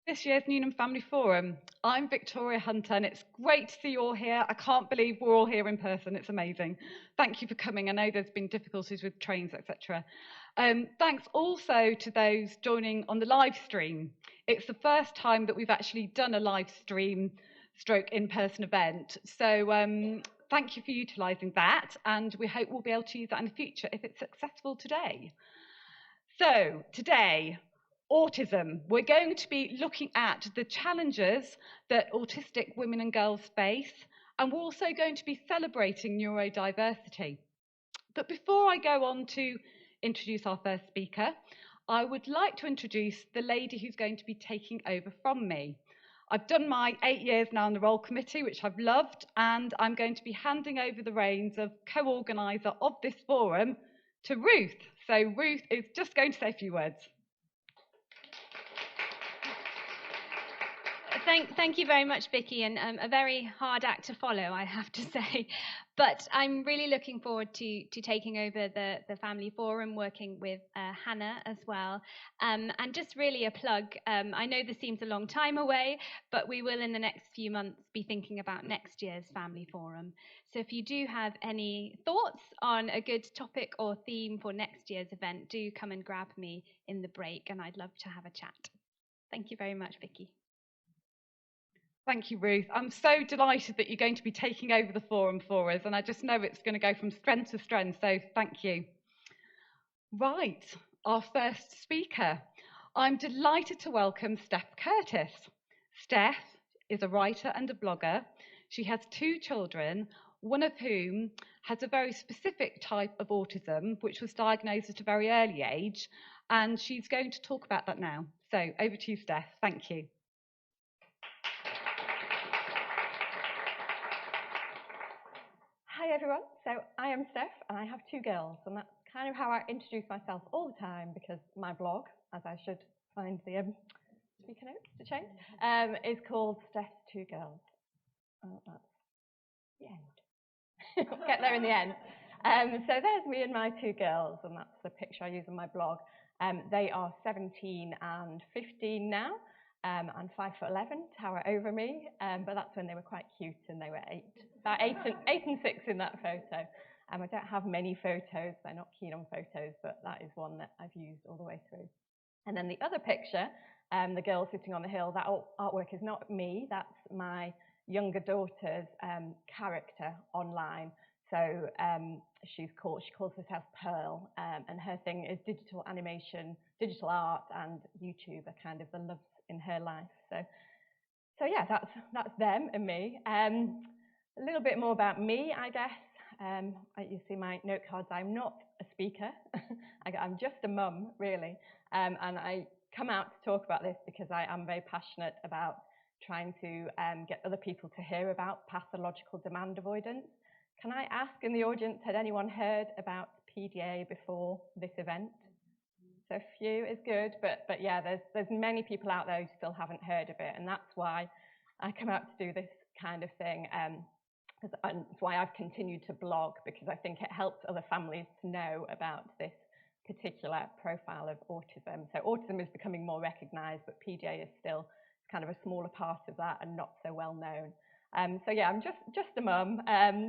This year's Newnham Family Forum. I'm Victoria Hunter and it's great to see you all here. I can't believe we're all here in person. It's amazing. Thank you for coming. I know there's been difficulties with trains, etc. Thanks also to those joining on the live stream. It's the first time that we've actually done a live stream stroke in-person event. So thank you for utilising that, and we hope we'll be able to use that in the future if it's successful today. So today, autism. We're going to be looking at the challenges that autistic women and girls face, and we're also going to be celebrating neurodiversity. But before I go on to introduce our first speaker, I would like to introduce the lady who's going to be taking over from me. I've done my 8 years now on the Roll Committee, which I've loved, and I'm going to be handing over the reins of co-organiser of this forum to Ruth. So Ruth is just going to say a few words. Thank you very much, Vicky, and a very hard act to follow, I have to say. But I'm really looking forward to taking over the Family Forum, working with Hannah as well. And just really a plug, I know this seems a long time away, but we will in the next few months be thinking about next year's Family Forum. So if you do have any thoughts on a good topic or theme for next year's event, do come and grab me in the break, and I'd love to have a chat. Thank you very much, Vicky. Thank you, Ruth. I'm so delighted that you're going to be taking over the forum for us, and I just know it's going to go from strength to strength, so thank you. Right, our first speaker. I'm delighted to welcome Steph Curtis. Steph is a writer and a blogger. She has 2 children, one of whom has a very specific type of autism, which was diagnosed at a very early age, and she's going to talk about that now. So over to you, Steph. Thank you. Hi everyone, so I am Steph and I have 2 girls, and that's kind of how I introduce myself all the time, because my blog, as I should find the speaker notes to change, is called Steph's 2 Girls. Oh, that's the end. We'll get there in the end. So there's me and my 2 girls, and that's the picture I use on my blog. They are 17 and 15 now, and 5'11", tower over me, but that's when they were quite cute and they were 8. About 8 and 6 in that photo. I don't have many photos, they're not keen on photos, but that is one that I've used all the way through. And then the other picture, the girl sitting on the hill, that artwork is not me, that's my younger daughter's character online. So she calls herself Pearl, and her thing is digital animation, digital art, and YouTube are kind of the loves in her life. So yeah, that's them and me. A little bit more about me, I guess. You see my note cards. I'm not a speaker. I'm just a mum, really. And I come out to talk about this because I am very passionate about trying to get other people to hear about pathological demand avoidance. Can I ask in the audience, had anyone heard about PDA before this event? So a few is good, but yeah, there's many people out there who still haven't heard of it, and that's why I come out to do this kind of thing. And it's why I've continued to blog, because I think it helps other families to know about this particular profile of autism. So autism is becoming more recognised, but PDA is still kind of a smaller part of that and not so well known. So yeah, I'm just a mum,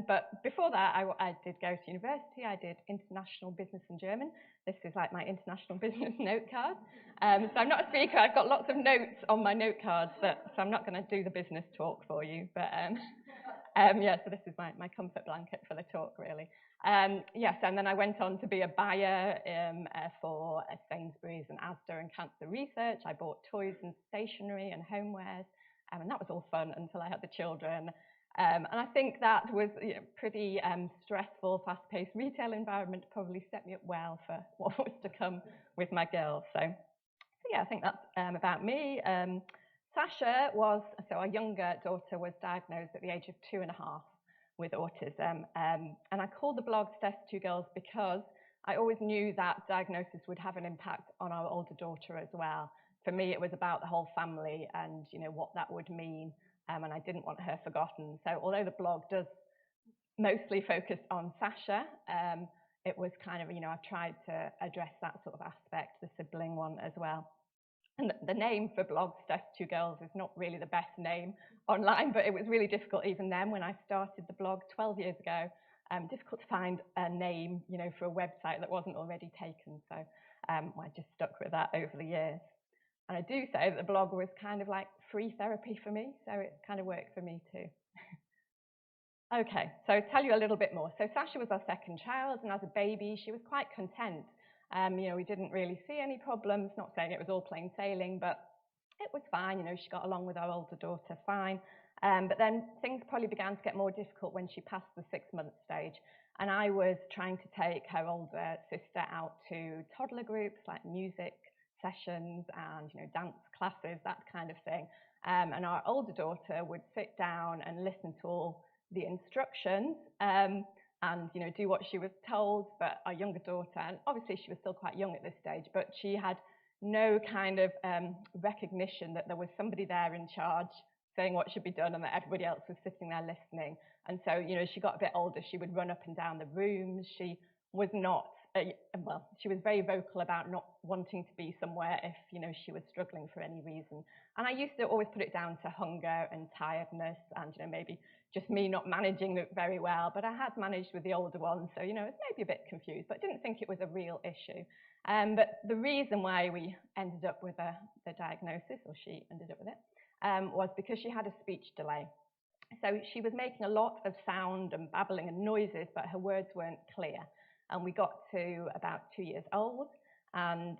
but before that I did go to university. I did international business and German. This is like my international business note card. So I'm not a speaker, I've got lots of notes on my note cards, so I'm not going to do the business talk for you, but yeah, so this is my comfort blanket for the talk, really. Yes, and then I went on to be a buyer for Sainsbury's and Asda and cancer research. I bought toys and stationery and homewares. And that was all fun until I had the children. And I think that was pretty stressful, fast-paced retail environment, probably set me up well for what was to come with my girls. So yeah, I think that's about me. Sasha so our younger daughter was diagnosed at the age of 2.5 with autism. And I called the blog Steph's 2 Girls because I always knew that diagnosis would have an impact on our older daughter as well. For me, it was about the whole family and what that would mean, and I didn't want her forgotten. So although the blog does mostly focus on Sasha, it was kind of, I've tried to address that sort of aspect, the sibling one as well. And the name for blog, Steph's Two Girls, is not really the best name online, but it was really difficult even then when I started the blog 12 years ago. Difficult to find a name, for a website that wasn't already taken. So I just stuck with that over the years. And I do say that the blog was kind of like free therapy for me, so it kind of worked for me too. Okay, so tell you a little bit more. So Sasha was our second child, and as a baby, she was quite content. We didn't really see any problems, not saying it was all plain sailing, but it was fine. She got along with our older daughter fine. But then things probably began to get more difficult when she passed the 6-month stage. And I was trying to take her older sister out to toddler groups like music sessions and dance classes, that kind of thing. And our older daughter would sit down and listen to all the instructions and do what she was told. But our younger daughter, and obviously she was still quite young at this stage, but she had no kind of recognition that there was somebody there in charge saying what should be done and that everybody else was sitting there listening. And so, as she got a bit older, she would run up and down the rooms. She was not, she was very vocal about not wanting to be somewhere if, she was struggling for any reason. And I used to always put it down to hunger and tiredness and, maybe just me not managing it very well. But I had managed with the older one, so, it's maybe a bit confused, but didn't think it was a real issue. But the reason why we ended up with the diagnosis, or she ended up with it, was because she had a speech delay. So she was making a lot of sound and babbling and noises, but her words weren't clear. And we got to about 2 years old, and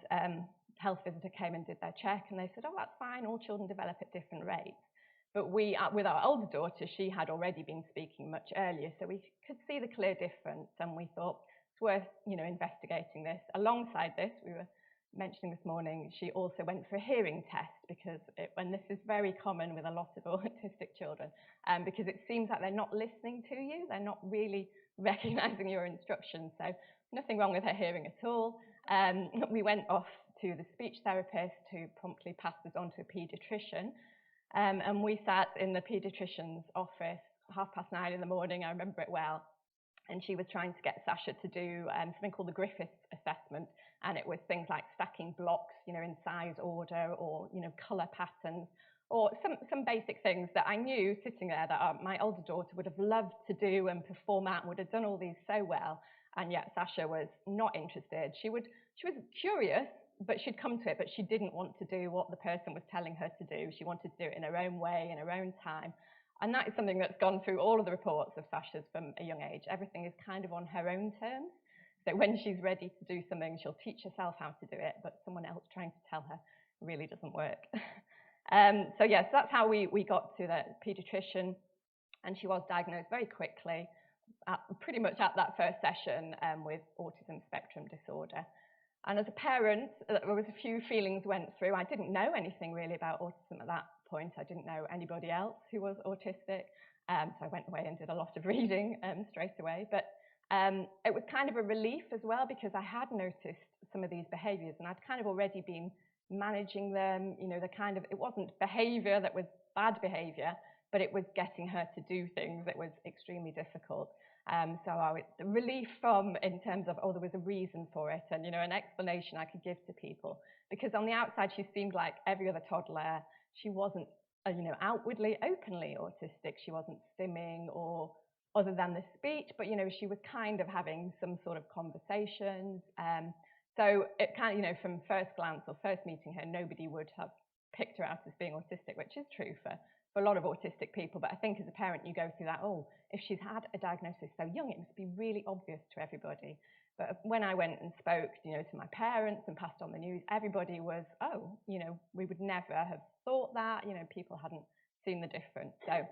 health visitor came and did their check, and they said, oh, that's fine, all children develop at different rates. But with our older daughter, she had already been speaking much earlier, so we could see the clear difference, and we thought it's worth, investigating this. Alongside this, we were mentioning this morning, she also went for a hearing test because and this is very common with a lot of autistic children, because it seems like they're not listening to you, they're not really recognizing your instructions. So nothing wrong with her hearing at all. We went off to the speech therapist who promptly passed us on to a paediatrician, and we sat in the paediatrician's office 9:30 in the morning, I remember it well. And she was trying to get Sasha to do something called the Griffiths assessment. And it was things like stacking blocks, in size order, or, colour patterns, or some basic things that I knew sitting there that my older daughter would have loved to do and perform at, and would have done all these so well. And yet Sasha was not interested. She was curious, but she'd come to it, but she didn't want to do what the person was telling her to do. She wanted to do it in her own way, in her own time. And that is something that's gone through all of the reports of Sasha's from a young age. Everything is kind of on her own terms. So when she's ready to do something, she'll teach herself how to do it, but someone else trying to tell her really doesn't work. So yes, that's how we got to the paediatrician, and she was diagnosed very quickly, pretty much at that first session, with autism spectrum disorder. And as a parent, there was a few feelings went through. I didn't know anything really about autism at that point. I didn't know anybody else who was autistic, so I went away and did a lot of reading straight away. But it was kind of a relief as well, because I had noticed some of these behaviours, and I'd kind of already been managing them. It wasn't behaviour that was bad behaviour, but it was getting her to do things that was extremely difficult. So the relief in terms of, there was a reason for it, and, an explanation I could give to people. Because on the outside, she seemed like every other toddler. She wasn't, outwardly, openly autistic. She wasn't stimming or other than the speech, but, she was kind of having some sort of conversations. So it kind of, from first glance or first meeting her, nobody would have picked her out as being autistic, which is true for a lot of autistic people. But I think as a parent, you go through that, if she's had a diagnosis so young, it must be really obvious to everybody. But when I went and spoke, to my parents and passed on the news, everybody was, we would never have thought that, people hadn't seen the difference. So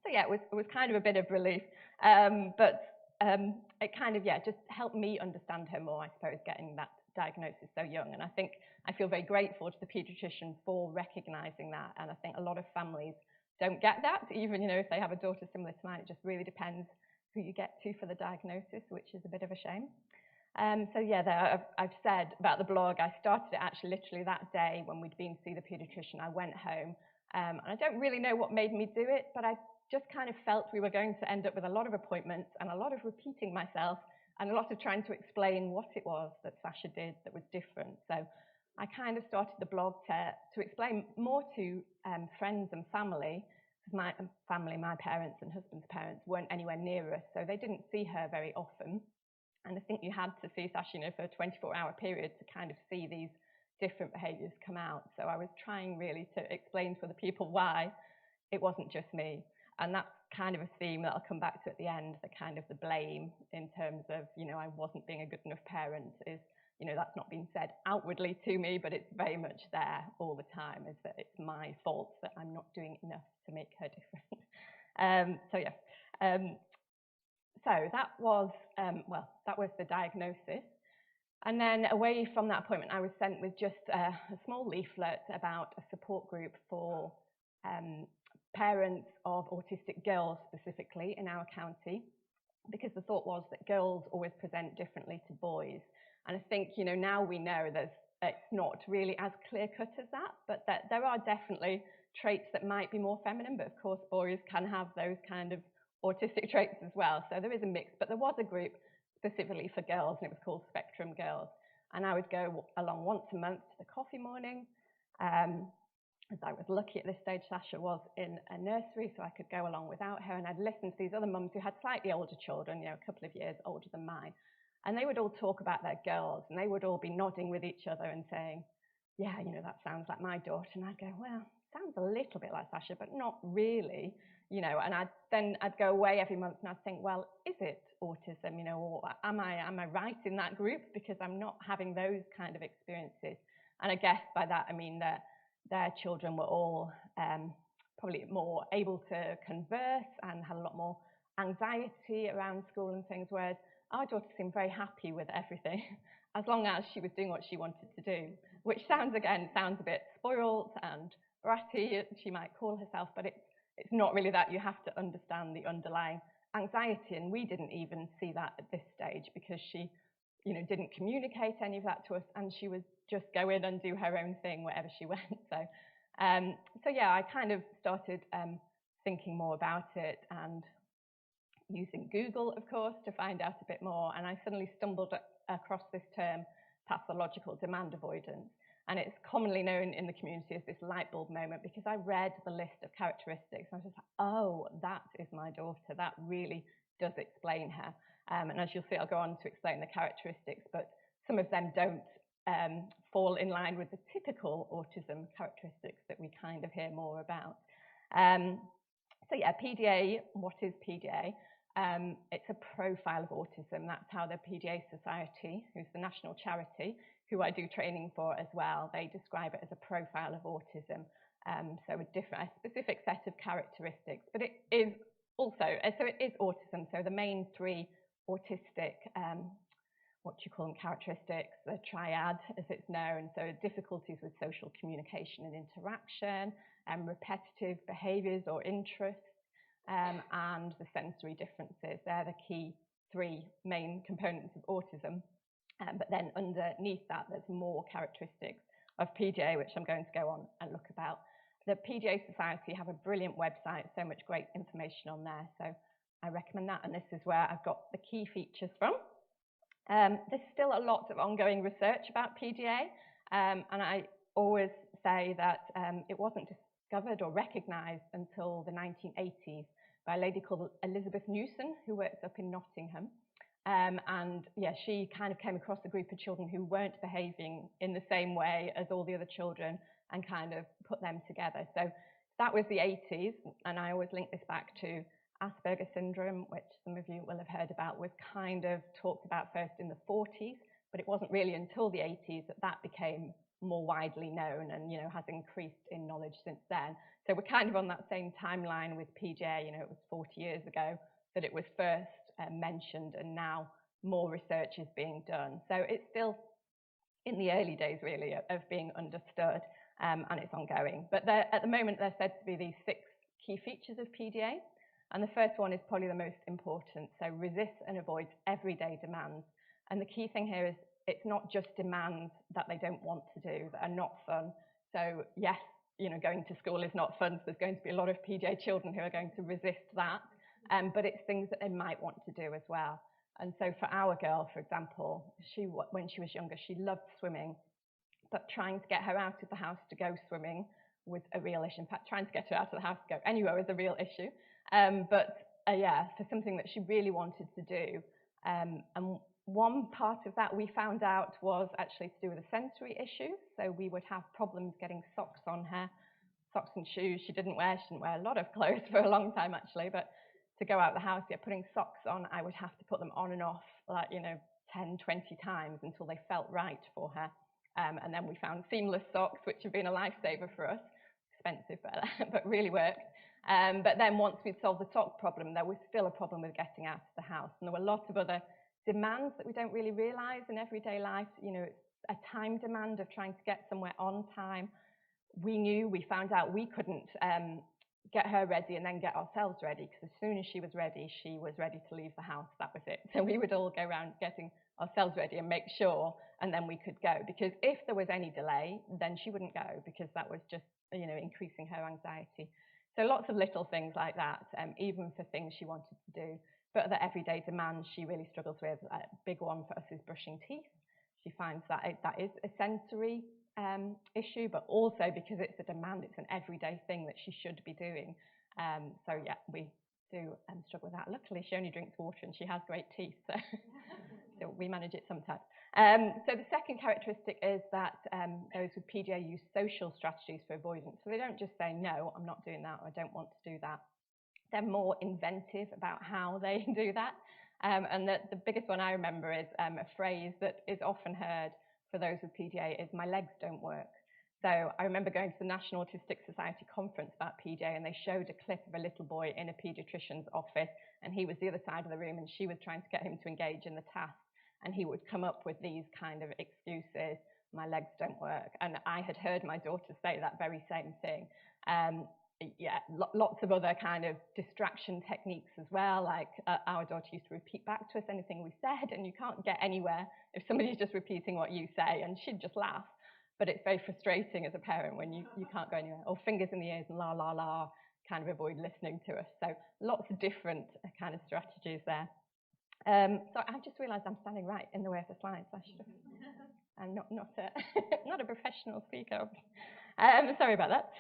yeah, it was kind of a bit of relief. But it kind of, just helped me understand her more, I suppose, getting that diagnosis so young. And I feel very grateful to the paediatrician for recognising that. And I think a lot of families don't get that, even, if they have a daughter similar to mine. It just really depends who you get to for the diagnosis, which is a bit of a shame. So yeah, I've said about the blog, I started it actually literally that day when we'd been to see the paediatrician. I went home, and I don't really know what made me do it, but I just kind of felt we were going to end up with a lot of appointments and a lot of repeating myself and a lot of trying to explain what it was that Sasha did that was different. So I kind of started the blog to explain more to friends and family, because my family, my parents and husband's parents, weren't anywhere near us, so they didn't see her very often. And I think you had to see Sasha, for a 24-hour period to kind of see these different behaviours come out. So I was trying really to explain to other people why it wasn't just me. And that's kind of a theme that I'll come back to at the end, the kind of the blame in terms of, I wasn't being a good enough parent is, that's not been said outwardly to me, but it's very much there all the time, is that it's my fault that I'm not doing enough to make her different. So that was, that was the diagnosis. And then away from that appointment, I was sent with just a small leaflet about a support group for parents of autistic girls specifically in our county, because the thought was that girls always present differently to boys. And I think, now we know it's not really as clear-cut as that, but that there are definitely traits that might be more feminine, but of course boys can have those kind of autistic traits as well. So there is a mix, but there was a group specifically for girls, and it was called Spectrum Girls. And I would go along once a month to the coffee morning. As I was lucky at this stage, Sasha was in a nursery, so I could go along without her, and I'd listen to these other mums who had slightly older children, a couple of years older than mine. And they would all talk about their girls, and they would all be nodding with each other and saying, yeah, that sounds like my daughter. And I'd go, well, sounds a little bit like Sasha, but not really, and I'd go away every month and I'd think, well, is it autism, or am I right in that group? Because I'm not having those kind of experiences. And I guess by that, I mean that their children were all probably more able to converse and had a lot more anxiety around school and things, whereas our daughter seemed very happy with everything, as long as she was doing what she wanted to do, which sounds a bit spoiled and bratty, she might call herself, but it's not really that. You have to understand the underlying anxiety, and we didn't even see that at this stage because she, didn't communicate any of that to us, and she would just go in and do her own thing wherever she went. So yeah, I kind of started thinking more about it and using Google, of course, to find out a bit more, and I suddenly stumbled across this term, pathological demand avoidance. And it's commonly known in the community as this light bulb moment, because I read the list of characteristics and I was just like, oh, that is my daughter. That really does explain her. And as you'll see, I'll go on to explain the characteristics, but some of them don't fall in line with the typical autism characteristics that we kind of hear more about. So yeah, PDA, what is PDA? It's a profile of autism. That's how the PDA Society, who's the national charity, who I do training for as well, they describe it as a profile of autism. So a specific set of characteristics, but it is also, so it is autism. So the main three autistic, characteristics, the triad as it's known. So difficulties with social communication and interaction, repetitive behaviours or interests, and the sensory differences. They're the key three main components of autism. But then underneath that, there's more characteristics of PDA, which I'm going to go on and look about. The PDA Society have a brilliant website, so much great information on there. So I recommend that. And this is where I've got the key features from. There's still a lot of ongoing research about PDA. And I always say that it wasn't discovered or recognised until the 1980s by a lady called Elizabeth Newson, who works up in Nottingham. And yeah, she kind of came across a group of children who weren't behaving in the same way as all the other children and kind of put them together. So that was the 80s, and I always link this back to Asperger syndrome, which some of you will have heard about, was kind of talked about first in the 40s, but it wasn't really until the 80s that became more widely known and, has increased in knowledge since then. So we're kind of on that same timeline with PDA. It was 40 years ago that it was first mentioned, and now more research is being done. So it's still in the early days, really, of being understood, and it's ongoing. But at the moment, they're said to be these 6 key features of PDA, and the first one is probably the most important. So resists and avoids everyday demands. And the key thing here is it's not just demands that they don't want to do, that are not fun. So yes, going to school is not fun, so there's going to be a lot of PDA children who are going to resist that. But it's things that they might want to do as well. And so for our girl, for example, when she was younger, she loved swimming, that trying to get her out of the house to go swimming was a real issue. In fact, trying to get her out of the house to go anywhere was a real issue. Yeah, for something that she really wanted to do. And one part of that we found out was actually to do with a sensory issue. So we would have problems getting socks on her, socks and shoes. She didn't wear a lot of clothes for a long time actually, but to go out the house, yeah, putting socks on, I would have to put them on and off, like, 10, 20 times until they felt right for her. And then we found seamless socks, which have been a lifesaver for us. Expensive, but really worked. But then once we'd solved the sock problem, there was still a problem with getting out of the house. And there were lots of other demands that we don't really realise in everyday life. It's a time demand of trying to get somewhere on time. We found out we couldn't get her ready and then get ourselves ready, because as soon as she was ready to leave the house. That was it. So we would all go around getting ourselves ready and make sure, and then we could go. Because if there was any delay, then she wouldn't go, because that was just, increasing her anxiety. So lots of little things like that, even for things she wanted to do. But the everyday demands she really struggles with. A big one for us is brushing teeth. She finds that that is a sensory issue, but also because it's a demand, it's an everyday thing that she should be doing. So yeah, we do struggle with that. Luckily, she only drinks water and she has great teeth, so, so we manage it sometimes. So the second characteristic is that those with PDA use social strategies for avoidance. So they don't just say, no, I'm not doing that, or I don't want to do that. They're more inventive about how they do that. And the biggest one I remember is a phrase that is often heard for those with PDA is, my legs don't work. So I remember going to the National Autistic Society conference about PDA, and they showed a clip of a little boy in a paediatrician's office, and he was the other side of the room, and she was trying to get him to engage in the task. And he would come up with these kind of excuses, my legs don't work. And I had heard my daughter say that very same thing. Yeah, lots of other kind of distraction techniques as well. Like our daughter used to repeat back to us anything we said, and you can't get anywhere if somebody's just repeating what you say, and she'd just laugh. But it's very frustrating as a parent when you can't go anywhere. Or fingers in the ears and la, la, la, kind of avoid listening to us. So lots of different kind of strategies there. So I've just realised I'm standing right in the way of the slides. I should have. I'm not a professional speaker. Sorry about that.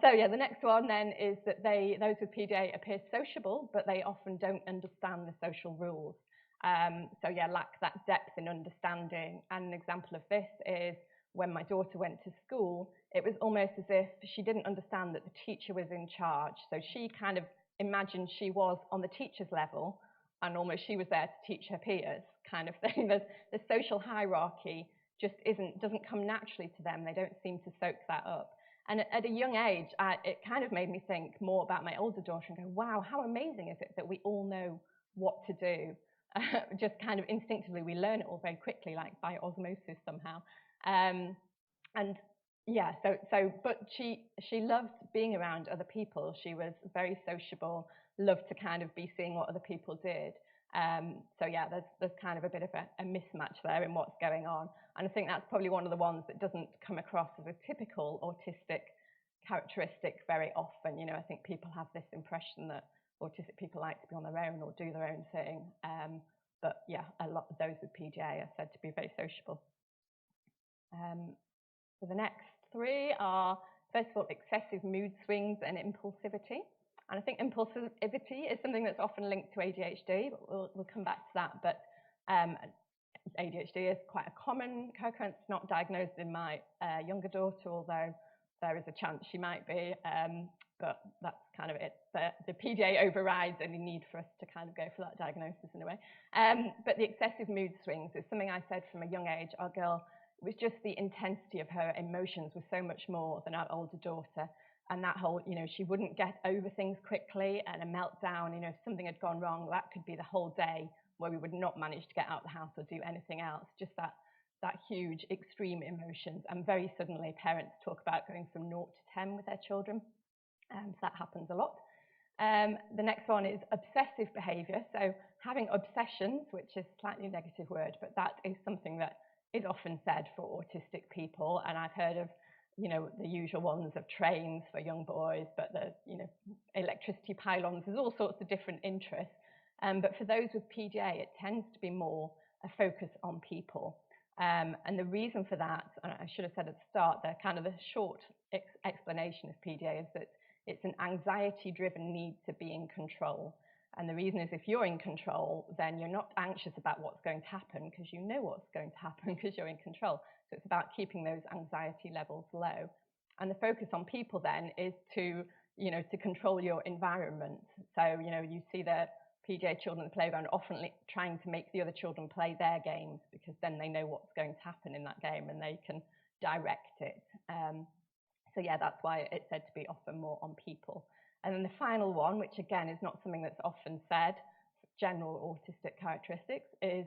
So yeah, the next one then is that those with PDA appear sociable, but they often don't understand the social rules. So yeah, lack that depth in understanding. And an example of this is when my daughter went to school, it was almost as if she didn't understand that the teacher was in charge. So she kind of imagined she was on the teacher's level, and almost she was there to teach her peers, kind of thing. The social hierarchy just doesn't come naturally to them. They don't seem to soak that up. And at a young age, it kind of made me think more about my older daughter and go, wow, how amazing is it that we all know what to do? Just kind of instinctively, we learn it all very quickly, like by osmosis somehow. And yeah, but she loved being around other people. She was very sociable, loved to kind of be seeing what other people did. So yeah, there's kind of a bit of a mismatch there in what's going on. And I think that's probably one of the ones that doesn't come across as a typical autistic characteristic very often. I think people have this impression that autistic people like to be on their own or do their own thing. But yeah, a lot of those with PDA are said to be very sociable. So the next three are, first of all, excessive mood swings and impulsivity. And I think impulsivity is something that's often linked to ADHD, but we'll come back to that. But ADHD is quite a common co-occurrence. It's not diagnosed in my younger daughter, although there is a chance she might be. But that's kind of it. The PDA overrides any need for us to kind of go for that diagnosis in a way. But the excessive mood swings is something I said from a young age. Our girl, it was just the intensity of her emotions was so much more than our older daughter. And that whole, she wouldn't get over things quickly, and a meltdown, if something had gone wrong, that could be the whole day where we would not manage to get out of the house or do anything else. Just that huge extreme emotions. And very suddenly parents talk about going from 0 to 10 with their children. So that happens a lot. The next one is obsessive behaviour. So having obsessions, which is a slightly negative word, but that is something that is often said for autistic people. And I've heard of the usual ones of trains for young boys, but the, electricity pylons, there's all sorts of different interests. But for those with PDA, it tends to be more a focus on people. And the reason for that, and I should have said at the start, the short explanation of PDA is that it's an anxiety-driven need to be in control. And the reason is, if you're in control, then you're not anxious about what's going to happen because you know what's going to happen because you're in control. So it's about keeping those anxiety levels low. And the focus on people then is to control your environment. So, you see the PDA children at the playground often trying to make the other children play their games because then they know what's going to happen in that game and they can direct it. So yeah, that's why it's said to be often more on people. And then the final one, which again is not something that's often said, general autistic characteristics, is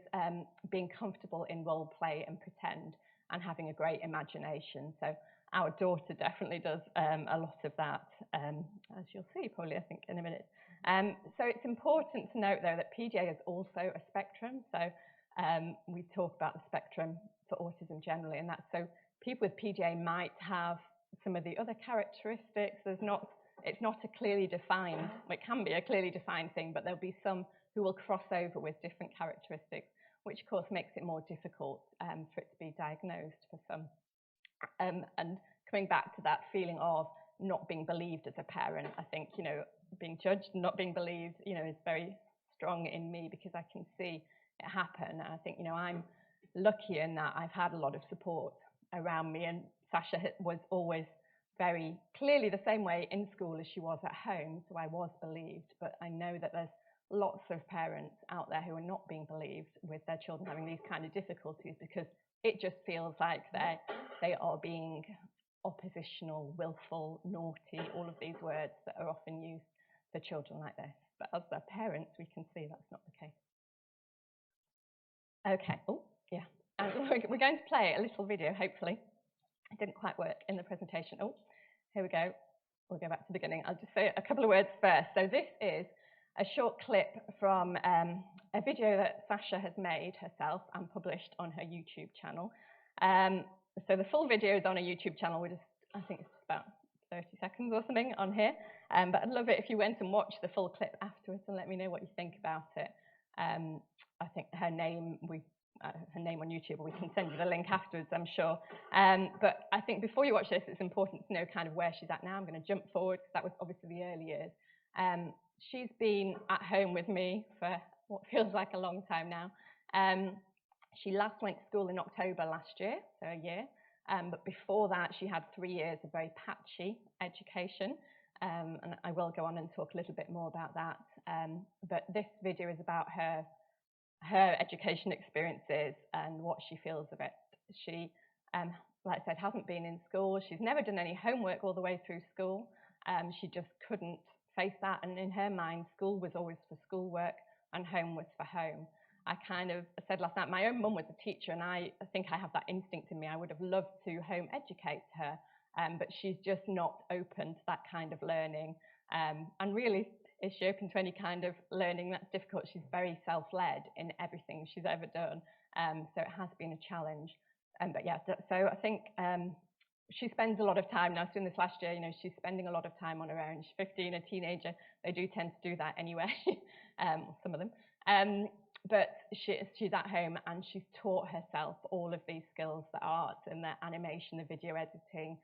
being comfortable in role play and pretend and having a great imagination. So our daughter definitely does a lot of that, as you'll see probably, I think, in a minute. So it's important to note, though, that PDA is also a spectrum. So we talk about the spectrum for autism generally, and that's so people with PDA might have some of the other characteristics. It's not a clearly defined, it can be a clearly defined thing, but there'll be some who will cross over with different characteristics, which of course makes it more difficult for it to be diagnosed for some. And coming back to that feeling of not being believed as a parent, I think, being judged and not being believed, is very strong in me because I can see it happen. And I think, I'm lucky in that I've had a lot of support around me, and Sasha was always very clearly the same way in school as she was at home, so I was believed. But I know that there's lots of parents out there who are not being believed with their children having these kind of difficulties because it just feels like they are being oppositional, willful, naughty, all of these words that are often used for children like this. But as their parents, we can see that's not the case. Okay, oh, yeah. We're going to play a little video, hopefully. It didn't quite work in the presentation. Oh, here we go. We'll go back to the beginning. I'll just say a couple of words first. So this is a short clip from a video that Sasha has made herself and published on her YouTube channel. So the full video is on a YouTube channel. I think it's about 30 seconds or something on here. But I'd love it if you went and watched the full clip afterwards and let me know what you think about it. I think her name on YouTube, or we can send you the link afterwards, I'm sure. But I think before you watch this, it's important to know kind of where she's at now. I'm going to jump forward because that was obviously the early years. She's been at home with me for what feels like a long time now. She last went to school in October last year, so a year. But before that, she had 3 years of very patchy education. And I will go on and talk a little bit more about that. But this video is about her education experiences and what she feels of it. She, like I said, hasn't been in school. She's never done any homework all the way through school. She just couldn't face that. And in her mind, school was always for schoolwork and home was for home. I said last night, my own mum was a teacher, and I think I have that instinct in me. I would have loved to home educate her, but she's just not open to that kind of learning. And really, is she open to any kind of learning? That's difficult. She's very self-led in everything she's ever done, so it has been a challenge. But yeah, so I think she spends a lot of time now. So in this last year, she's spending a lot of time on her own. She's 15, a teenager. They do tend to do that anyway, some of them. But she's at home and she's taught herself all of these skills, the art and the animation, the video editing.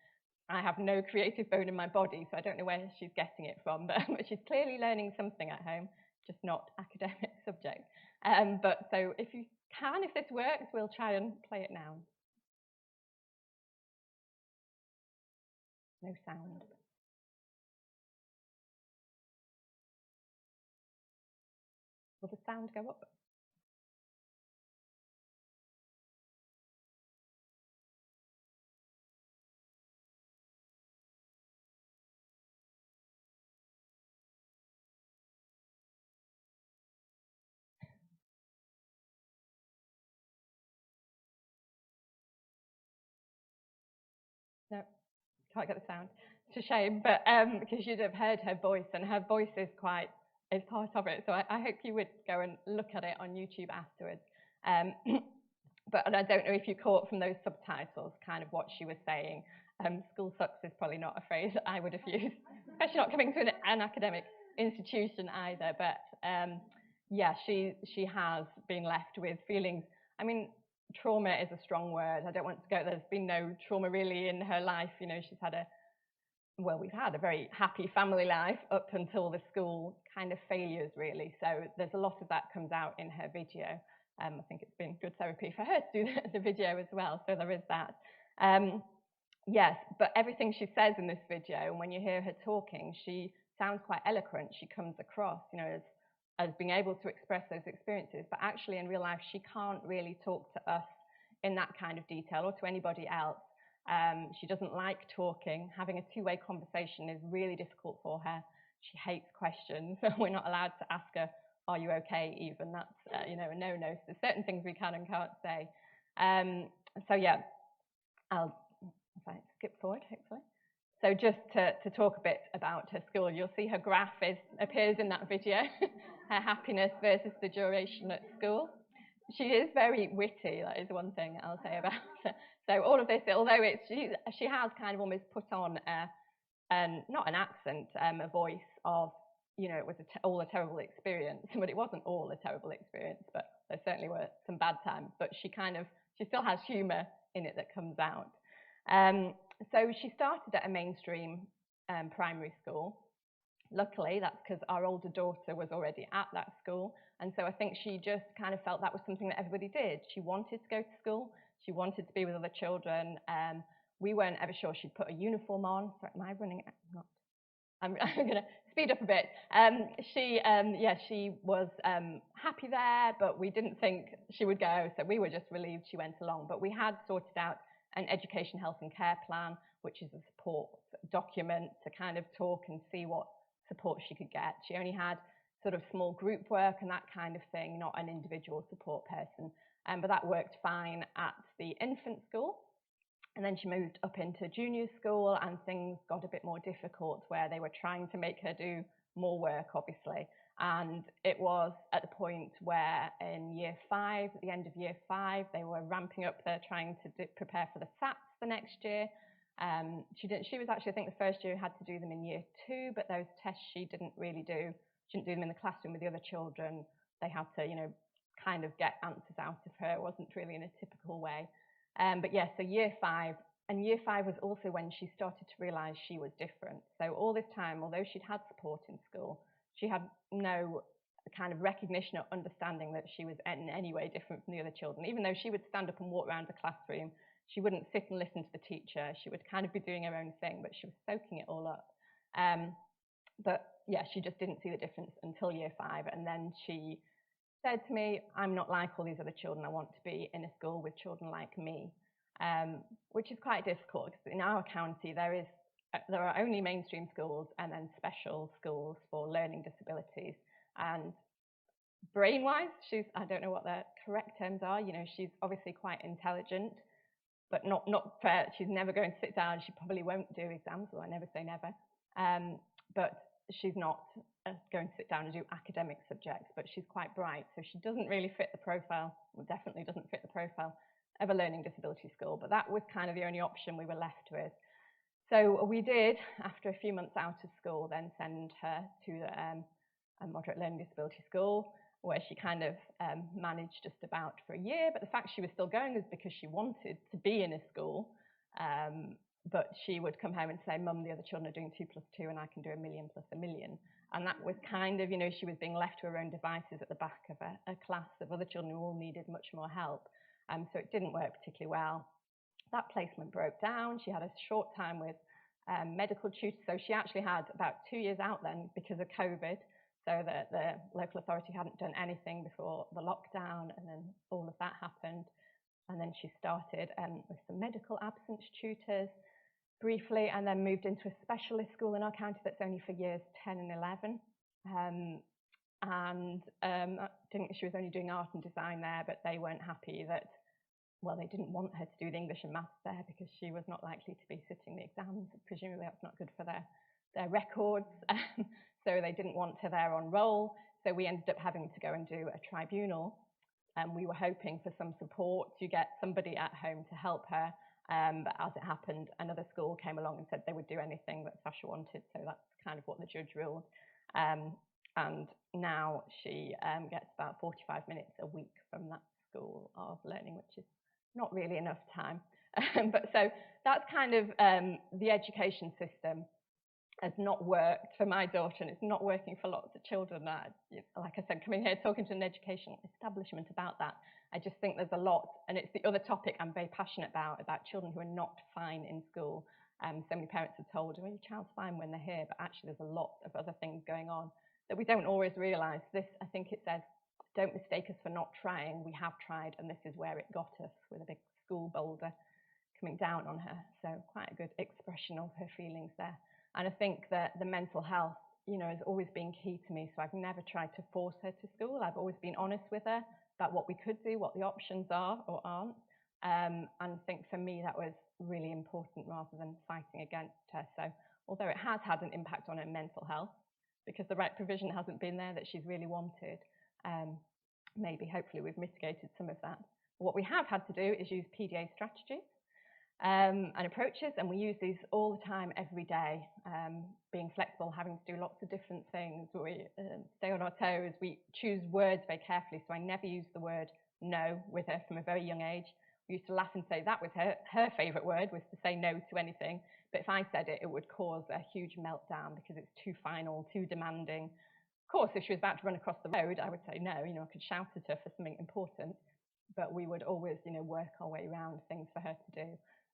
I have no creative bone in my body, so I don't know where she's getting it from, but she's clearly learning something at home, just not academic subject. But so if this works, we'll try and play it now. No sound. Will the sound go up? No, can't get the sound. It's a shame, but because you'd have heard her voice, and her voice is part of it. So I hope you would go and look at it on YouTube afterwards. But I don't know if you caught from those subtitles kind of what she was saying. School sucks is probably not a phrase that I would have used, especially not coming to an academic institution either. But yeah, she has been left with feelings. I mean, trauma is a strong word. I don't want to go, there's been no trauma really in her life. You know, she's had we've had a very happy family life up until the school kind of failures, really. So there's a lot of that comes out in her video. I think it's been good therapy for her to do the video as well. So there is that. Yes, but everything she says in this video, and when you hear her talking, she sounds quite eloquent. She comes across, you know, as being able to express those experiences, but actually in real life, she can't really talk to us in that kind of detail or to anybody else. She doesn't like talking. Having a two-way conversation is really difficult for her. She hates questions. We're not allowed to ask her, are you okay, even. That's, you know, a no-no. So there's certain things we can and can't say. So yeah, if I skip forward, hopefully. So just to talk a bit about her school, you'll see her graph appears in that video, her happiness versus the duration at school. She is very witty, that is one thing I'll say about her. So all of this, although she has kind of almost put on not an accent, a voice of, you know, it was all a terrible experience, but it wasn't all a terrible experience, but there certainly were some bad times, but she still has humour in it that comes out. So she started at a mainstream primary school. Luckily, that's because our older daughter was already at that school. And so I think she just kind of felt that was something that everybody did. She wanted to go to school. She wanted to be with other children. We weren't ever sure she'd put a uniform on. Sorry, am I running? I'm going to speed up a bit. She was happy there, but we didn't think she would go. So we were just relieved she went along. But we had sorted out an education, health and care plan, which is a support document to kind of talk and see what support she could get. She only had sort of small group work and that kind of thing, not an individual support person. But that worked fine at the infant school. And then she moved up into junior school and things got a bit more difficult where they were trying to make her do more work, obviously. And it was at the point where in year 5, at the end of year 5, they were ramping up there trying to prepare for the SATs the next year. She was actually, I think the first year had to do them in year 2, but those tests she didn't really do. She didn't do them in the classroom with the other children. They had to, you know, kind of get answers out of her. It wasn't really in a typical way. But yeah, so year 5, and year 5 was also when she started to realise she was different. So all this time, although she'd had support in school, she had no kind of recognition or understanding that she was in any way different from the other children. Even though she would stand up and walk around the classroom, she wouldn't sit and listen to the teacher. She would kind of be doing her own thing, but she was soaking it all up. But yeah, she just didn't see the difference until year 5. And then she said to me, I'm not like all these other children. I want to be in a school with children like me, which is quite difficult because in our county there are only mainstream schools and then special schools for learning disabilities. And brain-wise, I don't know what the correct terms are. You know, she's obviously quite intelligent, but she's never going to sit down. She probably won't do exams, well, I never say never. But she's not going to sit down and do academic subjects, but she's quite bright. So she doesn't really fit the profile, well, definitely doesn't fit the profile of a learning disability school. But that was kind of the only option we were left with. So we did, after a few months out of school, then send her to a moderate learning disability school, where she kind of managed just about for a year. But the fact she was still going was because she wanted to be in a school. But she would come home and say, Mum, the other children are doing 2 + 2 and I can do 1,000,000 + 1,000,000. And that was kind of, you know, she was being left to her own devices at the back of a class of other children who all needed much more help. So it didn't work particularly well. That placement broke down. She had a short time with medical tutors. So she actually had about 2 years out then because of COVID. So the local authority hadn't done anything before the lockdown, and then all of that happened. And then she started with some medical absence tutors briefly, and then moved into a specialist school in our county that's only for years 10 and 11. She was only doing art and design there, but they weren't happy that, well, they didn't want her to do the English and maths there because she was not likely to be sitting the exams. Presumably that's not good for their records. So they didn't want her there on roll. So we ended up having to go and do a tribunal. And we were hoping for some support to get somebody at home to help her. But as it happened, another school came along and said they would do anything that Sasha wanted. So that's kind of what the judge ruled. And now she gets about 45 minutes a week from that school of learning, which is not really enough time. But so that's kind of the education system has not worked for my daughter, and it's not working for lots of children. That, like I said, coming here talking to an educational establishment about that, I just think there's a lot, and it's the other topic I'm very passionate about children who are not fine in school. So many parents are told, well, your child's fine when they're here, but actually there's a lot of other things going on that we don't always realise. This, I think it says, don't mistake us for not trying. We have tried, and this is where it got us, with a big school boulder coming down on her. So quite a good expression of her feelings there. And I think that the mental health, has always been key to me. So I've never tried to force her to school. I've always been honest with her about what we could do, what the options are or aren't. And I think for me that was really important rather than fighting against her. So although it has had an impact on her mental health, because the right provision hasn't been there that she's really wanted, maybe hopefully we've mitigated some of that. What we have had to do is use PDA strategies and approaches, and we use these all the time, every day, being flexible, having to do lots of different things. We stay on our toes. We choose words very carefully, so I never use the word no with her from a very young age. We used to laugh and say that was her favourite word, was to say no to anything, but if I said it, it would cause a huge meltdown because it's too final, too demanding. Of course, if she was about to run across the road, I would say no, I could shout at her for something important, but we would always, work our way around things for her to do.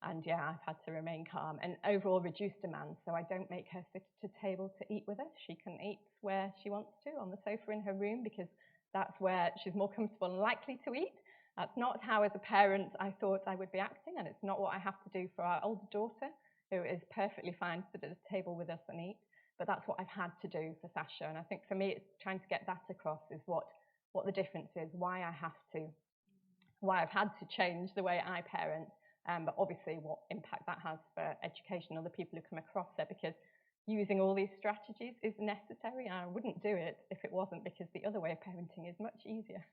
And yeah, I've had to remain calm and overall reduce demands. So I don't make her sit at a table to eat with us. She can eat where she wants to, on the sofa in her room, because that's where she's more comfortable and likely to eat. That's not how, as a parent, I thought I would be acting, and it's not what I have to do for our older daughter, who is perfectly fine to sit at a table with us and eat. But that's what I've had to do for Sasha. And I think for me, it's trying to get that across is what the difference is, why I've had to change the way I parent. But obviously what impact that has for education, other people who come across it, because using all these strategies is necessary. I wouldn't do it if it wasn't, because the other way of parenting is much easier.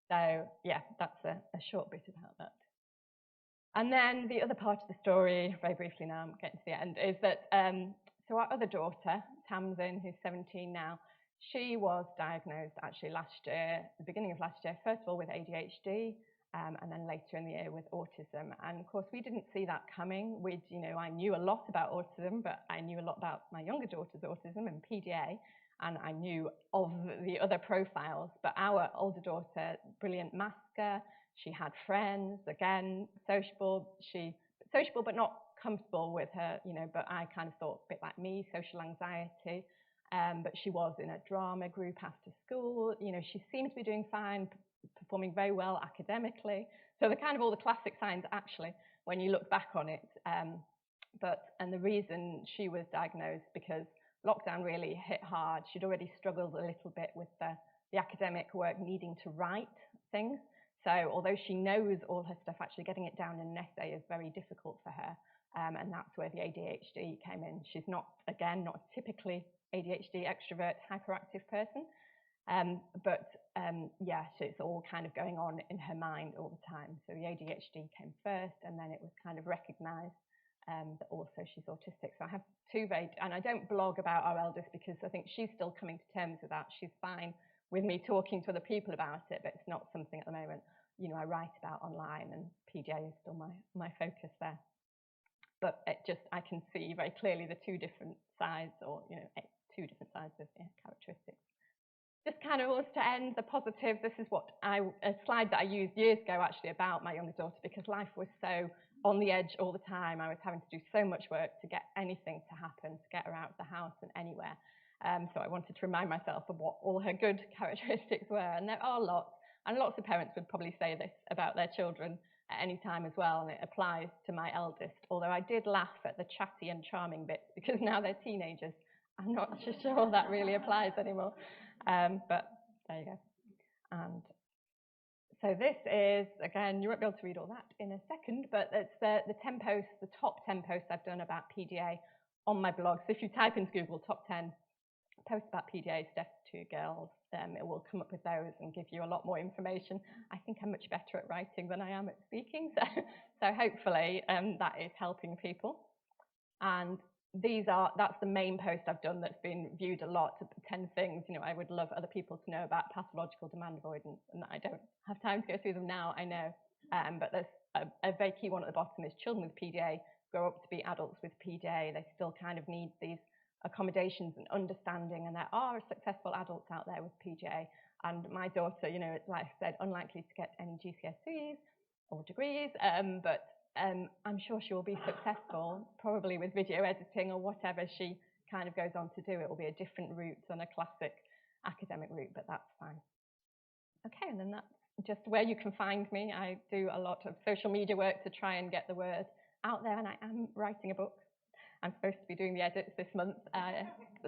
So yeah, that's a short bit about that. And then the other part of the story, very briefly now, I'm getting to the end, is that so our other daughter, Tamsin, who's 17 now, she was diagnosed actually last year, the beginning of last year, first of all with ADHD, and then later in the year with autism. And of course, we didn't see that coming. I knew a lot about autism, but I knew a lot about my younger daughter's autism and PDA, and I knew of the other profiles. But our older daughter, brilliant masker, she had friends, again, sociable but not comfortable with her, but I kind of thought a bit like me, social anxiety. But she was in a drama group after school. She seemed to be doing fine, performing very well academically. So they're kind of all the classic signs, actually, when you look back on it. And the reason she was diagnosed, because lockdown really hit hard. She'd already struggled a little bit with the academic work, needing to write things. So although she knows all her stuff, actually getting it down in an essay is very difficult for her. And that's where the ADHD came in. She's not typically ADHD, extrovert, hyperactive person. Yeah, so it's all kind of going on in her mind all the time. So the ADHD came first, and then it was kind of recognised that also she's autistic. So I have and I don't blog about our eldest because I think she's still coming to terms with that. She's fine with me talking to other people about it, but it's not something at the moment, I write about online, and PDA is still my focus there. But I can see very clearly the two different sides, or, two different sides of characteristics. Just kind of wants to end the positive. This is a slide that I used years ago, actually, about my younger daughter, because life was so on the edge all the time. I was having to do so much work to get anything to happen, to get her out of the house and anywhere. So I wanted to remind myself of what all her good characteristics were. And there are lots. And lots of parents would probably say this about their children at any time as well, and it applies to my eldest. Although I did laugh at the chatty and charming bits, because now they're teenagers. I'm not sure that really applies anymore. But there you go. And so this is, again, you won't be able to read all that in a second, but it's the 10 posts, the top 10 posts I've done about PDA on my blog. So if you type into Google top 10 posts about PDA, Steph's two girls, it will come up with those and give you a lot more information. I think I'm much better at writing than I am at speaking, so hopefully that is helping people. And that's the main post I've done that's been viewed a lot, 10 things I would love other people to know about pathological demand avoidance, and I don't have time to go through them now, I know, but there's a very key one at the bottom is children with PDA grow up to be adults with PDA. They still kind of need these accommodations and understanding, and there are successful adults out there with PDA. And my daughter, you know, like I said, unlikely to get any GCSEs or degrees, but I'm sure she will be successful, probably with video editing or whatever she kind of goes on to do. It will be a different route than a classic academic route, but that's fine. Okay, and then that's just where you can find me. I do a lot of social media work to try and get the word out there, and I am writing a book. I'm supposed to be doing the edits this month. I'll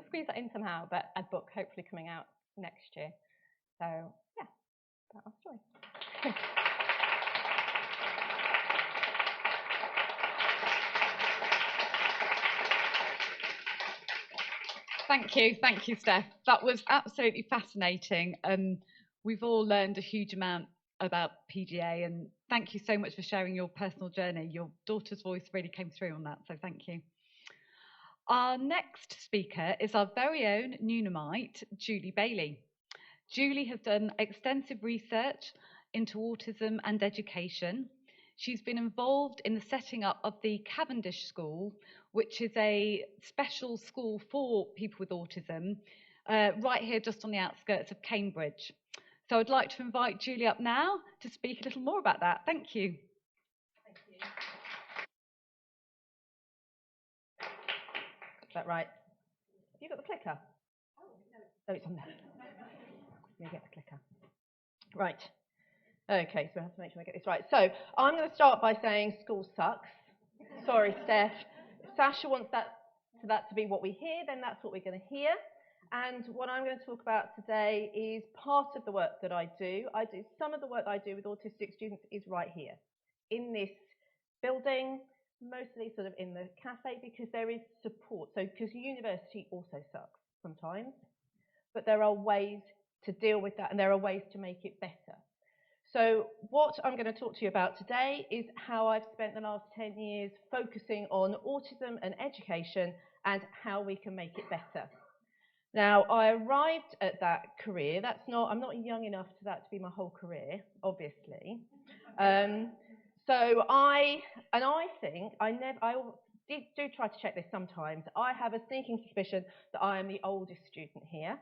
squeeze that in somehow, but a book hopefully coming out next year. So, yeah, that's our story. Thank you, Steph. That was absolutely fascinating. We've all learned a huge amount about PDA, and thank you so much for sharing your personal journey. Your daughter's voice really came through on that, so thank you. Our next speaker is our very own Newnhamite, Julie Bailey. Julie has done extensive research into autism and education. She's been involved in the setting up of the Cavendish School, which is a special school for people with autism, right here just on the outskirts of Cambridge. So I'd like to invite Julie up now to speak a little more about that. Thank you. Thank you. Is that right? Have you got the clicker? Oh, it's on there. Let me get the clicker. Right. Okay, so I have to make sure I get this right. So I'm going to start by saying school sucks. Sorry, Steph. If Sasha wants that to be what we hear, then that's what we're going to hear. And what I'm going to talk about today is part of the work that I do. Some of the work I do with autistic students is right here, in this building, mostly sort of in the cafe, because there is support. So, because university also sucks sometimes, but there are ways to deal with that, and there are ways to make it better. So what I'm going to talk to you about today is how I've spent the last 10 years focusing on autism and education and how we can make it better. Now, I arrived at that career. I'm not young enough for that to be my whole career, obviously. So I think I do try to check this sometimes. I have a sneaking suspicion that I am the oldest student here.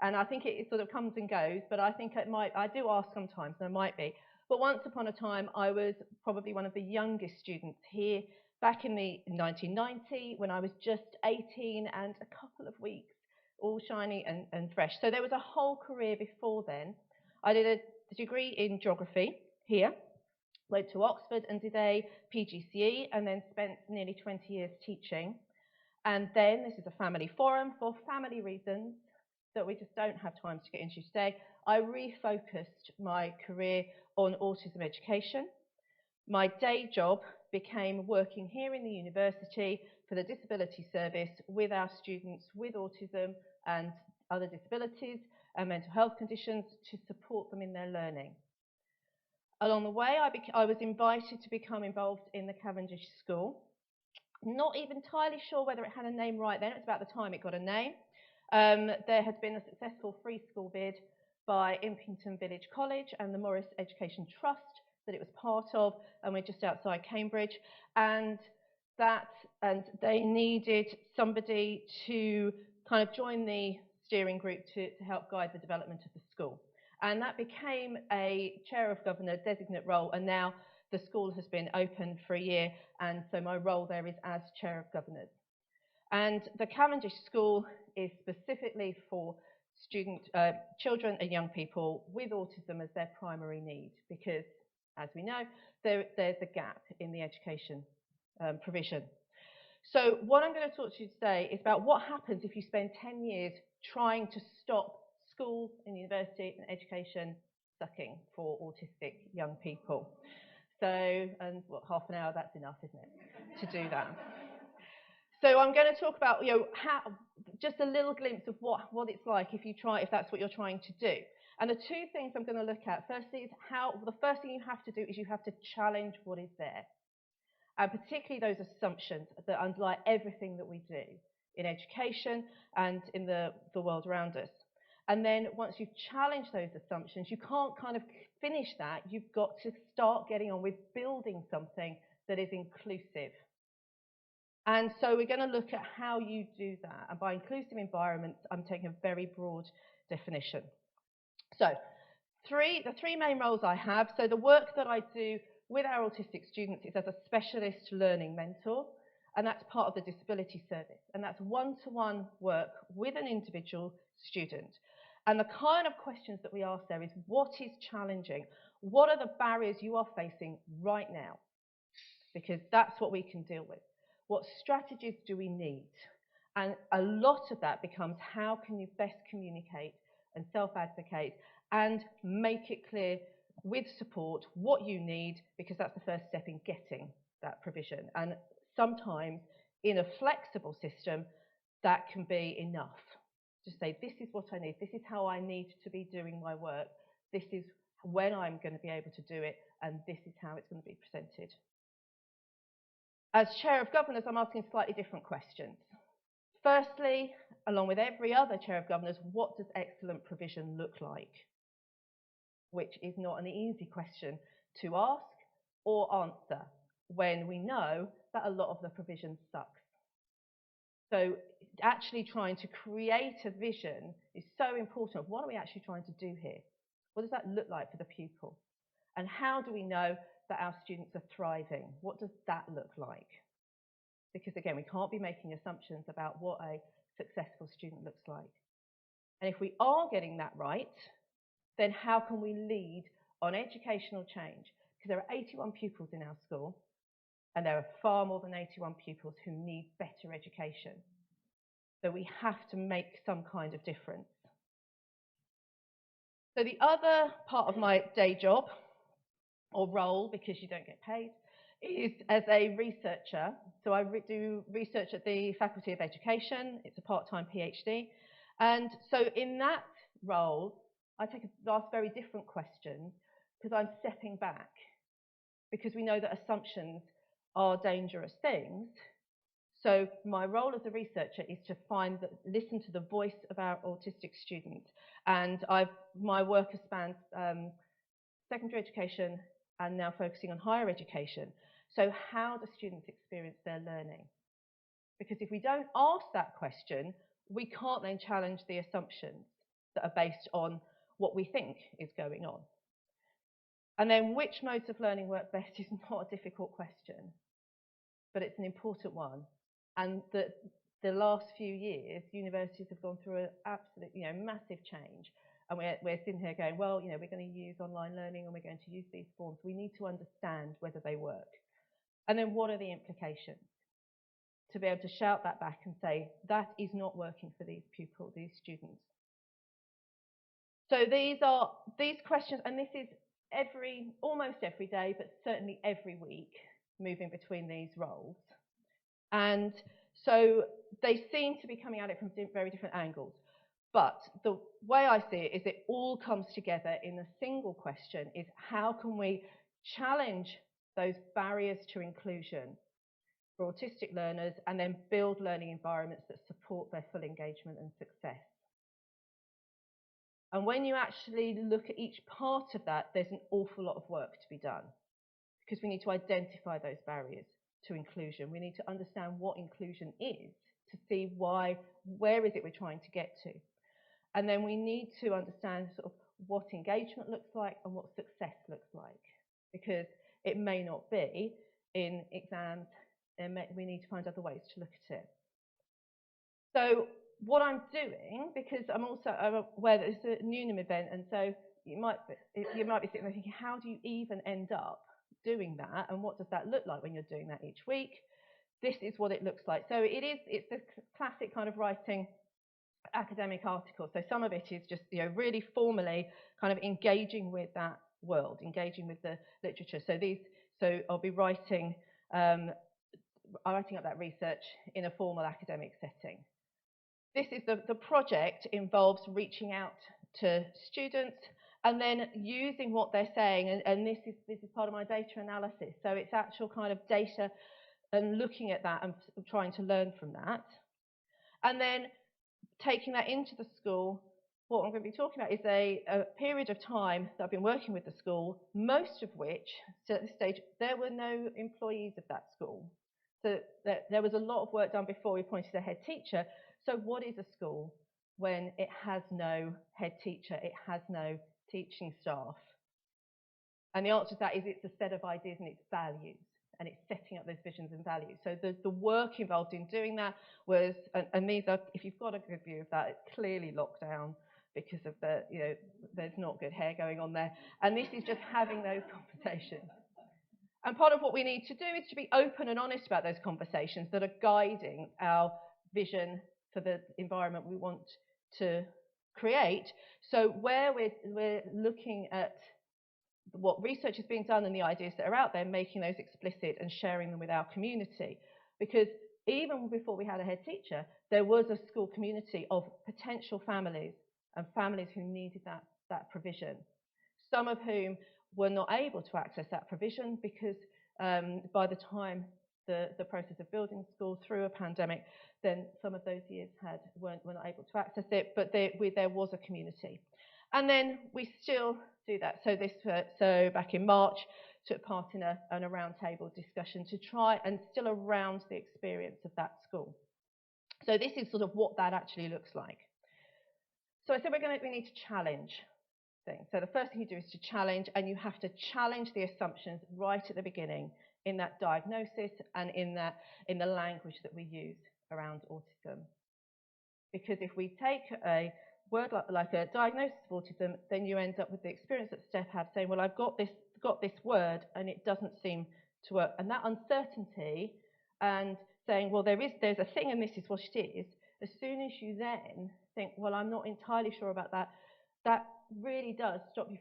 And I think it sort of comes and goes, but I think I do ask sometimes, and I might be. But once upon a time, I was probably one of the youngest students here back in 1990, when I was just 18 and a couple of weeks, all shiny and fresh. So there was a whole career before then. I did a degree in geography here, went to Oxford and did a PGCE, and then spent nearly 20 years teaching. And then, this is a family forum, for family reasons that we just don't have time to get into today, I refocused my career on autism education. My day job became working here in the university for the disability service with our students with autism and other disabilities and mental health conditions to support them in their learning. Along the way, I was invited to become involved in the Cavendish School. Not even entirely sure whether it had a name right then. It was about the time it got a name. There had been a successful free school bid by Impington Village College and the Morris Education Trust that it was part of, and we're just outside Cambridge, and they needed somebody to kind of join the steering group to help guide the development of the school. And that became a Chair of Governor designate role, and now the school has been open for a year, and so my role there is as Chair of Governors. And the Cavendish School is specifically for children and young people with autism as their primary need, because, as we know, there's a gap in the education provision. So what I'm going to talk to you today is about what happens if you spend 10 years trying to stop schools and university and education sucking for autistic young people. So, and what, half an hour, that's enough, isn't it, to do that. So I'm going to talk about, just a little glimpse of what it's like if that's what you're trying to do. And the two things I'm going to look at, firstly, is the first thing you have to do is you have to challenge what is there. And particularly those assumptions that underlie everything that we do in education and in the world around us. And then once you've challenged those assumptions, you can't kind of finish that, you've got to start getting on with building something that is inclusive. And so we're going to look at how you do that. And by inclusive environments, I'm taking a very broad definition. So the three main roles I have. So the work that I do with our autistic students is as a specialist learning mentor, and that's part of the disability service. And that's one-to-one work with an individual student. And the kind of questions that we ask there is, what is challenging? What are the barriers you are facing right now? Because that's what we can deal with. What strategies do we need? And a lot of that becomes, how can you best communicate and self-advocate and make it clear with support what you need, because that's the first step in getting that provision. And sometimes in a flexible system, that can be enough. Just say, this is what I need, this is how I need to be doing my work, this is when I'm going to be able to do it, and this is how it's going to be presented. As Chair of Governors, I'm asking slightly different questions. Firstly, along with every other Chair of Governors, what does excellent provision look like? Which is not an easy question to ask or answer when we know that a lot of the provision sucks. So actually trying to create a vision is so important. What are we actually trying to do here? What does that look like for the pupil? And how do we know that our students are thriving? What does that look like? Because again, we can't be making assumptions about what a successful student looks like. And if we are getting that right, then how can we lead on educational change? Because there are 81 pupils in our school, and there are far more than 81 pupils who need better education. So we have to make some kind of difference. So the other part of my day job, or role, because you don't get paid, is as a researcher. So I do research at the Faculty of Education. It's a part-time PhD. And so in that role, I ask very different questions, because I'm stepping back, because we know that assumptions are dangerous things. So my role as a researcher is to listen to the voice of our autistic students. And my work has spanned secondary education and now focusing on higher education. So how do students experience their learning? Because if we don't ask that question, we can't then challenge the assumptions that are based on what we think is going on. And then which modes of learning work best is not a difficult question, but it's an important one. And the last few years, universities have gone through an absolute, massive change. And we're sitting here going, well, we're going to use online learning and we're going to use these forms. We need to understand whether they work. And then what are the implications? To be able to shout that back and say, that is not working for these pupils, these students. So these questions, and this is almost every day, but certainly every week, moving between these roles. And so they seem to be coming at it from very different angles. But the way I see it is it all comes together in a single question, is how can we challenge those barriers to inclusion for autistic learners and then build learning environments that support their full engagement and success. And when you actually look at each part of that, there's an awful lot of work to be done, because we need to identify those barriers to inclusion. We need to understand what inclusion is to see where is it we're trying to get to. And then we need to understand sort of what engagement looks like and what success looks like, because it may not be in exams, and we need to find other ways to look at it. So what I'm doing, because I'm aware that it's a Newnham event, and so you might be sitting there thinking, how do you even end up doing that, and what does that look like when you're doing that each week? This is what it looks like. So it's the classic kind of writing academic article. So some of it is just really formally kind of engaging with that world, engaging with the literature. So I'll be writing up that research in a formal academic setting. This is the project involves reaching out to students and then using what they're saying, and this is part of my data analysis. So it's actual kind of data and looking at that and trying to learn from that. And then taking that into the school, what I'm going to be talking about is a period of time that I've been working with the school, most of which, so at this stage, there were no employees of that school. So there was a lot of work done before we appointed a head teacher. So what is a school when it has no head teacher, it has no teaching staff? And the answer to that is it's a set of ideas and it's values, and it's setting up those visions and values. So the work involved in doing that was, and these are, if you've got a good view of that, it's clearly locked down because of the, there's not good hair going on there. And this is just having those conversations. And part of what we need to do is to be open and honest about those conversations that are guiding our vision for the environment we want to create. So where we're looking at what research is being done and the ideas that are out there, making those explicit and sharing them with our community. Because even before we had a head teacher, there was a school community of potential families and families who needed that provision. Some of whom were not able to access that provision because by the time the process of building school through a pandemic, then some of those years were not able to access it, but there was a community. And then we still do that. So back in March, took part in a roundtable discussion to try and still around the experience of that school. So this is sort of what that actually looks like. So I said we need to challenge things. So the first thing you do is to challenge, and you have to challenge the assumptions right at the beginning in that diagnosis and in the language that we use around autism. Because if we take a word like a diagnosis of autism, then you end up with the experience that Steph had saying, well, I've got this word and it doesn't seem to work. And that uncertainty and saying, well, there's a thing and this is what it is, as soon as you then think, well, I'm not entirely sure about that, that really does stop you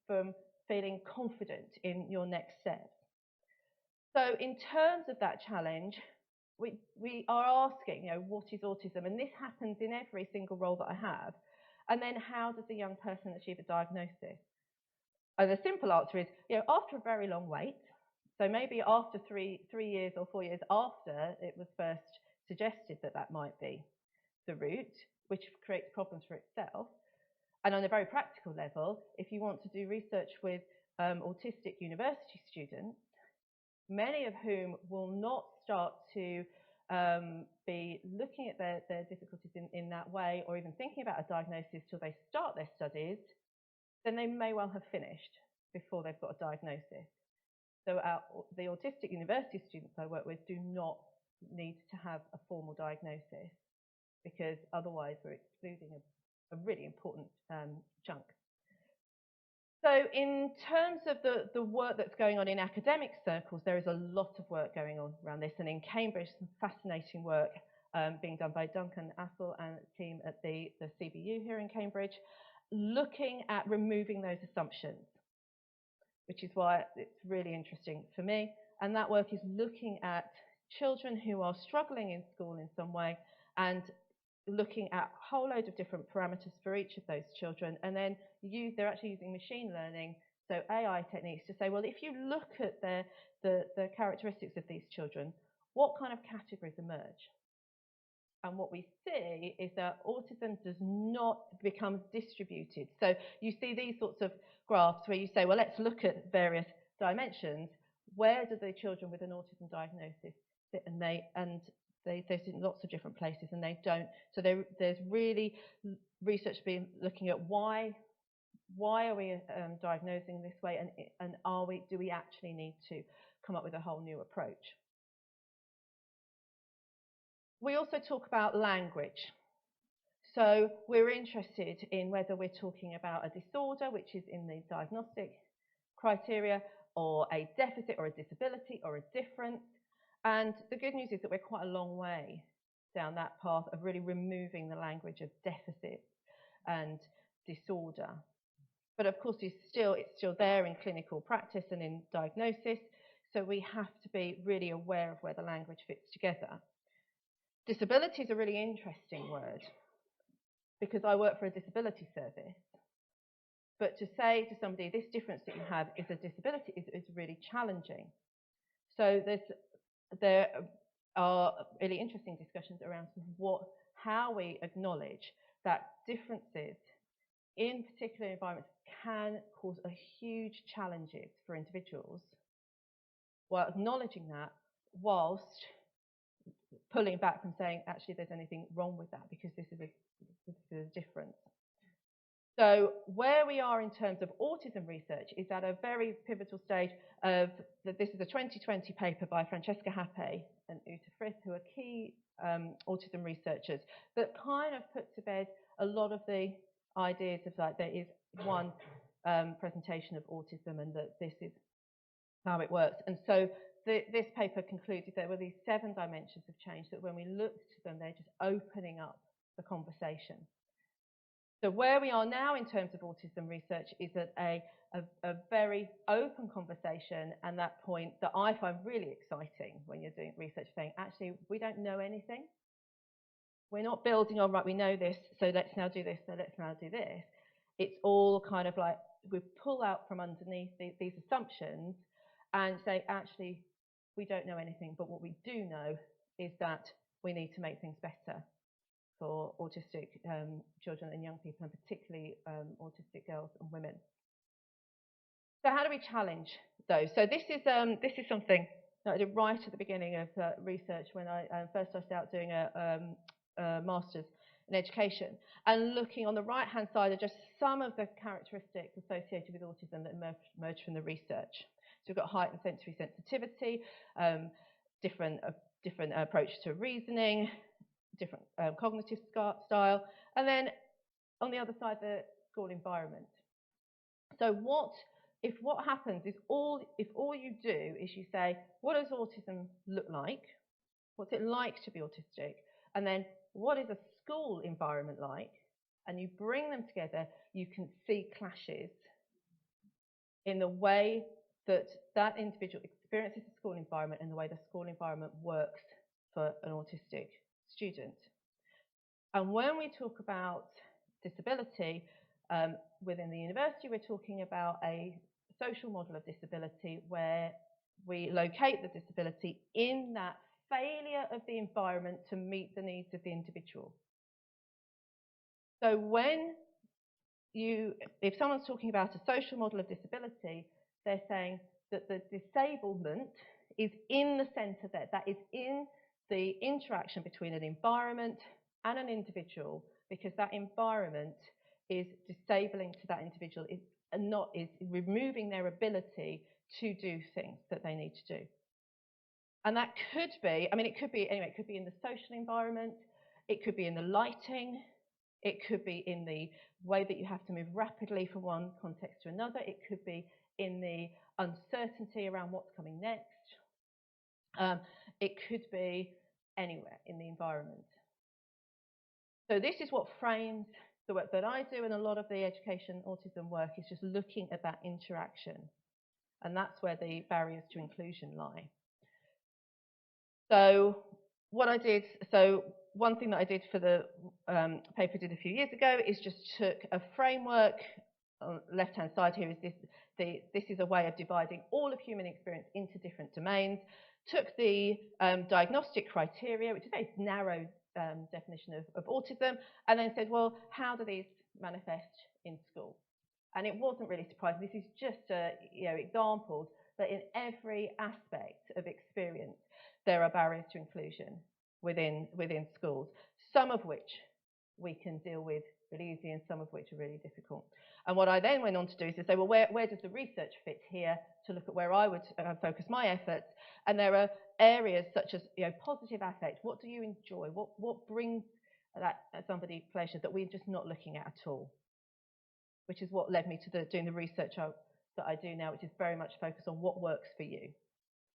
from feeling confident in your next step. So in terms of that challenge, we are asking, what is autism? And this happens in every single role that I have. And then how does a young person achieve a diagnosis? And the simple answer is, after a very long wait, so maybe after 3 years or 4 years after it was first suggested that might be the route, which creates problems for itself. And on a very practical level, if you want to do research with autistic university students, many of whom will not start to be looking at their difficulties in that way, or even thinking about a diagnosis till they start their studies, then they may well have finished before they've got a diagnosis. So the autistic university students I work with do not need to have a formal diagnosis, because otherwise we're excluding a really important chunk. So in terms of the work that's going on in academic circles, there is a lot of work going on around this. And in Cambridge, some fascinating work being done by Duncan Assel and the team at the CBU here in Cambridge, looking at removing those assumptions, which is why it's really interesting for me. And that work is looking at children who are struggling in school in some way and looking at a whole load of different parameters for each of those children, and then they're actually using machine learning, so AI techniques, to say, well, if you look at the characteristics of these children, what kind of categories emerge? And what we see is that autism does not become distributed. So you see these sorts of graphs where you say, well, let's look at various dimensions. Where do the children with an autism diagnosis sit? And they sit in lots of different places, and they don't. So there's really research being looking at why are we diagnosing this way, and do we actually need to come up with a whole new approach? We also talk about language. So we're interested in whether we're talking about a disorder, which is in the diagnostic criteria, or a deficit or a disability or a difference. And the good news is that we're quite a long way down that path of really removing the language of deficit and disorder. But of course, it's still there in clinical practice and in diagnosis. So we have to be really aware of where the language fits together. Disability is a really interesting word, because I work for a disability service. But to say to somebody, this difference that you have is a disability, is really challenging. So there are really interesting discussions around how we acknowledge that differences in particular environments can cause a huge challenges for individuals, while acknowledging that, whilst pulling back from saying actually there's anything wrong with that, because this is a difference. So where we are in terms of autism research is at a very pivotal stage of this is a 2020 paper by Francesca Happe and Uta Frith, who are key autism researchers, that kind of put to bed a lot of the ideas of like there is one presentation of autism and that this is how it works. And so this paper concluded there were these 7 dimensions of change that when we looked at them, they're just opening up the conversation. So where we are now in terms of autism research is at a very open conversation, and that point that I find really exciting when you're doing research, saying actually we don't know anything. We're not building on, right, we know this, so let's now do this, so let's now do this. It's all kind of like we pull out from underneath these assumptions and say actually we don't know anything, but what we do know is that we need to make things better for autistic children and young people, and particularly autistic girls and women. So how do we challenge those? So this is something that I did right at the beginning of research when I first started out doing a master's in education, and looking on the right-hand side are just some of the characteristics associated with autism that emerged from the research. So we've got heightened sensory sensitivity, different approach to reasoning, different cognitive style, and then on the other side, the school environment. So if what happens is if all you do is you say, what does autism look like? What's it like to be autistic? And then what is a school environment like? And you bring them together, you can see clashes in the way that that individual experiences the school environment and the way the school environment works for an autistic student. And when we talk about disability within the university, we're talking about a social model of disability where we locate the disability in that failure of the environment to meet the needs of the individual. So if someone's talking about a social model of disability, they're saying that the disablement is in the centre there. That is in the interaction between an environment and an individual, because that environment is disabling to that individual, is removing their ability to do things that they need to do. And that could be, it could be in the social environment, it could be in the lighting, it could be in the way that you have to move rapidly from one context to another, it could be in the uncertainty around what's coming next, it could be anywhere in the environment. So this is what frames the work that I do, and a lot of the education autism work is just looking at that interaction. And that's where the barriers to inclusion lie. So one thing that I did for the paper I did a few years ago is just took a framework. On the left-hand side here is this is a way of dividing all of human experience into different domains. Took the diagnostic criteria, which is a very narrow definition of autism, and then said, well, how do these manifest in school? And it wasn't really surprising. This is just examples that in every aspect of experience there are barriers to inclusion within schools, some of which we can deal with really easily and some of which are really difficult. And what I then went on to do is to say, well, where does the research fit here, to look at where I would focus my efforts? And there are areas such as positive affect. What do you enjoy? What brings somebody pleasure that we're just not looking at all? Which is what led me to doing the research that I do now, which is very much focused on what works for you.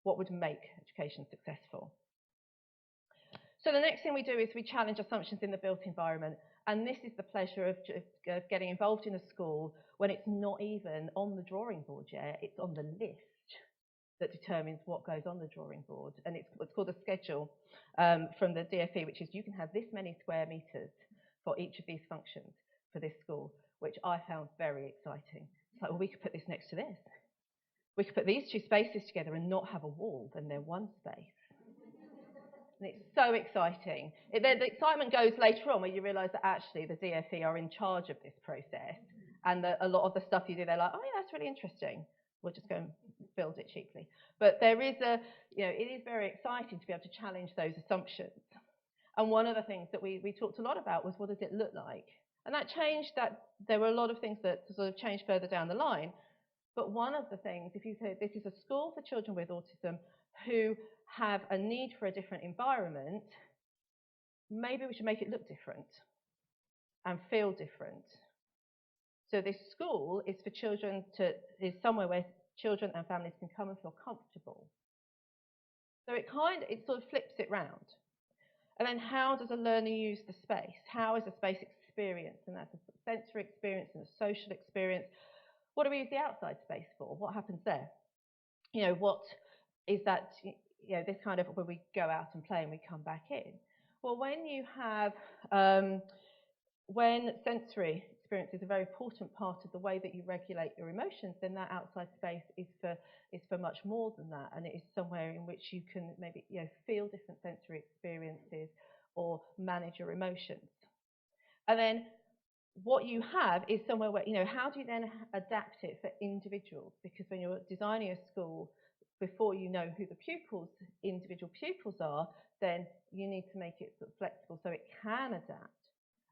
What would make education successful? So the next thing we do is we challenge assumptions in the built environment. And this is the pleasure of getting involved in a school when it's not even on the drawing board yet, it's on the list that determines what goes on the drawing board. And it's what's called a schedule from the DFE, which is you can have this many square meters for each of these functions for this school, which I found very exciting. It's like, well, we could put this next to this. We could put these two spaces together and not have a wall, then they're one space. And it's so exciting. Then the excitement goes later on where you realise that actually the DFE are in charge of this process, and that a lot of the stuff you do, they're like, oh yeah, that's really interesting. We'll just go and build it cheaply. But there is it is very exciting to be able to challenge those assumptions. And one of the things that we talked a lot about was, what does it look like? And that changed, that there were a lot of things that sort of changed further down the line. But one of the things, if you say this is a school for children with autism who have a need for a different environment, maybe we should make it look different and feel different. So this school is for children is somewhere where children and families can come and feel comfortable. So it sort of flips it round. And then how does a learner use the space? How is the space experienced? And that's a sensory experience and a social experience. What do we use the outside space for? What happens there? What is that, this kind of where we go out and play and we come back in? Well, when you have, when sensory experience is a very important part of the way that you regulate your emotions, then that outside space is for much more than that, and it is somewhere in which you can maybe feel different sensory experiences or manage your emotions. And then what you have is somewhere where, how do you then adapt it for individuals? Because when you're designing a school, before you know who the individual pupils are, then you need to make it sort of flexible so it can adapt.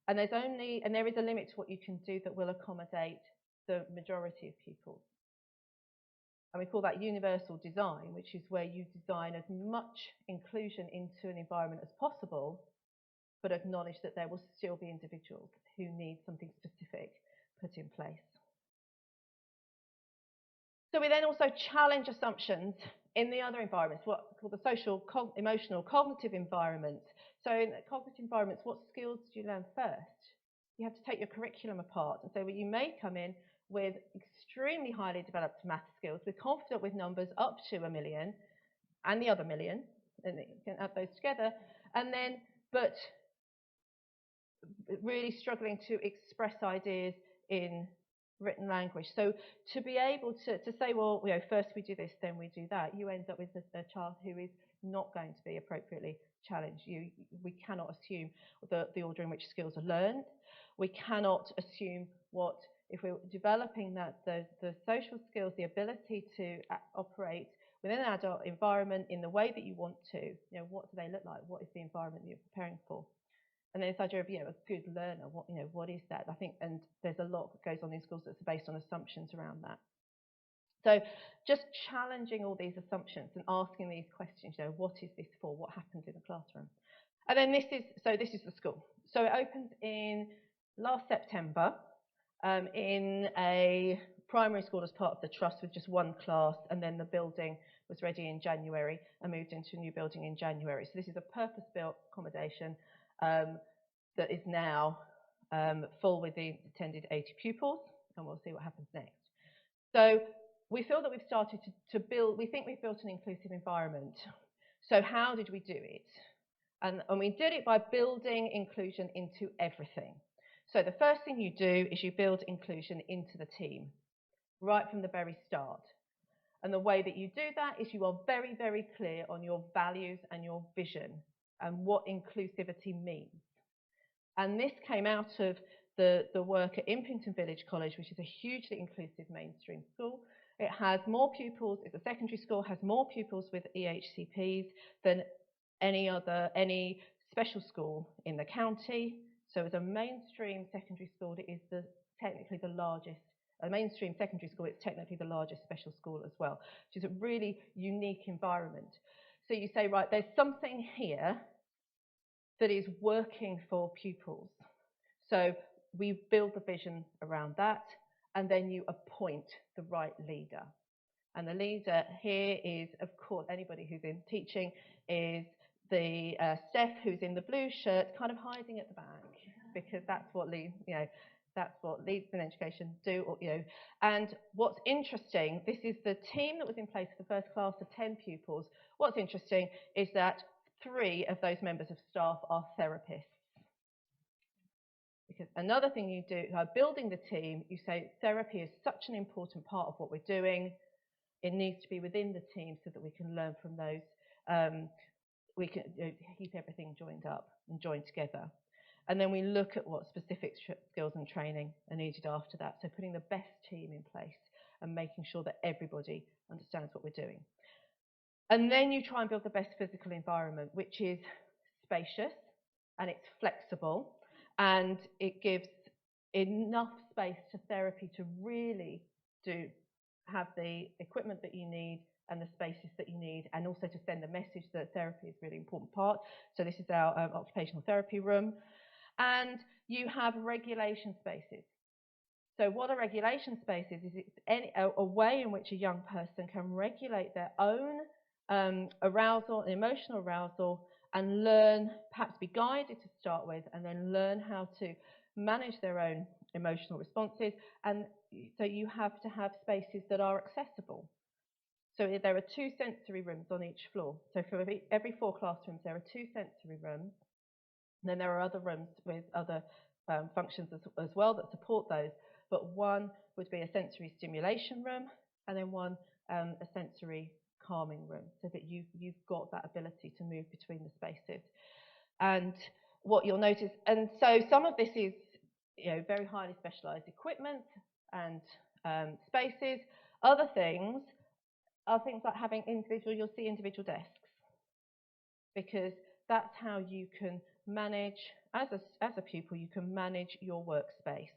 And there is a limit to what you can do that will accommodate the majority of pupils. And we call that universal design, which is where you design as much inclusion into an environment as possible, but acknowledge that there will still be individuals who need something specific put in place. So we then also challenge assumptions in the other environments, what we call the social, emotional, cognitive environments. So in cognitive environments, what skills do you learn first? You have to take your curriculum apart. And so you may come in with extremely highly developed math skills, we're confident with numbers up to 1 million and the other million, and you can add those together, and then, but really struggling to express ideas in written language. So to be able to say, well, first we do this, then we do that, you end up with a child who is not going to be appropriately challenged. We cannot assume the order in which skills are learned. We cannot assume if we're developing the social skills, the ability to operate within an adult environment in the way that you want to, what do they look like? What is the environment that you're preparing for? And then this idea of, a good learner, what is that? I think, and there's a lot that goes on in schools that's based on assumptions around that. So just challenging all these assumptions and asking these questions, what is this for? What happens in the classroom? And then this is the school. So it opens in last September in a primary school as part of the trust with just one class, and then the building was ready in January and moved into a new building in January. So this is a purpose-built accommodation that is now full with the intended 80 pupils, and we'll see what happens next. So we feel that we've started to build, we think we've built an inclusive environment. So how did we do it? And we did it by building inclusion into everything. So the first thing you do is you build inclusion into the team, right from the very start. And the way that you do that is you are very, very clear on your values and your vision and what inclusivity means. And this came out of the work at Impington Village College, which is a hugely inclusive mainstream school. It has more pupils, it's a secondary school, has more pupils with EHCPs than any special school in the county. So as a mainstream secondary school, it is technically the largest. A mainstream secondary school, it's technically the largest special school as well, which is a really unique environment. So you say, right, there's something here that is working for pupils. So we build the vision around that, and then you appoint the right leader. And the leader here is, of course, anybody who's in teaching, is the Steph, who's in the blue shirt, kind of hiding at the back, because that's what leads in education do. And what's interesting, this is the team that was in place for the first class of 10 pupils. What's interesting is that 3 of those members of staff are therapists. Because another thing you do by building the team, you say therapy is such an important part of what we're doing. It needs to be within the team so that we can learn from those we can keep everything joined up and joined together. And then we look at what specific skills and training are needed after that. So putting the best team in place and making sure that everybody understands what we're doing. And then you try and build the best physical environment, which is spacious and it's flexible and it gives enough space to therapy to really have the equipment that you need and the spaces that you need, and also to send the message that therapy is a really important part. So this is our occupational therapy room. And you have regulation spaces. So what are regulation spaces is it's a way in which a young person can regulate their own arousal, emotional arousal, and learn, perhaps be guided to start with, and then learn how to manage their own emotional responses. And so you have to have spaces that are accessible. So there are 2 sensory rooms on each floor. So for every 4 classrooms, there are 2 sensory rooms. And then there are other rooms with other functions as well that support those. But one would be a sensory stimulation room, and then one a sensory calming room, so that you've got that ability to move between the spaces. And what you'll notice, and so some of this is very highly specialised equipment and spaces. Other things are things like having you'll see individual desks, because that's how you can manage, as a pupil, you can manage your workspace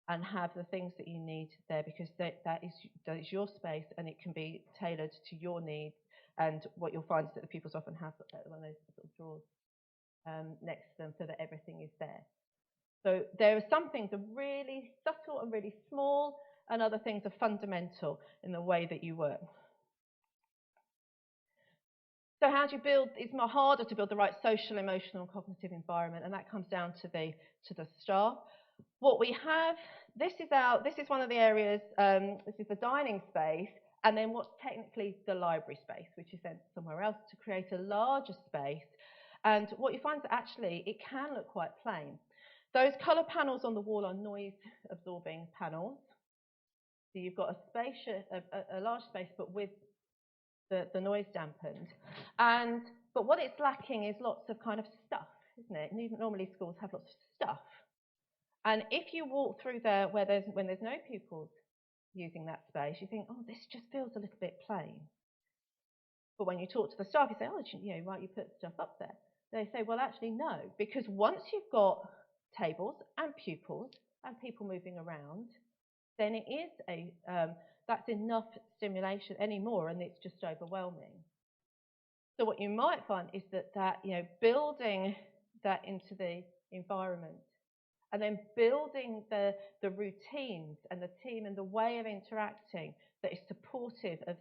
and have the things that you need there, because that is your space and it can be tailored to your needs. And what you'll find is that the pupils often have one of those sort of drawers next to them so that everything is there. So there are some things are really subtle and really small, and other things are fundamental in the way that you work. So how do you build? It's more harder to build the right social, emotional, and cognitive environment, and that comes down to the staff. What we have, this is one of the areas. This is the dining space, and then what's technically the library space, which is then somewhere else to create a larger space. And what you find is that actually it can look quite plain. Those colour panels on the wall are noise-absorbing panels. So you've got a large space, but with the noise dampened. But what it's lacking is lots of kind of stuff, isn't it? Normally schools have lots of stuff. And if you walk through there when there's no pupils using that space, you think, oh, this just feels a little bit plain. But when you talk to the staff, you say, oh, why you put stuff up there? They say, well, actually, no, because once you've got tables and pupils and people moving around, then it is that's enough stimulation anymore, and it's just overwhelming. So what you might find is that building that into the environment, and then building the routines and the team and the way of interacting that is supportive of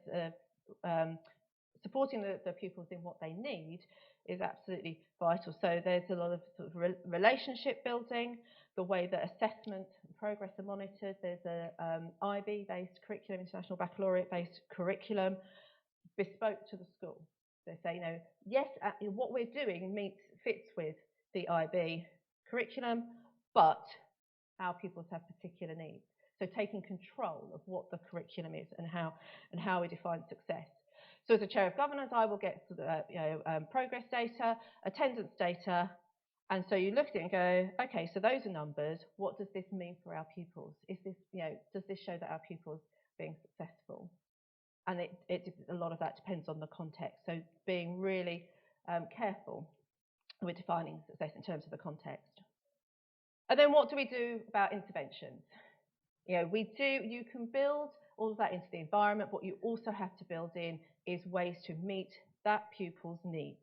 supporting the pupils in what they need, is absolutely vital. So there's a lot of sort of relationship building, the way that assessment and progress are monitored. There's a IB-based curriculum, International Baccalaureate-based curriculum, bespoke to the school. They say, yes, what we're doing fits with the IB curriculum, but our pupils have particular needs. So taking control of what the curriculum is and how we define success. So as a chair of governors, I will get progress data, attendance data, and so you look at it and go, okay, so those are numbers. What does this mean for our pupils? Is this, does this show that our pupils are being successful? And a lot of that depends on the context. So being really careful with defining success in terms of the context. And then what do we do about interventions? You can build all of that into the environment. What you also have to build in is ways to meet that pupil's needs.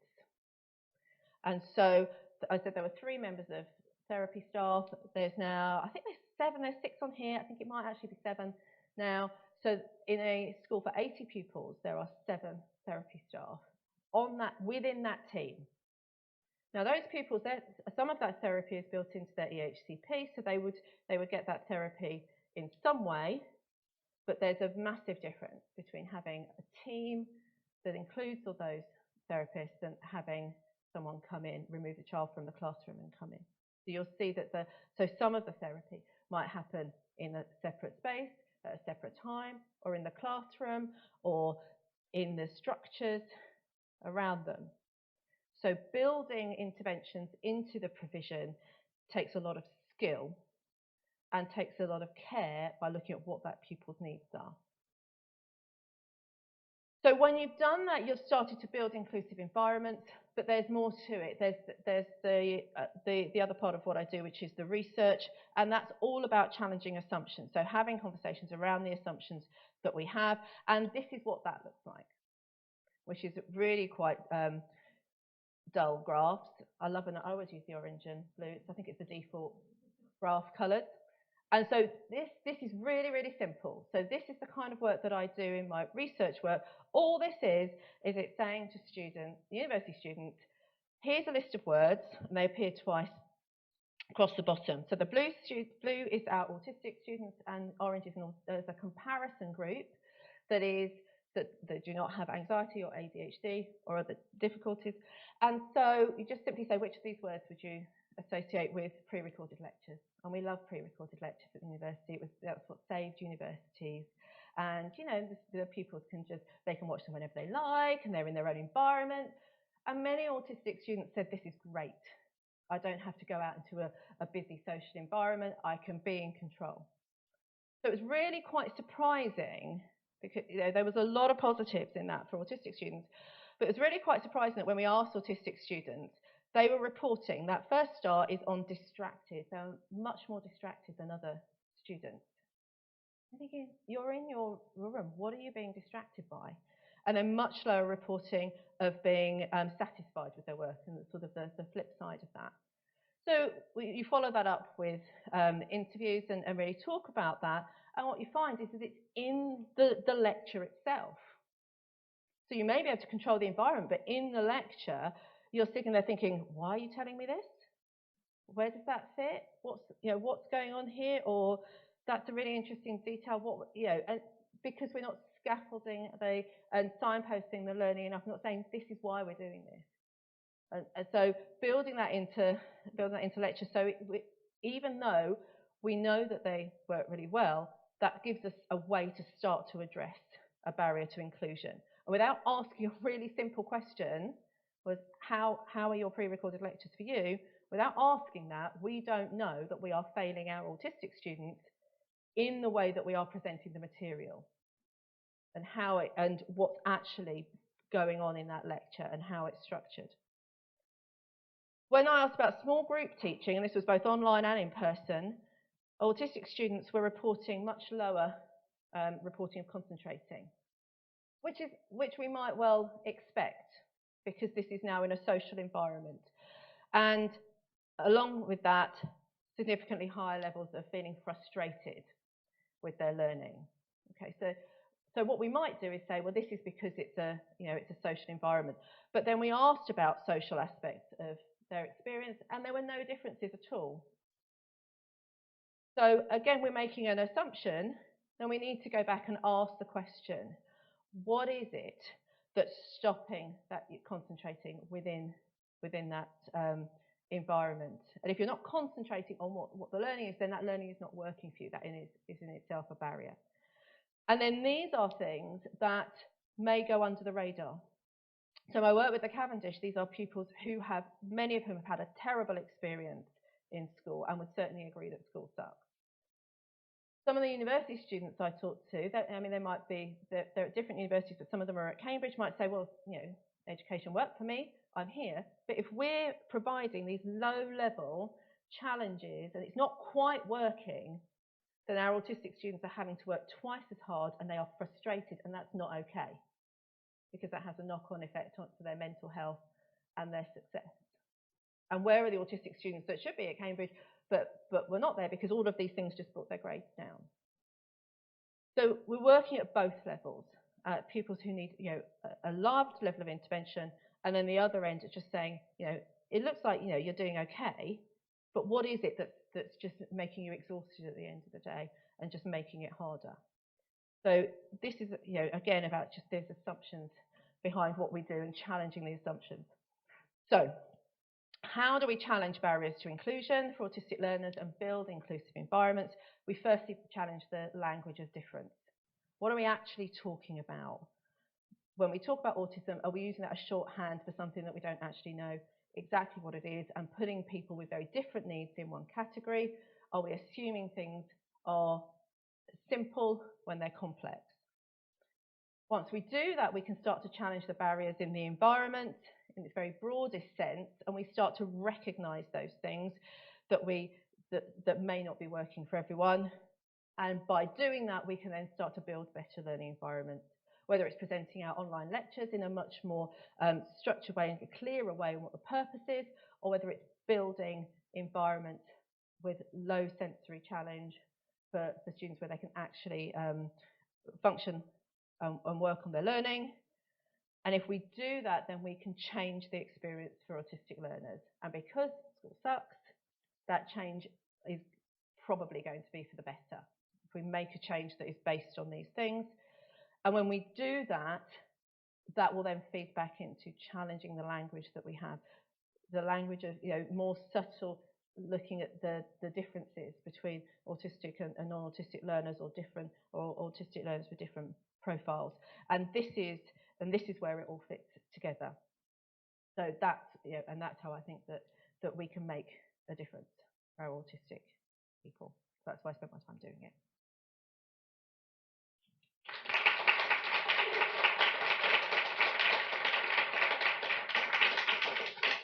And so I said there were 3 members of therapy staff. There's now, I think there's 7, there's 6 on here. I think it might actually be 7 now. So in a school for 80 pupils, there are 7 therapy staff within that team. Now those pupils, some of that therapy is built into their EHCP, so they would get that therapy in some way, but there's a massive difference between having a team that includes all those therapists and having someone come in, remove the child from the classroom and come in. So you'll see that so some of the therapy might happen in a separate space, at a separate time, or in the classroom, or in the structures around them. So building interventions into the provision takes a lot of skill and takes a lot of care by looking at what that pupil's needs are. So when you've done that, you've started to build inclusive environments, but there's more to it. There's the other part of what I do, which is the research, and that's all about challenging assumptions. So having conversations around the assumptions that we have, and this is what that looks like, which is really quite dull graphs. I always use the orange and blue. I think it's the default graph colours. And so this is really, really simple. So this is the kind of work that I do in my research work. All this is it's saying to students, university students, here's a list of words, and they appear twice across the bottom. So the blue is our autistic students, and orange is a comparison group that do not have anxiety or ADHD or other difficulties. And so you just simply say, which of these words would you associate with pre-recorded lectures? And we love pre-recorded lectures at the university. That's what saved universities. And the pupils can watch them whenever they like, and they're in their own environment. And many autistic students said, this is great. I don't have to go out into a busy social environment. I can be in control. So it was really quite surprising, because there was a lot of positives in that for autistic students, but it was really quite surprising that when we asked autistic students, they were reporting that first star is on distracted. They're much more distracted than other students. I'm thinking, you're in your room, what are you being distracted by? And then much lower reporting of being satisfied with their work, and sort of the flip side of that. So you follow that up with interviews and really talk about that, and what you find is that it's in the lecture itself. So you may be able to control the environment, but in the lecture, you're sitting there thinking, why are you telling me this? Where does that fit? What's going on here? Or that's a really interesting detail. And because we're not scaffolding and signposting the learning enough, we're not saying this is why we're doing this. And so building that into lecture. So even though we know that they work really well, that gives us a way to start to address a barrier to inclusion. And without asking a really simple question, was how are your pre-recorded lectures for you? Without asking that, we don't know that we are failing our autistic students in the way that we are presenting the material, and what's actually going on in that lecture and how it's structured. When I asked about small group teaching, and this was both online and in person, autistic students were reporting much lower reporting of concentrating, which we might well expect, because this is now in a social environment. And along with that, significantly higher levels of feeling frustrated with their learning. Okay, so what we might do is say, well, this is because it's a social environment. But then we asked about social aspects of their experience, and there were no differences at all. So again, we're making an assumption, then we need to go back and ask the question, what is it that's stopping that concentrating within that environment? And if you're not concentrating on what the learning is, then that learning is not working for you. That is in itself a barrier. And then these are things that may go under the radar. So I work with the Cavendish. These are pupils many of whom have had a terrible experience in school and would certainly agree that school sucks. Some of the university students I talk to, they're at different universities, but some of them are at Cambridge, might say, well, education worked for me, I'm here. But if we're providing these low-level challenges and it's not quite working, then our autistic students are having to work twice as hard and they are frustrated, and that's not okay, because that has a knock-on effect onto their mental health and their success. And where are the autistic students that should be at Cambridge, but we're not there because all of these things just brought their grades down? So we're working at both levels. Pupils who need a large level of intervention, and then the other end is just saying, it looks like you're doing okay, but what is it that's just making you exhausted at the end of the day and just making it harder? So this is again about just those assumptions behind what we do and challenging the assumptions. So how do we challenge barriers to inclusion for autistic learners and build inclusive environments? We firstly challenge the language of difference. What are we actually talking about? when we talk about autism, are we using that as shorthand for something that we don't actually know exactly what it is, and putting people with very different needs in one category? Are we assuming things are simple when they're complex? Once we do that, we can start to challenge the barriers in the environment in its very broadest sense, and we start to recognise those things that may not be working for everyone. And by doing that, we can then start to build better learning environments, whether it's presenting our online lectures in a much more structured way and a clearer way on what the purpose is, or whether it's building environments with low sensory challenge for students where they can actually function and work on their learning. And if we do that, then we can change the experience for autistic learners. And because school sucks, that change is probably going to be for the better. If we make a change that is based on these things. And when we do that, that will then feed back into challenging the language that we have. The language of, more subtle, looking at the differences between autistic and non-autistic learners, or autistic learners with different profiles. And this is where it all fits together. So that's how I think that we can make a difference for our autistic people. That's why I spent my time doing it.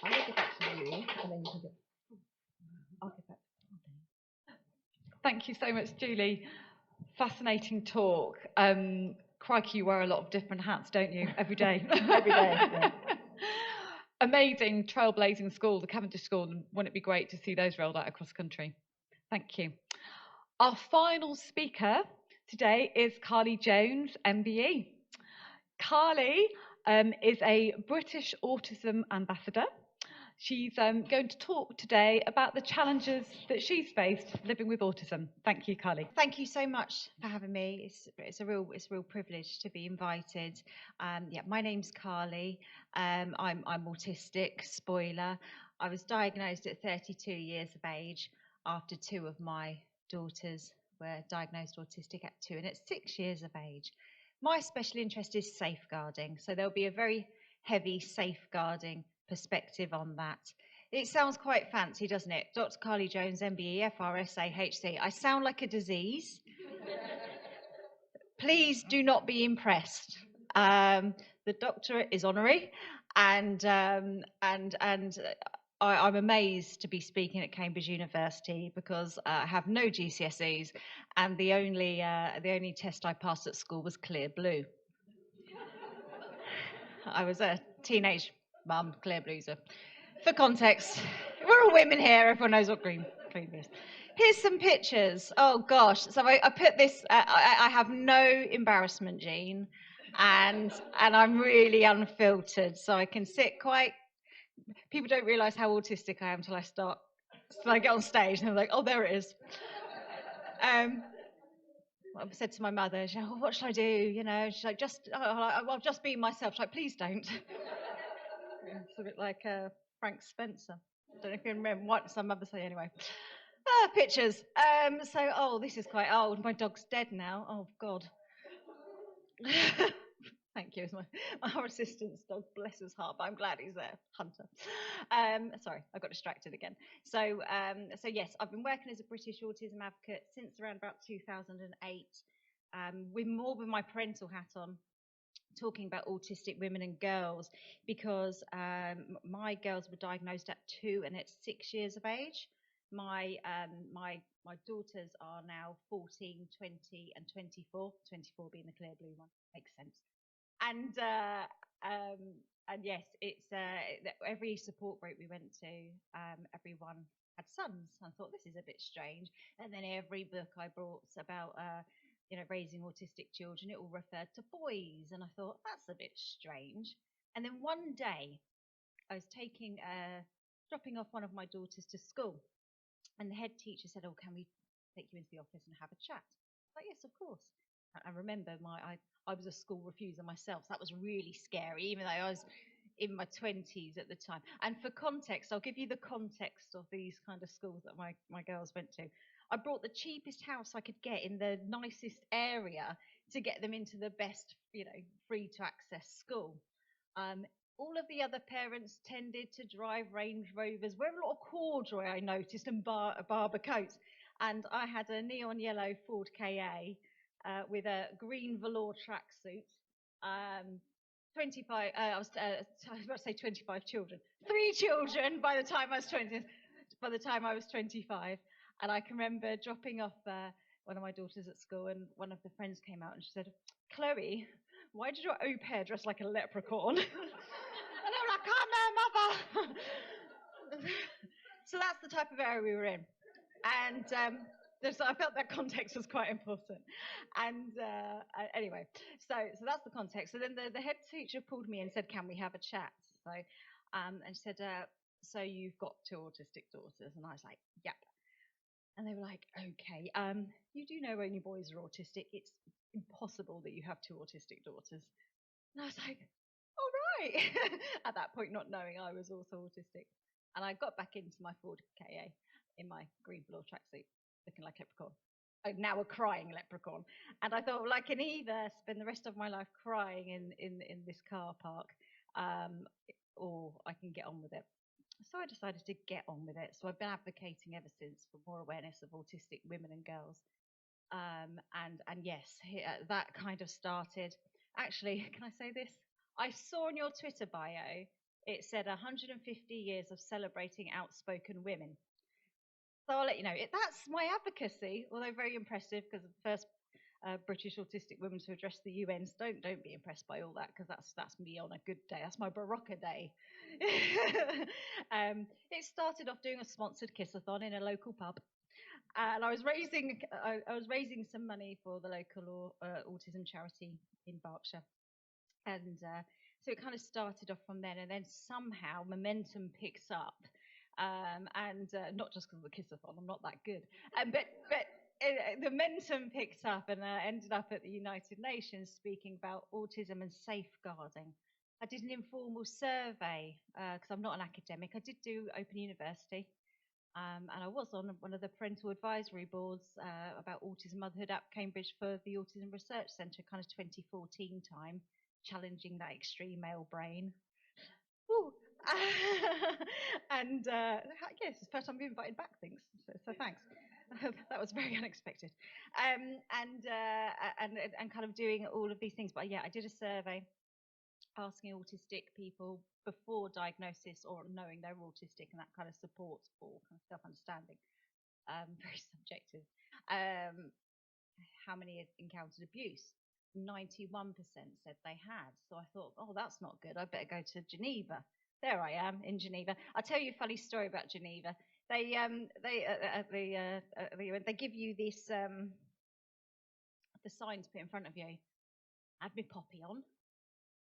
I'm going to get back to you, and then you can I'll get back to you. Thank you so much, Julie. Fascinating talk. Crikey, you wear a lot of different hats, don't you? Every day. Every day, yeah. Amazing, trailblazing school, the Cavendish School, and wouldn't it be great to see those rolled out across the country? Thank you. Our final speaker today is Carly Jones MBE. Carly is a British Autism Ambassador. She's going to talk today about the challenges that she's faced living with autism. Thank you, Carly. Thank you so much for having me. It's a real privilege to be invited. My name's Carly. I'm autistic. Spoiler. I was diagnosed at 32 years of age after 2 of my daughters were diagnosed autistic at 2 and at 6 years of age. My special interest is safeguarding, so there'll be a very heavy safeguarding perspective on that. It sounds quite fancy, doesn't it? Dr. Carly Jones MBE FRSA HC. I sound like a disease. Please do not be impressed. The doctorate is honorary, and I'm amazed to be speaking at Cambridge University because I have no GCSEs, and the only test I passed at school was clear blue. I was a teenage mum, clear blueser. For context, we're all women here. Everyone knows what green is. Here's some pictures. Oh gosh! So I put this. I have no embarrassment gene, and I'm really unfiltered, so I can sit quite. People don't realise how autistic I am until I start. So I get on stage and they're like, "Oh, there it is." I said to my mother, she said, "Oh, what should I do?" She's like, "I'll just be myself." She's like, "Please don't." It's a bit like Frank Spencer. I don't know if you remember what some mother say anyway. Pictures. This is quite old. My dog's dead now. Oh, God. Thank you. It's our assistant's dog, bless his heart, but I'm glad he's there. Hunter. Sorry, I got distracted again. So yes, I've been working as a British autism advocate since around about 2008, with my parental hat on, talking about autistic women and girls, because my girls were diagnosed at 2 and at 6 years of age. My daughters are now 14, 20 and 24, 24 being the clear blue one. Makes sense. And yes, it's every support group we went to, everyone had sons. I thought, this is a bit strange. And then every book I brought about raising autistic children, it all referred to boys. And I thought, that's a bit strange. And then one day I was dropping off one of my daughters to school, and the head teacher said, "Oh, can we take you into the office and have a chat?" I was like, "Yes, of course." I remember I was a school refuser myself. So that was really scary, even though I was in my 20s at the time. And for context, I'll give you the context of these kind of schools that my girls went to. I brought the cheapest house I could get in the nicest area to get them into the best, free to access school. All of the other parents tended to drive Range Rovers, wear a lot of corduroy, I noticed, and barber coats. And I had a neon yellow Ford KA with a green velour tracksuit. 25, I was about to say 25 children. 3 children by the time I was 20. By the time I was 25, and I can remember dropping off one of my daughters at school, and one of the friends came out and she said, "Chloe, why did your au pair dress like a leprechaun?" And I'm like, "Oh no, mother." So that's the type of area we were in, and I felt that context was quite important. And anyway, so that's the context. So then the head teacher pulled me and said, "Can we have a chat?" So and she said, "So you've got 2 autistic daughters?" And I was like, "Yep." And they were like, "Okay, you do know only boys are autistic. It's impossible that you have 2 autistic daughters." And I was like, "All right." At that point, not knowing I was also autistic. And I got back into my Ford KA in my green velour tracksuit, looking like a leprechaun. Now a crying leprechaun. And I thought, well, I can either spend the rest of my life crying in this car park, or I can get on with it. So I decided to get on with it. So I've been advocating ever since for more awareness of autistic women and girls. And yes, that kind of started. Actually, can I say this? I saw in your Twitter bio, it said 150 years of celebrating outspoken women. So I'll let you know, that's my advocacy, although very impressive, because the first British autistic woman to address the UN. Don't be impressed by all that, because that's me on a good day. That's my Barocca day. It started off doing a sponsored kissathon in a local pub, and I was raising some money for the local autism charity in Berkshire, and so it kind of started off from then, and then somehow momentum picks up. And not just because of the kissathon, I'm not that good, but the momentum picked up, and ended up at the United Nations speaking about autism and safeguarding. I did an informal survey because I'm not an academic. I did do Open University, and I was on one of the parental advisory boards about autism motherhood at Cambridge for the Autism Research Centre, kind of 2014 time, challenging that extreme male brain. Ooh. And yes, it's the first time I've been invited back, things. So thanks. That was very unexpected. And kind of doing all of these things. But yeah, I did a survey asking autistic people before diagnosis or knowing they're autistic, and that kind of support for kind of self-understanding. Very subjective. How many had encountered abuse? 91% said they had. So I thought, oh, that's not good. I better go to Geneva. There I am in Geneva. I'll tell you a funny story about Geneva. They give you this the signs put in front of you. I had my poppy on,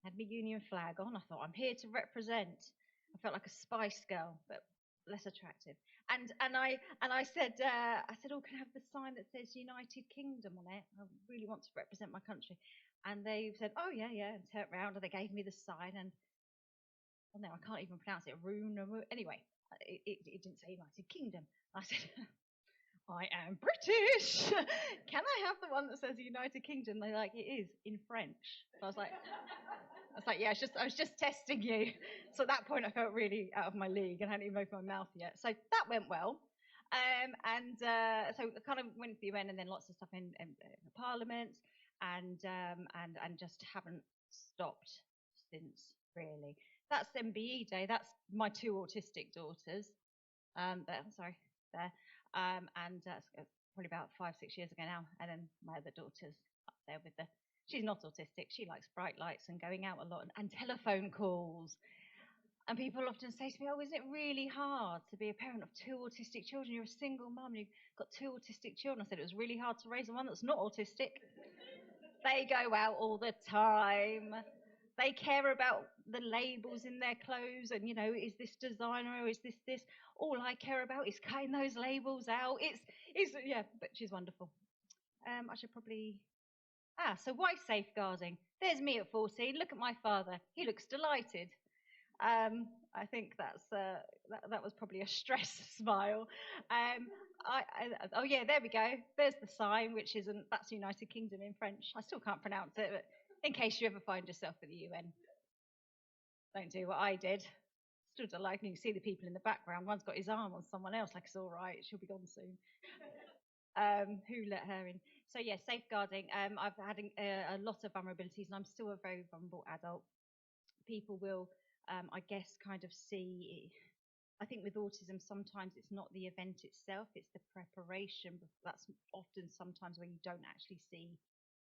had my Union flag on. I thought, I'm here to represent. I felt like a Spice Girl, but less attractive. And I said, oh, can I have the sign that says United Kingdom on it? I really want to represent my country. And they said, oh yeah, and turned around, and they gave me the sign, and well, no, I can't even pronounce it. Anyway, it didn't say United Kingdom. I said, I am British. Can I have the one that says United Kingdom? They're like, it is in French. So I was like, yeah, I was just testing you. So at that point, I felt really out of my league and hadn't even opened my mouth yet. So that went well. So I kind of went to the UN, and then lots of stuff in Parliament, and just haven't stopped since, really. That's MBE Day. That's my 2 autistic daughters. And that's probably about 5-6 years ago now. And then my other daughter's up there with she's not autistic. She likes bright lights and going out a lot and telephone calls. And people often say to me, oh, isn't it really hard to be a parent of 2 autistic children? You're a single mum and you've got 2 autistic children. I said it was really hard to raise one that's not autistic. They go out all the time. They care about the labels in their clothes and, is this designer or is this? All I care about is cutting those labels out. Yeah, but she's wonderful. I should probably... so why safeguarding? There's me at 14. Look at my father. He looks delighted. I think that was probably a stress smile. Oh yeah, there we go. There's the sign, which isn't, that's United Kingdom in French. I still can't pronounce it, but in case you ever find yourself at the UN, don't do what I did. Stood like, you can see the people in the background. One's got his arm on someone else, like it's all right, she'll be gone soon. Who let her in? So yeah, safeguarding. I've had a lot of vulnerabilities, and I'm still a very vulnerable adult. People will, I guess, kind of see. I think with autism, sometimes it's not the event itself; it's the preparation. That's often sometimes where you don't actually see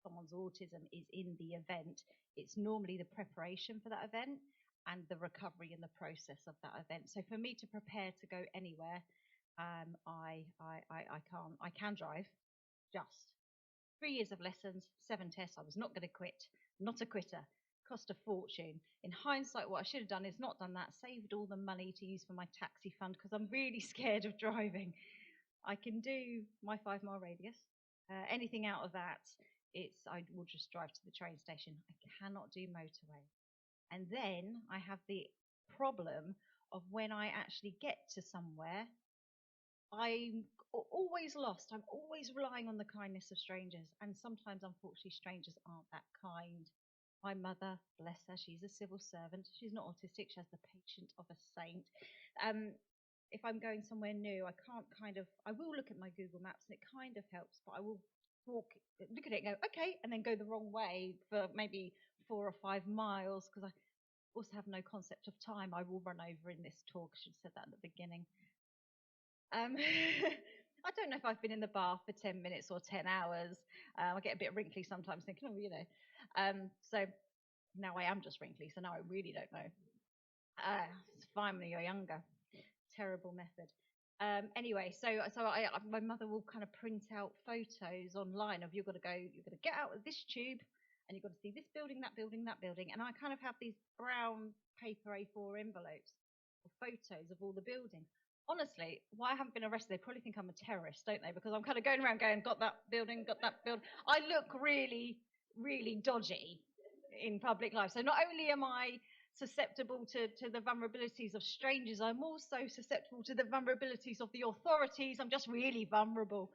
someone's autism is in the event. It's normally the preparation for that event and the recovery and the process of that event. So for me to prepare to go anywhere, I can't. I can drive. Just 3 years of lessons, 7 tests. I was not going to quit. Not a quitter. Cost a fortune. In hindsight, what I should have done is not done that. Saved all the money to use for my taxi fund because I'm really scared of driving. I can do my 5-mile radius. Anything out of that, I will just drive to the train station. I cannot do motorway. And then I have the problem of when I actually get to somewhere, I'm always lost. I'm always relying on the kindness of strangers. And sometimes, unfortunately, strangers aren't that kind. My mother, bless her, she's a civil servant. She's not autistic. She has the patience of a saint. If I'm going somewhere new, I will look at my Google Maps and it kind of helps, but I will look at it and go, okay, and then go the wrong way for maybe 4 or 5 miles because I also have no concept of time. I will run over in this talk. I should have said that at the beginning. I don't know if I've been in the bath for 10 minutes or 10 hours. I get a bit wrinkly sometimes thinking, so now I am just wrinkly, so now I really don't know. It's fine when you're younger. Terrible method. Anyway, so my mother will kind of print out photos online of you're going to get out of this tube and you've got to see this building, that building, that building. And I kind of have these brown paper A4 envelopes of photos of all the buildings. Honestly, why I haven't been arrested, they probably think I'm a terrorist, don't they? Because I'm kind of going around going, got that building, got that building. I look really, really dodgy in public life. So not only am I susceptible to the vulnerabilities of strangers, I'm also susceptible to the vulnerabilities of the authorities. I'm just really vulnerable.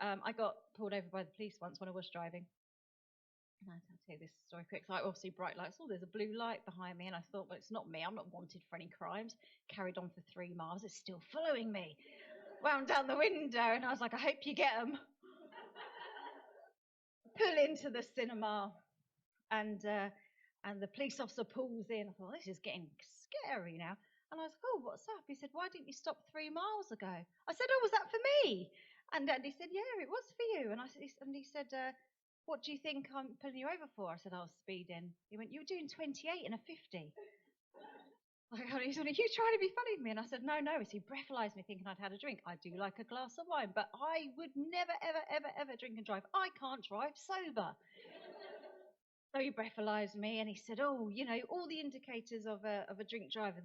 I got pulled over by the police once when I was driving. And I'll tell you this story quick. So I obviously bright lights. Oh, there's a blue light behind me. And I thought, well, it's not me. I'm not wanted for any crimes. Carried on for 3 miles. It's still following me. Wound down the window. And I was like, I hope you get them. Pull into the cinema. And the police officer pulls in. I thought, this is getting scary now. And I was like, oh, what's up? He said, why didn't you stop 3 miles ago? I said, oh, was that for me? And he said, yeah, it was for you. And he said, what do you think I'm pulling you over for? I said, I was speeding. He went, you were doing 28 and a 50. He said, are you trying to be funny with me? And I said, no. He breathalyzed me thinking I'd had a drink. I do like a glass of wine, but I would never, ever, ever, ever drink and drive. I can't drive sober. So he breathalyzed me and he said, oh, all the indicators of a drink driver,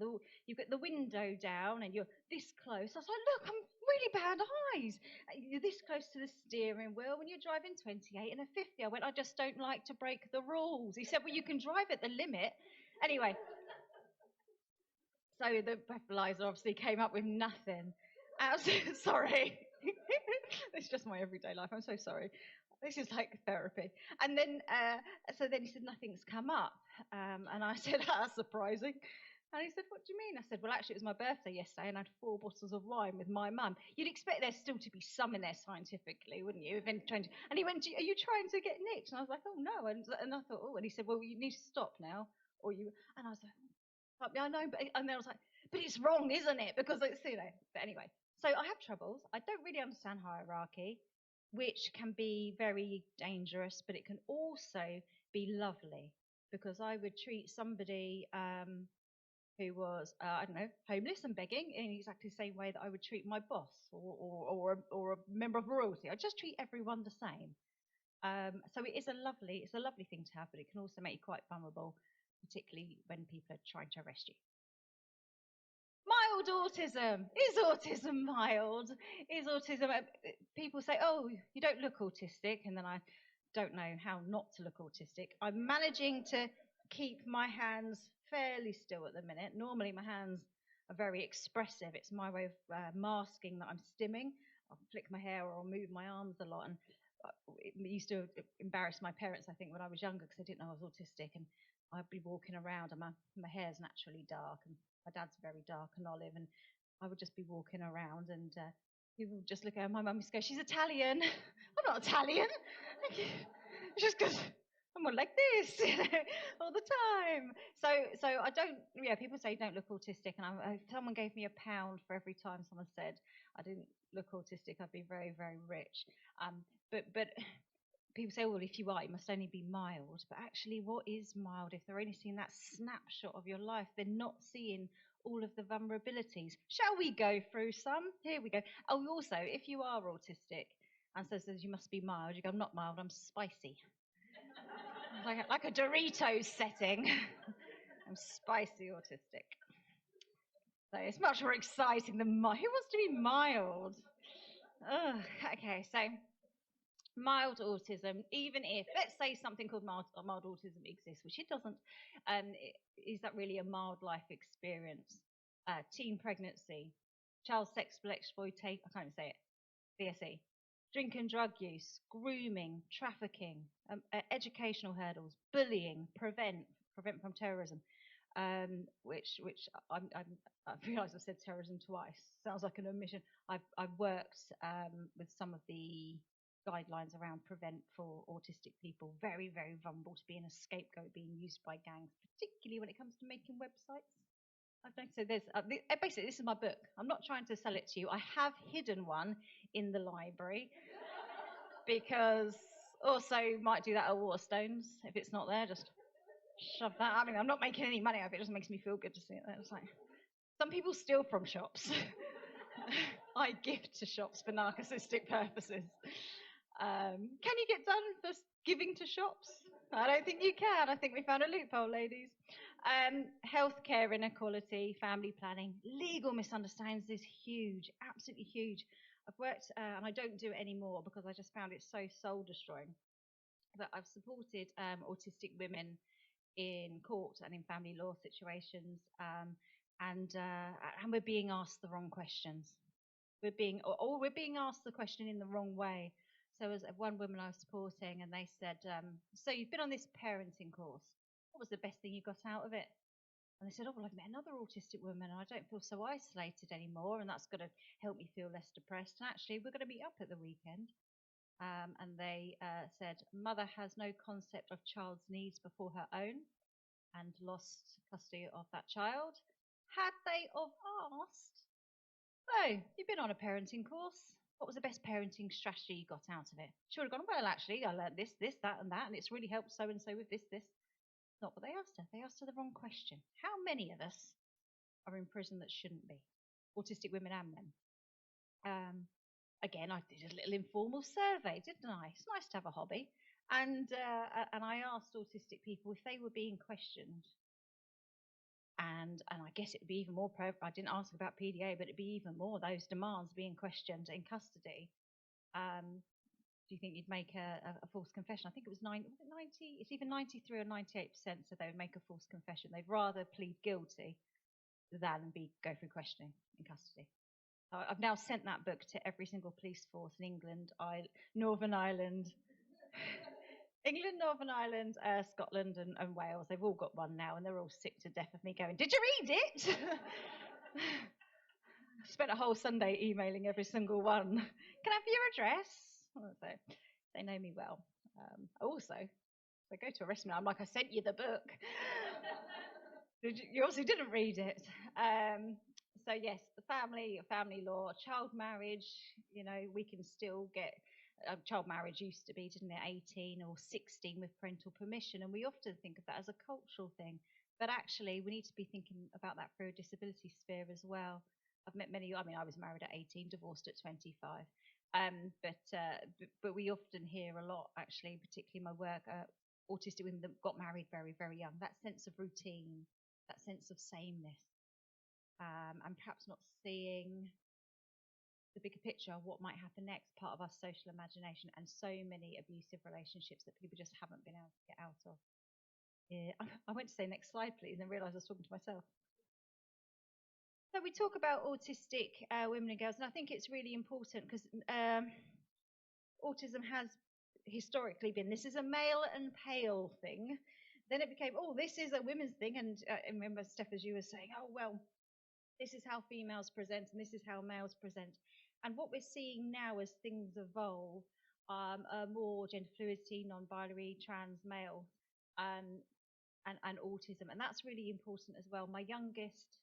you've got the window down and you're this close. I was like, look, I'm really bad eyes. You're this close to the steering wheel when you're driving 28 and a 50. I went, I just don't like to break the rules. He said, well, you can drive at the limit. Anyway, so the breathalyzer obviously came up with nothing. Sorry. It's just my everyday life. I'm so sorry. This is like therapy. And then, so then he said, nothing's come up. And I said, that's surprising. And he said, what do you mean? I said, well, actually, it was my birthday yesterday and I had 4 bottles of wine with my mum. You'd expect there still to be some in there scientifically, wouldn't you? And he went, are you trying to get nicked? And I was like, oh, no. And I thought, oh, and he said, well, you need to stop now. And I was like, I know, and then I was like, but it's wrong, isn't it? Because it's, but anyway. So I have troubles. I don't really understand hierarchy, which can be very dangerous, but it can also be lovely because I would treat somebody who was, homeless and begging in exactly the same way that I would treat my boss or a member of royalty. I just treat everyone the same. So it's a lovely thing to have, but it can also make you quite vulnerable, particularly when people are trying to arrest you. Mild autism. Is autism mild? Is autism... People say, oh, you don't look autistic, and then I don't know how not to look autistic. I'm managing to keep my hands fairly still at the minute. Normally my hands are very expressive. It's my way of masking that I'm stimming. I'll flick my hair or I'll move my arms a lot. And it used to embarrass my parents, I think, when I was younger, because they didn't know I was autistic. And I'd be walking around and my hair's naturally dark and my dad's very dark and olive. And I would just be walking around and people would just look at her. My mum used to go, "She's Italian." I'm not Italian. Just because I'm like this, all the time. So I don't, people say don't look autistic. And if someone gave me £1 for every time someone said I didn't look autistic, I'd be very, very rich. But people say, well, if you are, you must only be mild. But actually, what is mild? If they're only seeing that snapshot of your life, they're not seeing all of the vulnerabilities. Shall we go through some? Here we go. Oh, also, if you are autistic and says you must be mild, you go, I'm not mild, I'm spicy. like a Doritos setting. I'm spicy autistic. So it's much more exciting than mild. Who wants to be mild? Ugh, okay, so mild autism, even if, let's say something called mild autism exists, which it doesn't, is that really a mild life experience? Teen pregnancy, child sexual exploitation, I can't even say it, BSE, drink and drug use, grooming, trafficking, educational hurdles, bullying, prevent from terrorism, which I've realised I've said terrorism twice. Sounds like an omission. I've worked with some of the guidelines around prevent for autistic people, very, very vulnerable to being a scapegoat, being used by gangs, particularly when it comes to making websites. I've noticed, so there's basically, this is my book. I'm not trying to sell it to you. I have hidden one in the library because also might do that at Waterstones. If it's not there, just shove that. I mean, I'm not making any money out of it. It just makes me feel good to see it there. It's like, some people steal from shops. I gift to shops for narcissistic purposes. Can you get done for giving to shops? I don't think you can. I think we found a loophole, ladies. Healthcare inequality, family planning, legal misunderstandings is huge, absolutely huge. I've worked, and I don't do it anymore because I just found it so soul destroying. But I've supported autistic women in court and in family law situations, and we're being asked the wrong questions. We're being asked the question in the wrong way. So as one woman I was supporting, and they said, so you've been on this parenting course. What was the best thing you got out of it? And they said, oh, well, I've met another autistic woman and I don't feel so isolated anymore, and that's going to help me feel less depressed. And actually, we're going to meet up at the weekend. And they said, mother has no concept of child's needs before her own and lost custody of that child. Had they of asked, so you've been on a parenting course. What was the best parenting strategy you got out of it? She would have gone, well, actually, I learned this, that, and that, and it's really helped so-and-so with this. Not what they asked her. They asked her the wrong question. How many of us are in prison that shouldn't be? Autistic women and men. Again, I did a little informal survey, didn't I? It's nice to have a hobby. And I asked autistic people if they were being questioned. And I guess it would be even more, I didn't ask about PDA, but it'd be even more those demands being questioned in custody. Do you think you'd make a false confession? I think it was 90, it's either 93 or 98% said they would make a false confession. They'd rather plead guilty than go through questioning in custody. So I've now sent that book to every single police force in England, Northern Ireland, Northern Ireland, Scotland and Wales. They've all got one now, and they're all sick to death of me going, did you read it? Spent a whole Sunday emailing every single one. Can I have your address? So they know me well. Also, they go to arrest me. I'm like, I sent you the book. You obviously didn't read it. So yes, the family law, child marriage. You know, we can still get child marriage used to be, didn't it, 18 or 16 with parental permission, and we often think of that as a cultural thing. But actually, we need to be thinking about that through a disability sphere as well. I've met many. I mean, I was married at 18, divorced at 25. But we often hear a lot, actually, particularly in my work, autistic women that got married very, very young. That sense of routine, that sense of sameness, and perhaps not seeing the bigger picture of what might happen next, part of our social imagination, and so many abusive relationships that people just haven't been able to get out of. Yeah, I went to say next slide, please, and realised I was talking to myself. So we talk about autistic women and girls, and I think it's really important because autism has historically been, this is a male and pale thing. Then it became, oh, this is a women's thing. And I remember, Steph, as you were saying, oh, well, this is how females present and this is how males present. And what we're seeing now as things evolve are more gender fluidity, non-binary, trans, male, and autism. And that's really important as well. My youngest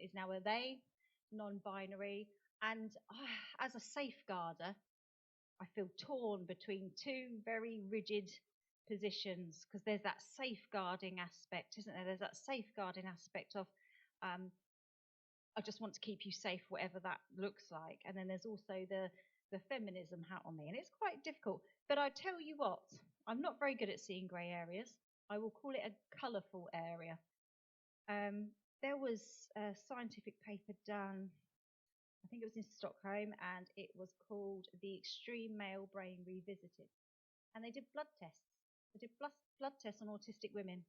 is now a they, non-binary. And as a safeguarder, I feel torn between two very rigid positions because there's that safeguarding aspect, isn't there? There's that safeguarding aspect of I just want to keep you safe, whatever that looks like. And then there's also the feminism hat on me, and it's quite difficult. But I tell you what, I'm not very good at seeing grey areas. I will call it a colourful area. There was a scientific paper done, I think it was in Stockholm, and it was called The Extreme Male Brain Revisited. And they did blood tests. They did blood tests on autistic women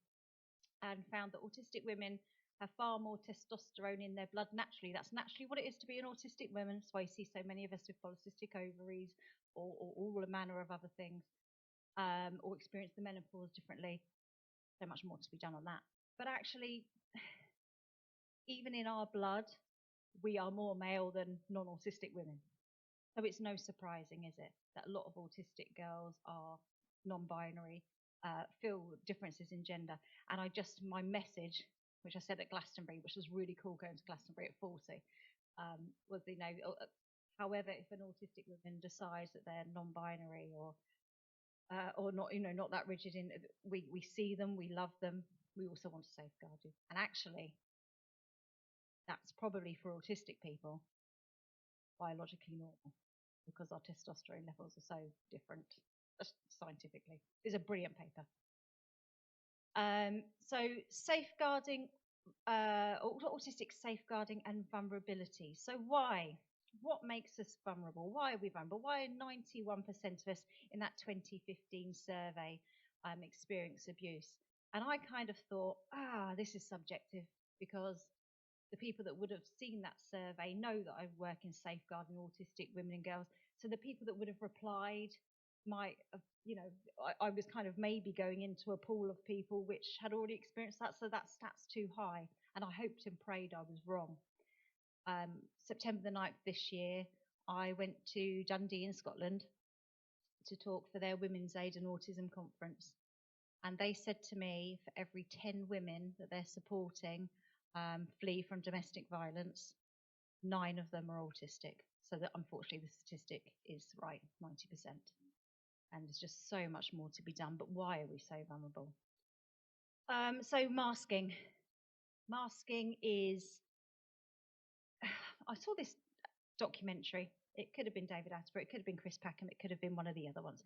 and found that autistic women have far more testosterone in their blood naturally. That's naturally what it is to be an autistic woman. That's why you see so many of us with polycystic ovaries or all a manner of other things, or experience the menopause differently. So much more to be done on that. But actually, even in our blood, we are more male than non-autistic women. So it's no surprising, is it, that a lot of autistic girls are non-binary, feel differences in gender. And my message, which I said at Glastonbury, which was really cool going to Glastonbury at 40, was, however, if an autistic woman decides that they're non-binary or not, not that rigid, we see them, we love them, we also want to safeguard you. And actually, that's probably for autistic people biologically normal because our testosterone levels are so different scientifically. It's a brilliant paper. So safeguarding, autistic safeguarding and vulnerability. So why? What makes us vulnerable? Why are we vulnerable? Why are 91% of us in that 2015 survey experience abuse? And I kind of thought, this is subjective because the people that would have seen that survey know that I work in safeguarding autistic women and girls. So the people that would have replied might have, I was kind of maybe going into a pool of people which had already experienced that. So that stat's too high. And I hoped and prayed I was wrong. September the 9th this year, I went to Dundee in Scotland to talk for their Women's Aid and Autism conference. And they said to me, for every 10 women that they're supporting flee from domestic violence, 9 of them are autistic. So that unfortunately the statistic is right, 90%. And there's just so much more to be done. But why are we so vulnerable? So masking. Masking is, I saw this documentary. It could have been David Attenborough, it could have been Chris Packham, it could have been one of the other ones.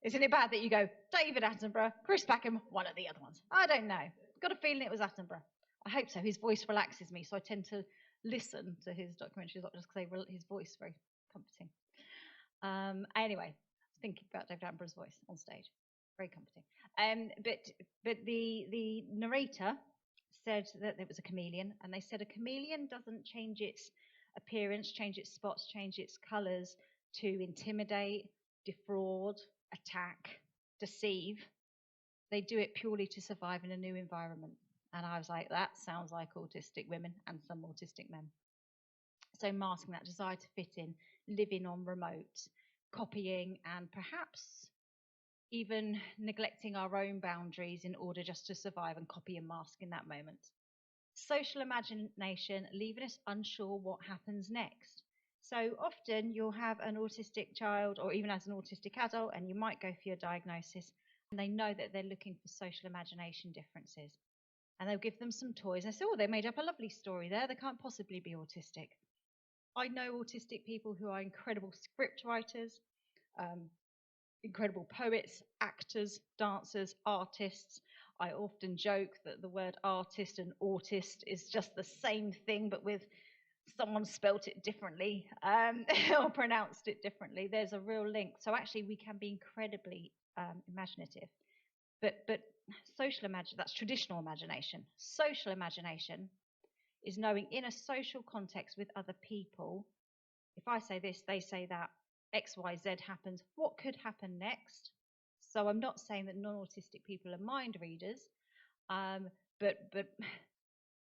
Isn't it bad that you go, David Attenborough, Chris Packham, one of the other ones? I don't know. Got a feeling it was Attenborough. I hope so. His voice relaxes me, so I tend to listen to his documentaries, not just because his voice is very comforting. Anyway, I was thinking about David Attenborough's voice on stage. Very comforting. But the narrator said that it was a chameleon, and they said a chameleon doesn't change its appearance, change its spots, change its colours to intimidate, defraud, attack, deceive. They do it purely to survive in a new environment. And I was like, that sounds like autistic women and some autistic men. So masking that desire to fit in, living on remote, copying, and perhaps even neglecting our own boundaries in order just to survive and copy and mask in that moment. Social imagination, leaving us unsure what happens next. So often you'll have an autistic child or even as an autistic adult, and you might go for your diagnosis, and they know that they're looking for social imagination differences. And they'll give them some toys. And they say, oh, they made up a lovely story there. They can't possibly be autistic. I know autistic people who are incredible script writers, incredible poets, actors, dancers, artists. I often joke that the word artist and autist is just the same thing, but with someone spelt it differently or pronounced it differently. There's a real link. So actually we can be incredibly imaginative. But social imagination, that's traditional imagination. Social imagination is knowing in a social context with other people, if I say this, they say that, X, Y, Z happens, what could happen next? So I'm not saying that non-autistic people are mind readers, but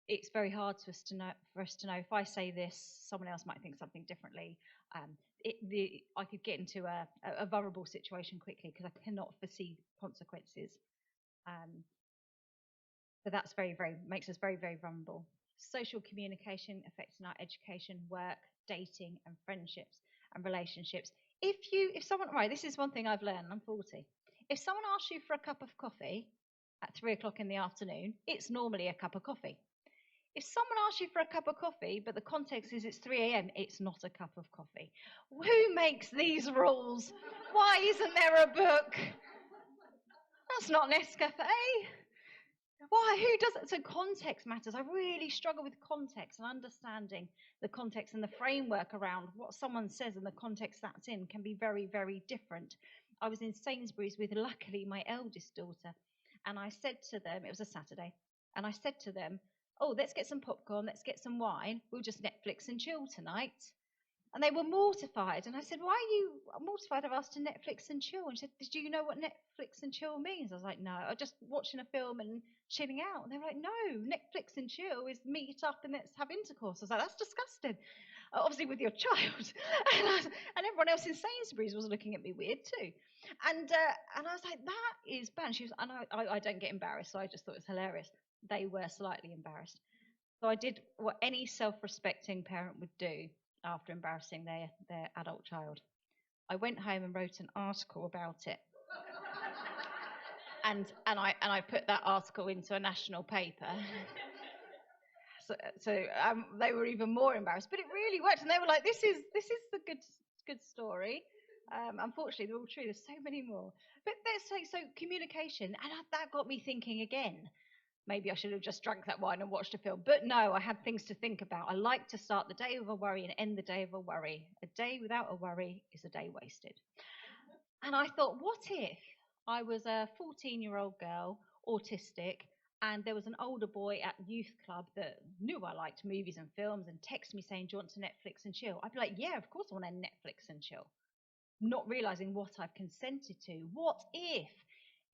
it's very hard for us to know if I say this, someone else might think something differently. I could get into a vulnerable situation quickly because I cannot foresee consequences. So that's makes us very, very vulnerable. Social communication affects our education, work, dating, and friendships and relationships. If someone, right, this is one thing I've learned, I'm 40. If someone asks you for a cup of coffee at 3 o'clock in the afternoon, it's normally a cup of coffee. If someone asks you for a cup of coffee, but the context is it's 3 a.m., it's not a cup of coffee. Who makes these rules? Why isn't there a book? That's not Nescafe. Why? Who does it? So context matters. I really struggle with context and understanding the context and the framework around what someone says and the context that's in can be very, very different. I was in Sainsbury's with, luckily, my eldest daughter, and I said to them, it was a Saturday, and I said to them, oh, let's get some popcorn, let's get some wine, we'll just Netflix and chill tonight. And they were mortified. And I said, why are you mortified? I've asked to Netflix and chill. And she said, do you know what Netflix and chill means? I was like, no, I'm just watching a film and chilling out. And they were like, no, Netflix and chill is meet up and let's have intercourse. I was like, that's disgusting. Obviously with your child. And everyone else in Sainsbury's was looking at me weird too. And I was like, that is bad. She was, and I don't get embarrassed, so I just thought it was hilarious. They were slightly embarrassed. So I did what any self-respecting parent would do after embarrassing their adult child. I went home and wrote an article about it. and I put that article into a national paper. So they were even more embarrassed, but it really worked. And they were like, this is the good story. Unfortunately, they're all true. There's so many more. But so communication, and that got me thinking again. Maybe I should have just drank that wine and watched a film. But no, I had things to think about. I like to start the day with a worry and end the day with a worry. A day without a worry is a day wasted. And I thought, what if I was a 14-year-old girl, autistic, and there was an older boy at youth club that knew I liked movies and films and texted me saying, do you want to Netflix and chill? I'd be like, yeah, of course I want to Netflix and chill. Not realizing what I've consented to. What if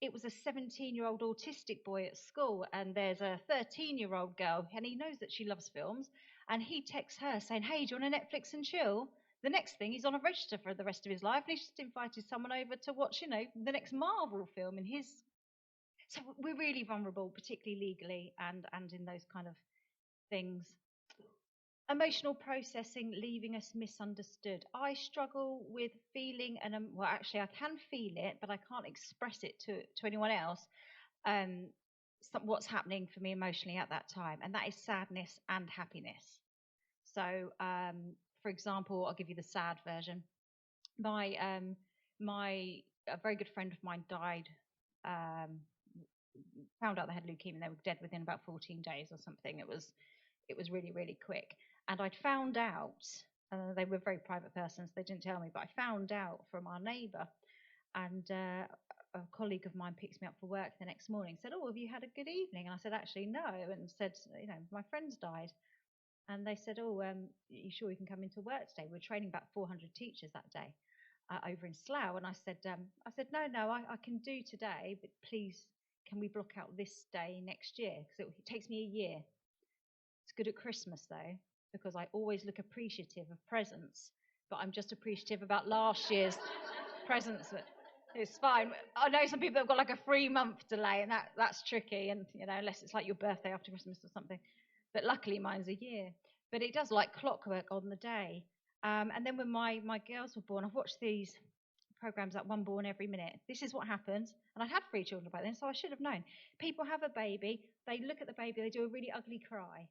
it was a 17-year-old autistic boy at school and there's a 13-year-old girl and he knows that she loves films and he texts her saying, hey, do you want to Netflix and chill? The next thing, he's on a register for the rest of his life and he's just invited someone over to watch, the next Marvel film in his. So we're really vulnerable, particularly legally and in those kind of things. Emotional processing, leaving us misunderstood. I struggle with feeling, well, actually, I can feel it, but I can't express it to anyone else. What's happening for me emotionally at that time, and that is sadness and happiness. So, for example, I'll give you the sad version. A very good friend of mine died. Found out they had leukemia. They were dead within about 14 days or something. It was really, really quick. And I'd found out, they were very private persons, they didn't tell me, but I found out from our neighbour. And a colleague of mine picks me up for work the next morning, said, oh, have you had a good evening? And I said, actually, no. And said, my friend's died. And they said, oh, you sure you can come into work today? We're training about 400 teachers that day over in Slough. And I said, no, I can do today, but please, can we block out this day next year? Because it takes me a year. It's good at Christmas, though, because I always look appreciative of presents, but I'm just appreciative about last year's presents. It's fine. I know some people have got like a 3-month delay, and that's tricky, and unless it's like your birthday after Christmas or something. But luckily mine's a year. But it does like clockwork on the day. And then when my girls were born, I've watched these programs like One Born Every Minute. This is what happens. And I had 3 children by then, so I should have known. People have a baby, they look at the baby, they do a really ugly cry.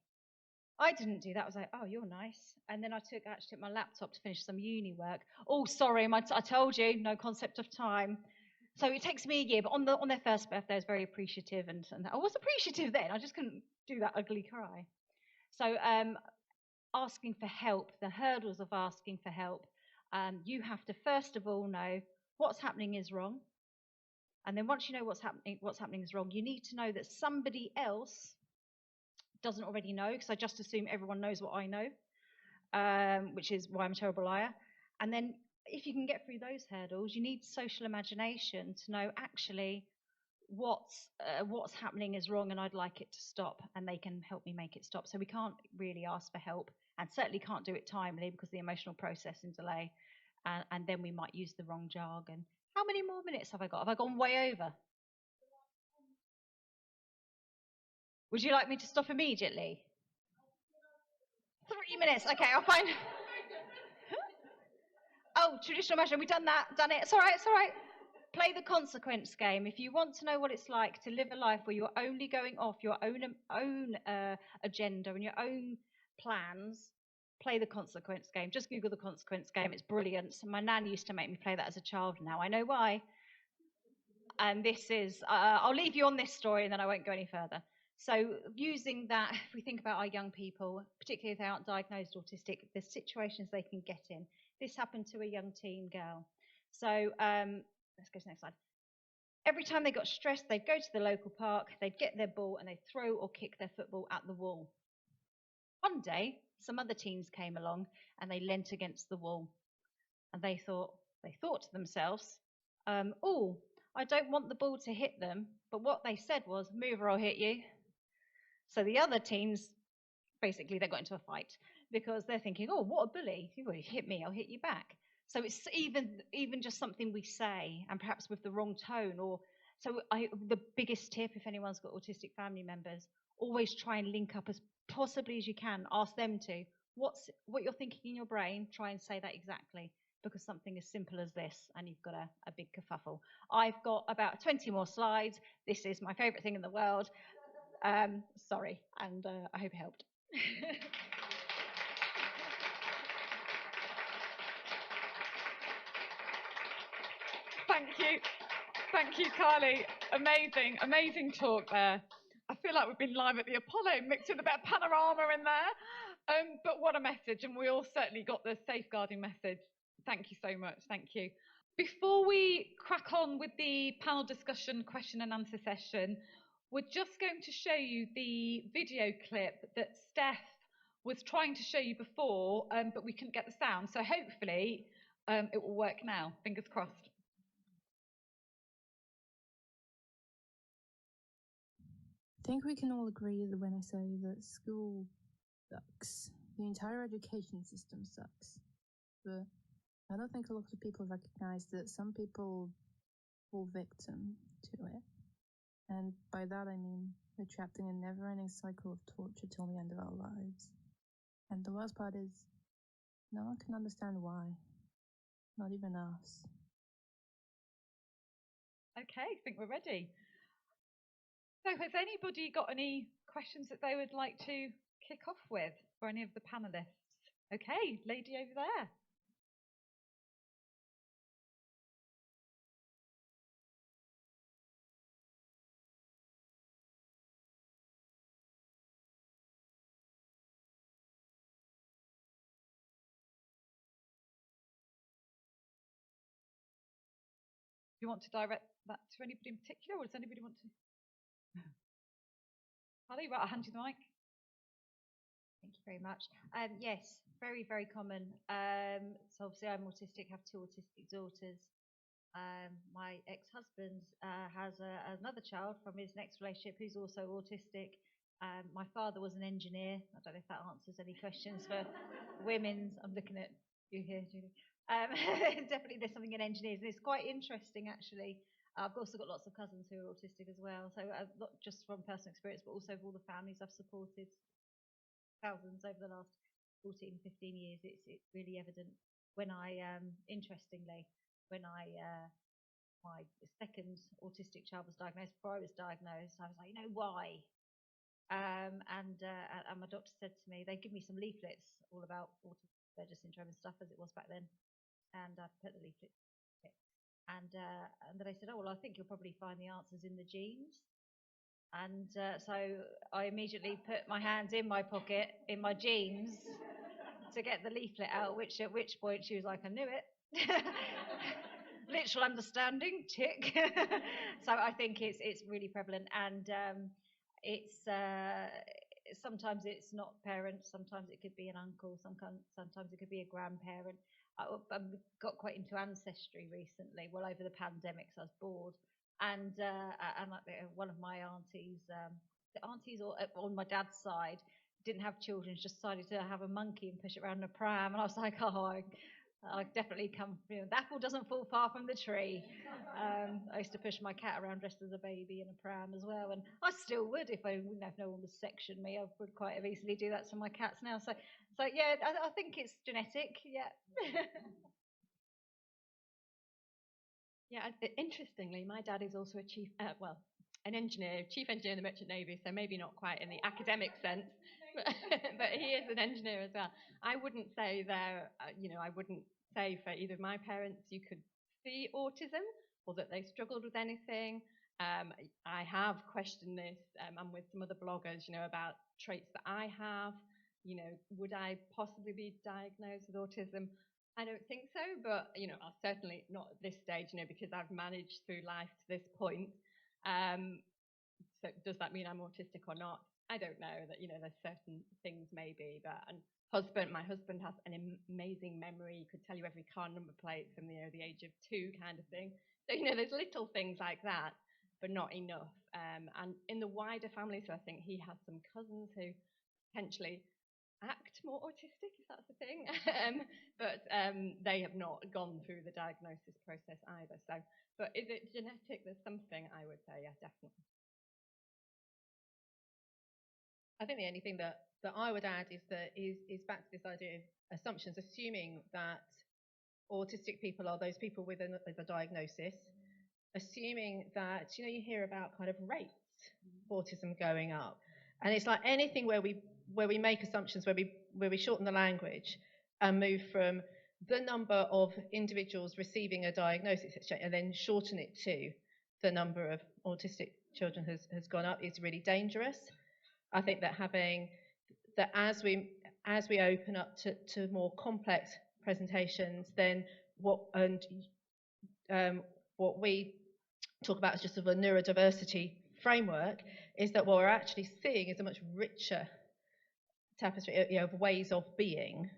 I didn't do that. I was like, oh, you're nice. And then I actually took my laptop to finish some uni work. Oh, sorry, I told you, no concept of time. So it takes me a year, but on their first birthday, I was very appreciative. And I was appreciative then. I just couldn't do that ugly cry. So asking for help, the hurdles of asking for help. You have to, first of all, know what's happening is wrong. And then once you know what's happening is wrong, you need to know that somebody else doesn't already know, because I just assume everyone knows what I know, which is why I'm a terrible liar. And then if you can get through those hurdles, you need social imagination to know actually what's happening is wrong and I'd like it to stop, and they can help me make it stop. So we can't really ask for help, and certainly can't do it timely because of the emotional processing delay, and then we might use the wrong jargon. How many more minutes have I got? Have I gone way over? Would you like me to stop immediately? 3 minutes. Okay, I'll find. Oh, traditional measure. We've done that. Done it. It's all right. It's all right. Play the consequence game. If you want to know what it's like to live a life where you're only going off your own agenda and your own plans, play the consequence game. Just Google the consequence game. It's brilliant. So my nan used to make me play that as a child. Now I know why. And this is, I'll leave you on this story and then I won't go any further. So using that, if we think about our young people, particularly if they aren't diagnosed autistic, the situations they can get in. This happened to a young teen girl. So let's go to the next slide. Every time they got stressed, they'd go to the local park, they'd get their ball and they'd throw or kick their football at the wall. One day, some other teens came along and they leant against the wall. And they thought to themselves, oh, I don't want the ball to hit them. But what they said was, move or I'll hit you. So the other teens, basically, they got into a fight because they're thinking, oh, what a bully. You hit me, I'll hit you back. So it's even just something we say, and perhaps with the wrong tone. Or so the biggest tip, if anyone's got autistic family members, always try and link up as possibly as you can. Ask them to. What you're thinking in your brain, try and say that exactly, because something as simple as this, and you've got a big kerfuffle. I've got about 20 more slides. This is my favourite thing in the world. Sorry, and I hope it helped. Thank you, Carly. Amazing talk there. I feel like we've been live at the Apollo, mixed with a bit of panorama in there. But what a message, and we all certainly got the safeguarding message. Thank you so much. Thank you. Before we crack on with the panel discussion, question and answer session, we're just going to show you the video clip that Steph was trying to show you before, but we couldn't get the sound. So hopefully it will work now. Fingers crossed. I think we can all agree that when I say that school sucks, the entire education system sucks. But I don't think a lot of people recognize that some people fall victim to it. And by that I mean we're trapped in a never-ending cycle of torture till the end of our lives. And the worst part is, no one can understand why. Not even us. Okay, I think we're ready. So has anybody got any questions that they would like to kick off with for any of the panelists? Okay, lady over there. Do you want to direct that to anybody in particular, or does anybody want to? Carly, right, I'll hand you the mic. Thank you very much. Yes, very, very common. So obviously I'm autistic, have 2 autistic daughters. My ex-husband has another child from his next relationship who's also autistic. My father was an engineer. I don't know if that answers any questions for women. I'm looking at you here, Julie. Definitely there's something in engineers, and it's quite interesting actually. I've also got lots of cousins who are autistic as well, so not just from personal experience, but also of all the families I've supported, thousands over the last 14, 15 years. It's really evident. When I, interestingly, when my second autistic child was diagnosed, before I was diagnosed, I was like, you know, why? And my doctor said to me, they give me some leaflets all about autism syndrome and stuff, as it was back then, and I put the leaflet. And then I said, oh, well, I think you'll probably find the answers in the genes. And so I immediately put my hands in my pocket, in my jeans, to get the leaflet out, at which point she was like, I knew it. literal understanding, tick. So I think it's really prevalent, and it's sometimes it's not parents, sometimes it could be an uncle, sometimes it could be a grandparent. I got quite into ancestry recently. Well, over the pandemic, so I was bored, and like one of my aunties, the aunties on my dad's side didn't have children, just decided to have a monkey and push it around in a pram, and I was like, oh, I definitely come, the apple doesn't fall far from the tree. I used to push my cat around dressed as a baby in a pram as well, and I still would if no one would section me. I would quite easily do that to my cats now. So yeah, I think it's genetic. Yeah. Yeah, interestingly, my dad is also a an engineer, chief engineer in the Merchant Navy, so maybe not quite in the academic sense, but he is an engineer as well. I wouldn't say I wouldn't say for either of my parents you could see autism or that they struggled with anything. I have questioned this, and with some other bloggers, about traits that I have. Would I possibly be diagnosed with autism? I don't think so, but I'll certainly not at this stage, because I've managed through life to this point. So does that mean I'm autistic or not? I don't know. That there's certain things maybe, but my husband has an amazing memory. He could tell you every car number plate from the age of 2 kind of thing. So there's little things like that, but not enough. And in the wider family, so I think he has some cousins who potentially act more autistic, if that's a thing, but they have not gone through the diagnosis process either. So, but is it genetic? There's something, I would say, yeah, definitely. I think the only thing that I would add is back to this idea of assumptions, assuming that autistic people are those people with a diagnosis, assuming that you hear about kind of rates of autism going up, and it's like anything where we make assumptions, where we shorten the language and move from the number of individuals receiving a diagnosis and then shorten it to the number of autistic children has gone up is really dangerous. I think that as we open up to more complex presentations, then what we talk about as just sort of a neurodiversity framework is that what we're actually seeing is a much richer tapestry of ways of being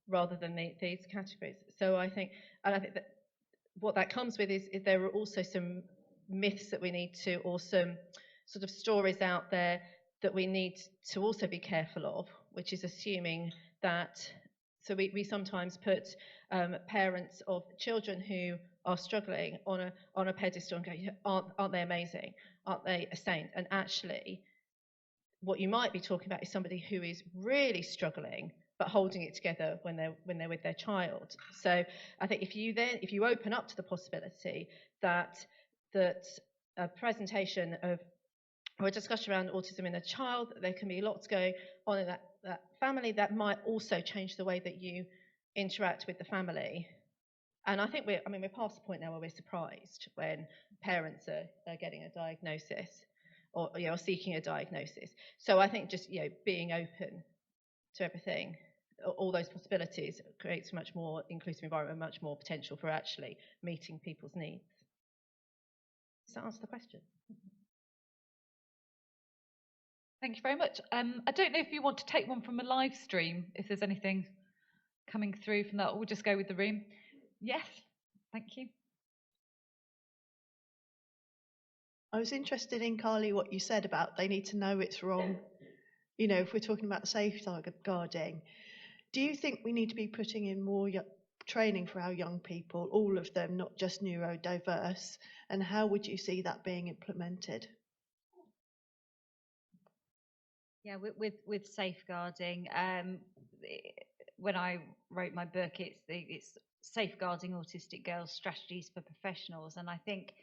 rather than these categories. So I think that what that comes with is there are also some myths that we need to, or some sort of stories out there that we need to also be careful of, which is assuming that, so we sometimes put parents of children who are struggling on a pedestal and go, aren't they amazing? Aren't they a saint? And actually, what you might be talking about is somebody who is really struggling but holding it together when they're with their child. So I think if you open up to the possibility that a presentation of or a discussion around autism in a child, there can be lots going on in that family that might also change the way that you interact with the family. And I think we're past the point now where we're surprised when parents are getting a diagnosis or seeking a diagnosis. So I think just being open to everything, all those possibilities, creates a much more inclusive environment, much more potential for actually meeting people's needs. Does that answer the question? Thank you very much. I don't know if you want to take one from a live stream, if there's anything coming through from that, or we'll just go with the room. Yes, thank you. I was interested in, Carly, what you said about they need to know it's wrong. If we're talking about safeguarding, do you think we need to be putting in more training for our young people, all of them, not just neurodiverse? And how would you see that being implemented? Yeah, with safeguarding, when I wrote my book, it's safeguarding autistic girls, strategies for professionals, and I think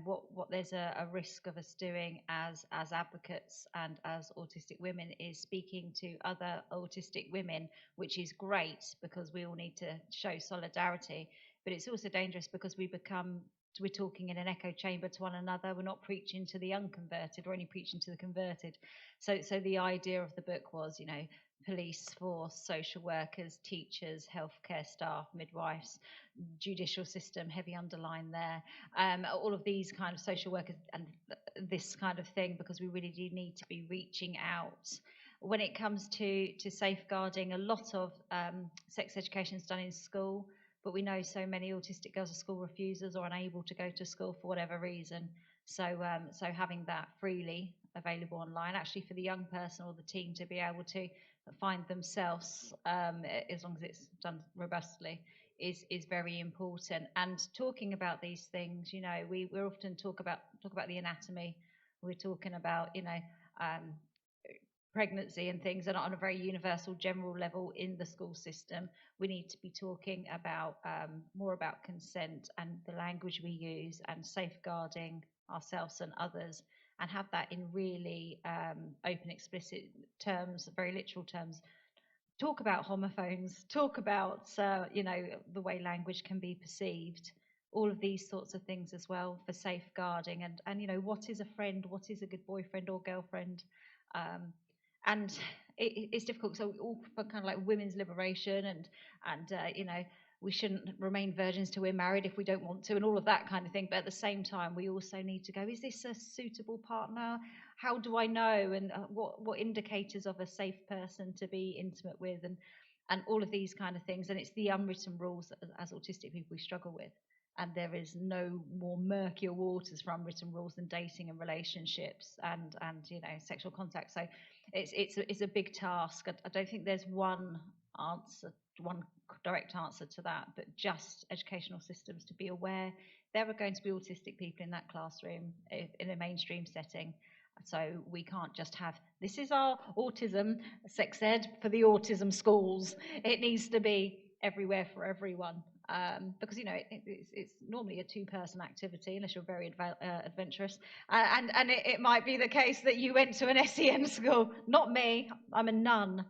what there's a risk of us doing as advocates and as autistic women is speaking to other autistic women, which is great because we all need to show solidarity, but it's also dangerous because we're talking in an echo chamber to one another. We're not preaching to the unconverted, we're only preaching to the converted. So the idea of the book was, police force, social workers, teachers, healthcare staff, midwives, judicial system, heavy underline there, all of these kind of social workers and this kind of thing, because we really do need to be reaching out. When it comes to safeguarding, a lot of sex education is done in school, but we know so many autistic girls are school refusers or unable to go to school for whatever reason. So having that freely available online, actually for the young person or the teen to be able to find themselves, as long as it's done robustly, is very important. And talking about these things, you know, we often talk about the anatomy. We're talking about, you know, pregnancy and things, and on a very universal general level in the school system. We need to be talking about more about consent and the language we use and safeguarding ourselves and others, and have that in really open, explicit terms, very literal terms. Talk about homophones, talk about you know, the way language can be perceived, all of these sorts of things as well for safeguarding, and you know, what is a friend, what is a good boyfriend or girlfriend. And it's difficult. So all for kind of like women's liberation and you know, we shouldn't remain virgins till we're married if we don't want to, and all of that kind of thing. But at the same time, we also need to go, is this a suitable partner? How do I know? And what indicators of a safe person to be intimate with, and all of these kind of things. And it's the unwritten rules that as autistic people we struggle with. And there is no more murkier waters for unwritten rules than dating and relationships and you know, sexual contact. So it's a big task. I don't think there's one direct answer to that, but just educational systems to be aware there are going to be autistic people in that classroom in a mainstream setting. So we can't just have, this is our autism sex ed for the autism schools. It needs to be everywhere for everyone. Because, you know, it's normally a two-person activity unless you're very adventurous, and it might be the case that you went to an SEN school. Not me, I'm a nun.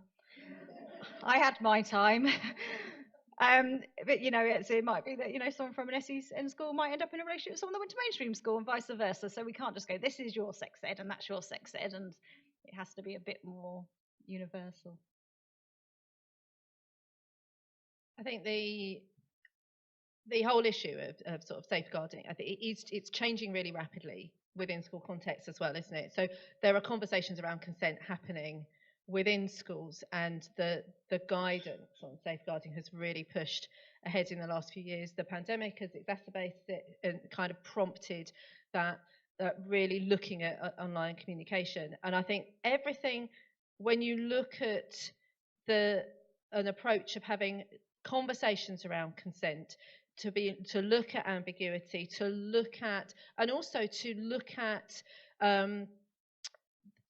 I had my time. But you know, it might be that, you know, someone from an SEN school might end up in a relationship with someone that went to mainstream school and vice versa. So we can't just go, this is your sex ed and that's your sex ed, and it has to be a bit more universal. I think the whole issue of sort of safeguarding, I think it's changing really rapidly within school context as well, isn't it? So there are conversations around consent happening within schools, and the guidance on safeguarding has really pushed ahead in the last few years. The pandemic has exacerbated it and kind of prompted that really looking at online communication. And I think everything, when you look at an approach of having conversations around consent, to look at ambiguity, to look at, and also to look at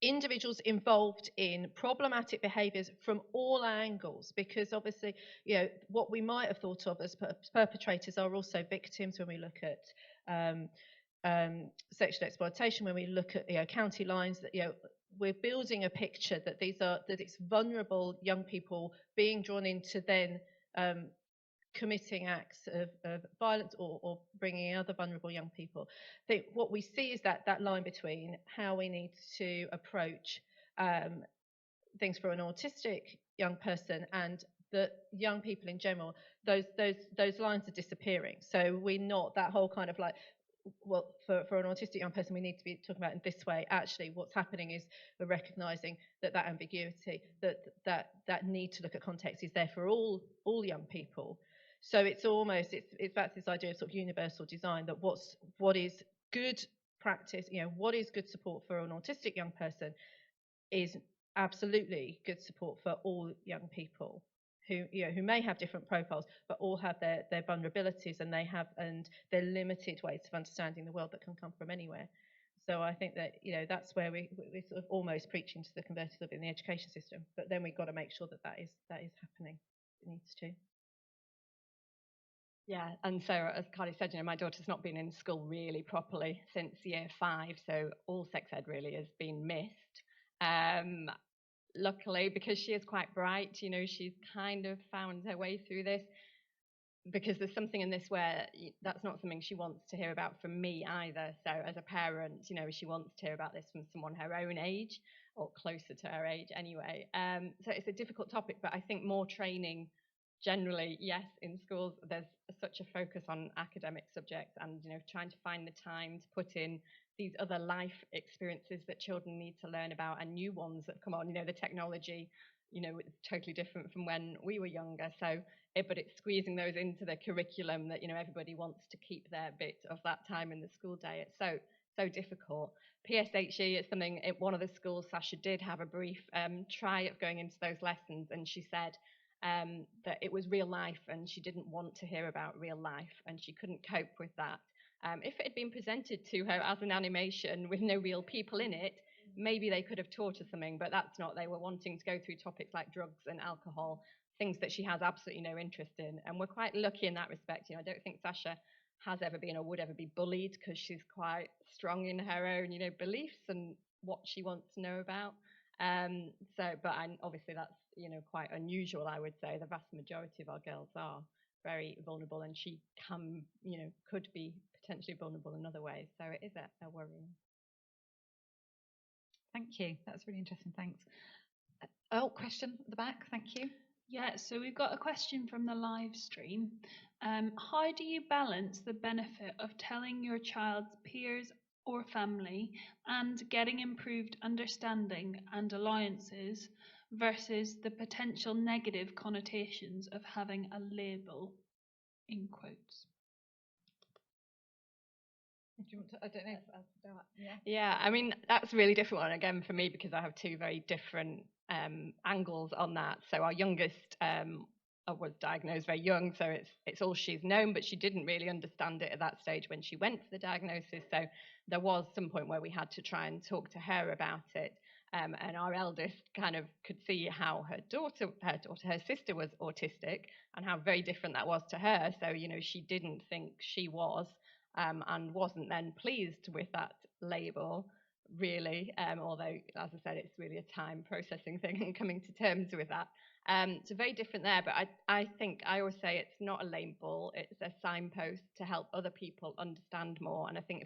individuals involved in problematic behaviours from all angles, because obviously, you know, what we might have thought of as perpetrators are also victims when we look at sexual exploitation, when we look at, you know, county lines, that, you know, we're building a picture that it's vulnerable young people being drawn into then committing acts of violence or bringing in other vulnerable young people. I think what we see is that line between how we need to approach things for an autistic young person and the young people in general, those lines are disappearing. So we're not that whole kind of like, well, for an autistic young person, we need to be talking about it in this way. Actually, what's happening is we're recognising that ambiguity, that need to look at context is there for all young people. So it's back to this idea of sort of universal design, that what is good practice, you know, what is good support for an autistic young person is absolutely good support for all young people who, you know, who may have different profiles, but all have their vulnerabilities, and their limited ways of understanding the world that can come from anywhere. So I think that, you know, that's where we're sort of almost preaching to the converted in the education system, but then we've got to make sure that is happening. It needs to. Yeah, and so as Carly said, you know, my daughter's not been in school really properly since year 5, so all sex ed really has been missed. Luckily, because she is quite bright, you know, she's kind of found her way through this, because there's something in this where that's not something she wants to hear about from me either. So as a parent, you know, she wants to hear about this from someone her own age. or closer to her age anyway. So it's a difficult topic, but I think more training generally, yes, in schools, there's such a focus on academic subjects and, trying to find the time to put in these other life experiences that children need to learn about and new ones that come on. The technology, it's totally different from when we were younger. So, but it's squeezing those into the curriculum that, everybody wants to keep their bit of that time in the school day. It's so difficult. PSHE is something at one of the schools. Sasha did have a brief try of going into those lessons, and she said that it was real life and she didn't want to hear about real life and she couldn't cope with that. If it had been presented to her as an animation with no real people in it, maybe they could have taught her something, but that's not. They were wanting to go through topics like drugs and alcohol, things that she has absolutely no interest in. And we're quite lucky in that respect. I don't think Sasha has ever been or would ever be bullied because she's quite strong in her own, beliefs and what she wants to know about. Obviously that's, quite unusual, I would say. The vast majority of our girls are very vulnerable, and she could be potentially vulnerable in other ways. So it is a worry. Thank you. That's really interesting. Thanks. Oh, question at the back. Thank you. Yeah, so we've got a question from the live stream. How do you balance the benefit of telling your child's peers or family and getting improved understanding and alliances versus the potential negative connotations of having a label, in quotes? Do you want to, I don't know if I'll start. Yeah, I mean, that's a really different one again for me because I have two very different angles on that. So our youngest was diagnosed very young, so it's all she's known, but she didn't really understand it at that stage when she went for the diagnosis. So there was some point where we had to try and talk to her about it. And our eldest kind of could see how her sister was autistic and how very different that was to her. So, she didn't think she was and wasn't then pleased with that label, really. Although, as I said, it's really a time processing thing and coming to terms with that. So very different there. But I think I always say it's not a label, it's a signpost to help other people understand more. And I think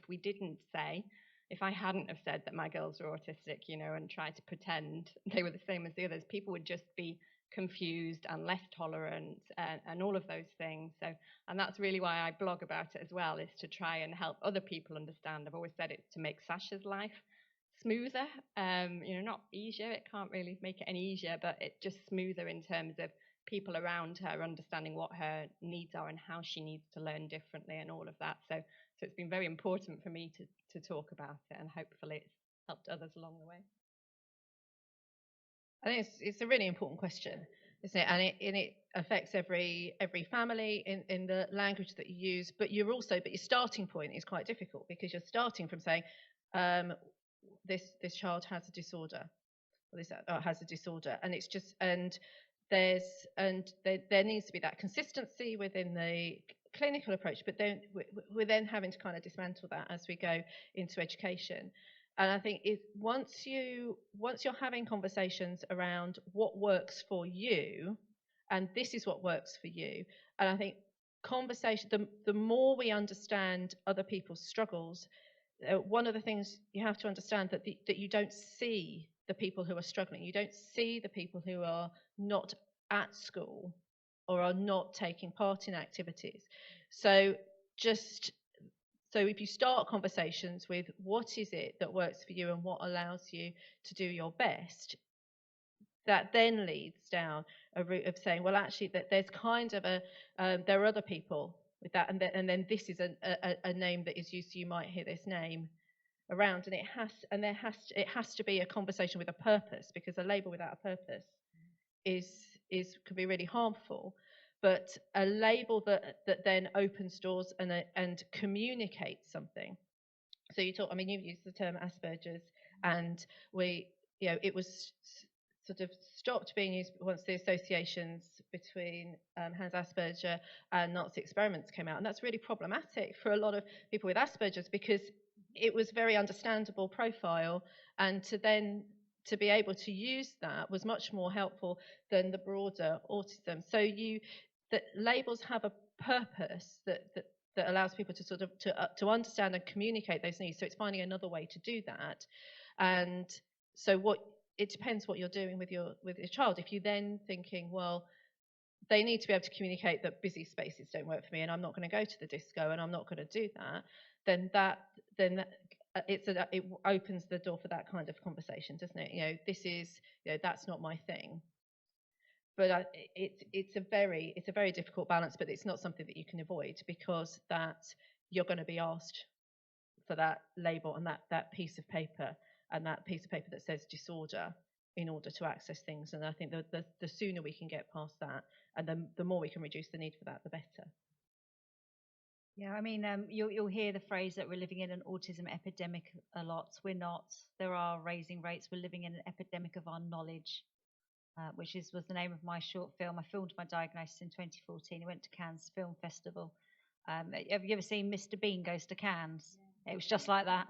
if I hadn't have said that my girls were autistic, and tried to pretend they were the same as the others, people would just be confused and less tolerant and all of those things. So, and that's really why I blog about it as well, is to try and help other people understand. I've always said it's to make Sasha's life smoother, not easier. It can't really make it any easier, but it's just smoother in terms of people around her understanding what her needs are and how she needs to learn differently and all of that. So it's been very important for me to talk about it, and hopefully it's helped others along the way. I think it's a really important question, isn't it? And it affects every family in the language that you use. But your starting point is quite difficult because you're starting from saying this child has a disorder, or has a disorder, and it's just there needs to be that consistency within the clinical approach, but then we're then having to kind of dismantle that as we go into education. And I think once you're having conversations around what works for you, and this is what works for you, and I think the more we understand other people's struggles, one of the things you have to understand that you don't see the people who are struggling, you don't see the people who are not at school or are not taking part in activities. So if you start conversations with what is it that works for you and what allows you to do your best, that then leads down a route of saying, well, actually, that there's kind of there are other people with that, and then this is a name that is used. So you might hear this name around, and it has to be a conversation with a purpose, because a label without a purpose could be really harmful. But a label that then opens doors and communicates something. So you've used the term Asperger's, and it was sort of stopped being used once the associations between Hans Asperger and Nazi experiments came out, and that's really problematic for a lot of people with Asperger's, because it was a very understandable profile, and to be able to use that was much more helpful than the broader autism. So that labels have a purpose that allows people to sort of to understand and communicate those needs. So it's finding another way to do that. And so it depends what you're doing with your child. If you're then thinking, well, they need to be able to communicate that busy spaces don't work for me, and I'm not going to go to the disco, and I'm not going to do that, then it opens the door for that kind of conversation, doesn't it? You know, this is, you know, that's not my thing. But it's a very difficult balance, but it's not something that you can avoid, because that you're going to be asked for that label and that piece of paper, and that piece of paper that says disorder, in order to access things. And I think the sooner we can get past that, and the more we can reduce the need for that, the better. Yeah, I mean, you'll hear the phrase that we're living in an autism epidemic a lot. We're not. There are raising rates. We're living in an epidemic of our knowledge, which was the name of my short film. I filmed my diagnosis in 2014. I went to Cannes Film Festival. Have you ever seen Mr. Bean Goes to Cannes? It was just like that.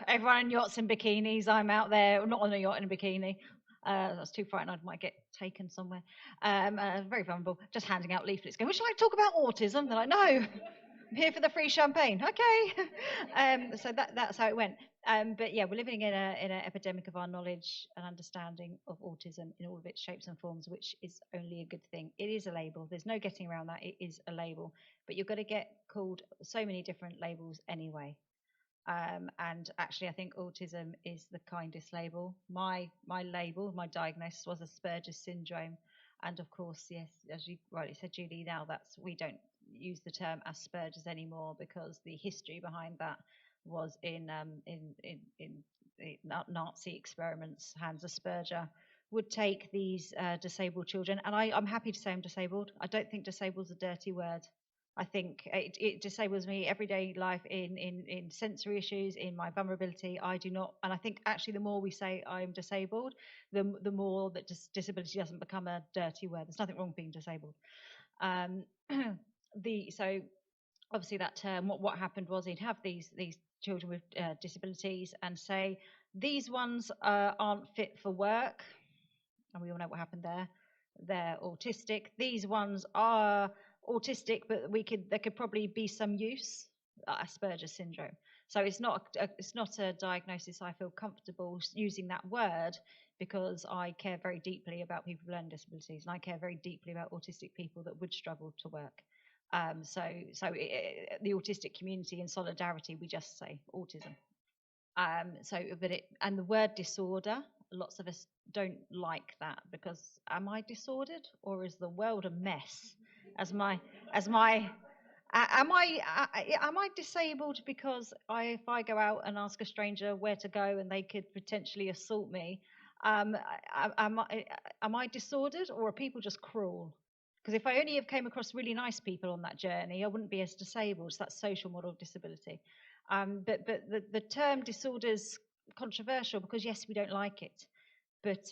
Everyone in yachts and bikinis. I'm out there, not on a yacht in a bikini. That's too frightening. I might get taken somewhere. Very vulnerable. Just handing out leaflets, going, "Would you like to talk about autism?" They're like, "No, I'm here for the free champagne." Okay. So that's how it went. But yeah, we're living in an epidemic of our knowledge and understanding of autism in all of its shapes and forms, which is only a good thing. It is a label. There's no getting around that. It is a label. But you're going to get called so many different labels anyway. And actually, I think autism is the kindest label. My label, my diagnosis was Asperger's syndrome, and of course, yes, as you rightly said, Julie, now we don't use the term Asperger's anymore, because the history behind that was in Nazi experiments. Hans Asperger would take these disabled children, and I'm happy to say I'm disabled. I don't think disabled is a dirty word. I think it disables me everyday life in sensory issues, in my vulnerability. I do not, and I think actually the more we say I'm disabled, the more that disability doesn't become a dirty word. There's nothing wrong with being disabled. So obviously that term, what happened was he'd have these children with disabilities and say, these ones aren't fit for work, and we all know what happened there. They're autistic. These ones are autistic, but there could probably be some use. Asperger's syndrome. So it's not a diagnosis I feel comfortable using that word, because I care very deeply about people with learning disabilities, and I care very deeply about autistic people that would struggle to work. The autistic community in solidarity, we just say autism. And the word disorder, lots of us don't like that, because am I disordered, or is the world a mess? Am I disabled because if I go out and ask a stranger where to go and they could potentially assault me, am I disordered, or are people just cruel? Because if I only have came across really nice people on that journey, I wouldn't be as disabled. So that's social model of disability. But the term disorder is controversial, because yes, we don't like it. But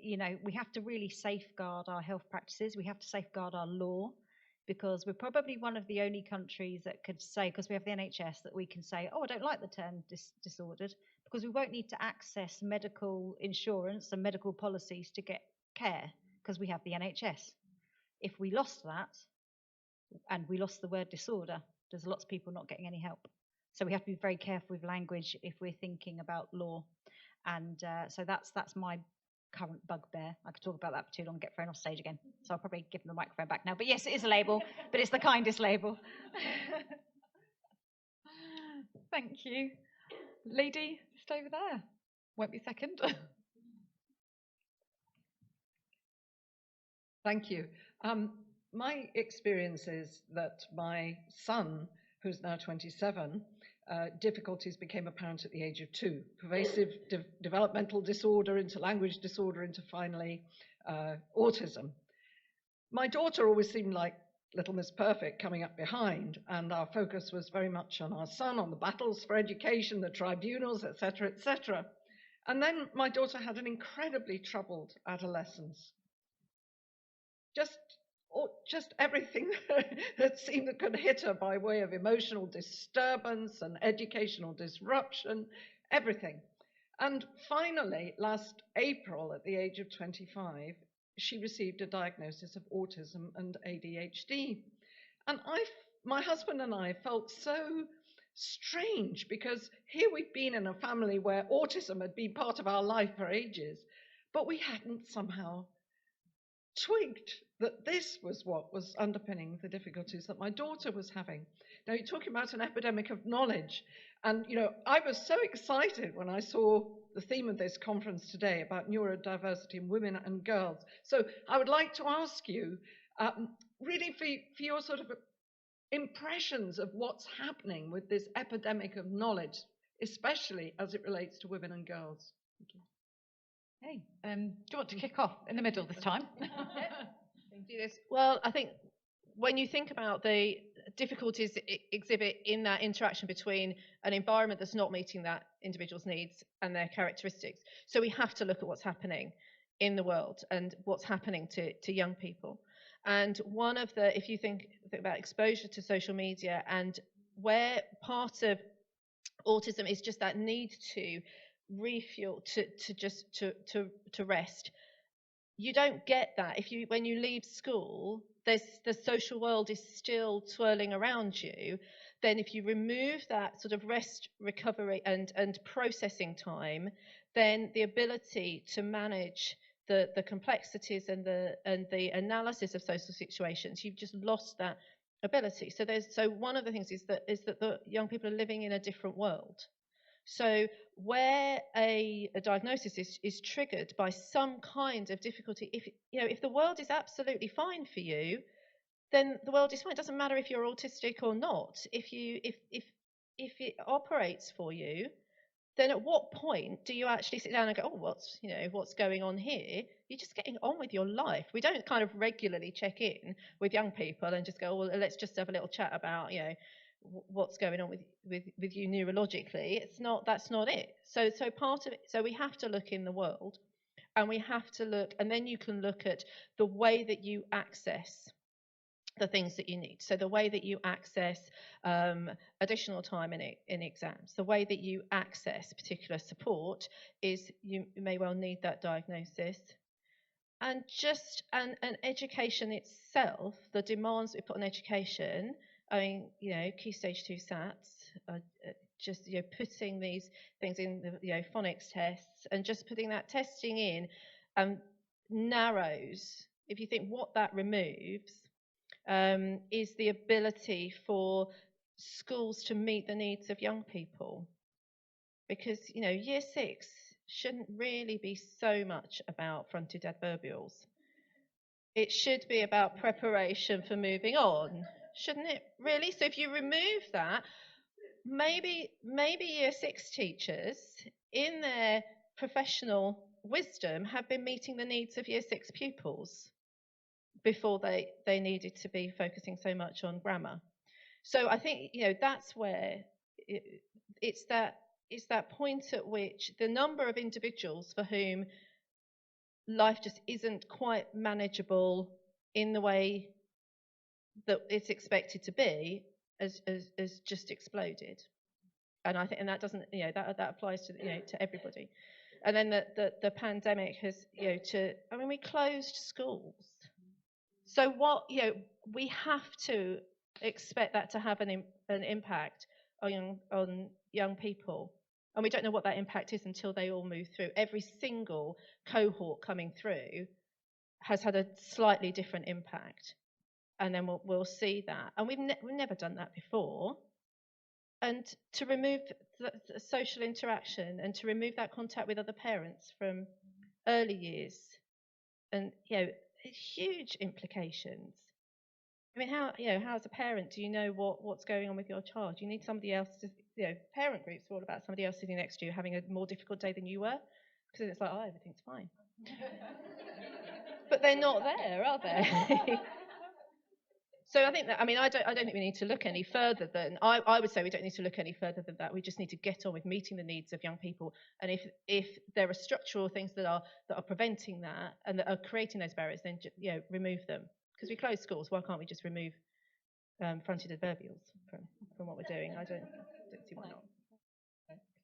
you know, we have to really safeguard our health practices. We have to safeguard our law, because we're probably one of the only countries that could say, because we have the NHS, that we can say, oh, I don't like the term disordered, because we won't need to access medical insurance and medical policies to get care, because we have the NHS. If we lost that, and we lost the word disorder, there's lots of people not getting any help. So we have to be very careful with language if we're thinking about law. And so that's my current bugbear. I could talk about that for too long and get thrown off stage again. So I'll probably give them the microphone back now. But yes, it is a label, but it's the kindest label. Thank you. Lady just over there. Won't be second. Thank you. My experience is that my son, who's now 27, difficulties became apparent at the age of 2. Pervasive developmental disorder into language disorder into finally autism. My daughter always seemed like Little Miss Perfect coming up behind, and our focus was very much on our son, on the battles for education, the tribunals, etc., etc. And then my daughter had an incredibly troubled adolescence. Just everything that seemed that could hit her by way of emotional disturbance and educational disruption, everything. And finally, last April, at the age of 25, she received a diagnosis of autism and ADHD. And my husband and I felt so strange, because here we've been in a family where autism had been part of our life for ages, but we hadn't somehow twigged that this was what was underpinning the difficulties that my daughter was having. Now, you're talking about an epidemic of knowledge. And, I was so excited when I saw the theme of this conference today about neurodiversity in women and girls. So I would like to ask you, really for your sort of impressions of what's happening with this epidemic of knowledge, especially as it relates to women and girls. Thank you. Hey, do you want to kick off in the middle this time? Do this. Well, I think when you think about the difficulties exhibit in that interaction between an environment that's not meeting that individual's needs and their characteristics, so we have to look at what's happening in the world and what's happening to young people. And one of the, if you think about exposure to social media, and where part of autism is just that need to refuel, to rest. You don't get that when you leave school. The social world is still twirling around you. Then if you remove that sort of rest, recovery and processing time, then the ability to manage the complexities and the analysis of social situations, you've just lost that ability. So one of the things is that the young people are living in a different world. So where a diagnosis is triggered by some kind of difficulty, if the world is absolutely fine for you, then the world is fine. It doesn't matter if you're autistic or not. If it operates for you, then at what point do you actually sit down and go, oh, what's going on here? You're just getting on with your life. We don't kind of regularly check in with young people and just go, well, let's just have a little chat about, what's going on with you neurologically. That's not it. So part of it, so we have to look in the world, and we have to look, and then you can look at the way that you access the things that you need. So the way that you access additional time in exams, the way that you access particular support is you may well need that diagnosis. And just an education itself, the demands we put on education, I mean, Key Stage 2 SATs, just, putting these things in the, phonics tests, and just putting that testing in narrows, if you think what that removes, is the ability for schools to meet the needs of young people. Because, Year 6 shouldn't really be so much about fronted adverbials. It should be about preparation for moving on, shouldn't it, really? So if you remove that, maybe Year 6 teachers, in their professional wisdom, have been meeting the needs of Year 6 pupils before they needed to be focusing so much on grammar. So I think, that's where it's that point at which the number of individuals for whom life just isn't quite manageable in the way that it's expected to be has just exploded. And I think, and that doesn't, that applies to, to everybody. And then the pandemic has, we closed schools. So what, we have to expect that to have an impact on young people. And we don't know what that impact is until they all move through. Every single cohort coming through has had a slightly different impact. And then we'll see that. And we've never done that before. And to remove the social interaction and to remove that contact with other parents from early years, and huge implications. I mean, how as a parent do you know what's going on with your child? You need somebody else to, parent groups are all about somebody else sitting next to you having a more difficult day than you were, because it's like, oh, everything's fine. But they're not there, are they? So I think that, I don't think we need to look any further than, I would say we don't need to look any further than that. We just need to get on with meeting the needs of young people. And if there are structural things that are preventing that and that are creating those barriers, then remove them. Because we close schools, why can't we just remove fronted adverbials from what we're doing? I don't see why not.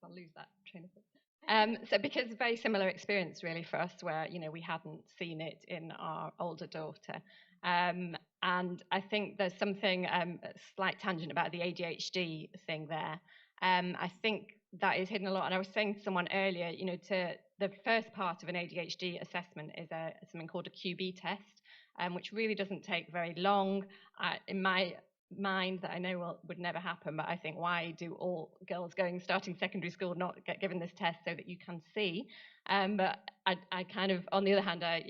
I'll lose that train of thought. So because a very similar experience really for us, where we hadn't seen it in our older daughter, And I think there's something, a slight tangent about the ADHD thing there. I think that is hidden a lot. And I was saying to someone earlier, you know, to the first part of an ADHD assessment is something called a QB test, which really doesn't take very long. In my mind, that I know would never happen, but I think, why do all girls starting secondary school not get given this test so that you can see? But I kind of, on the other hand, I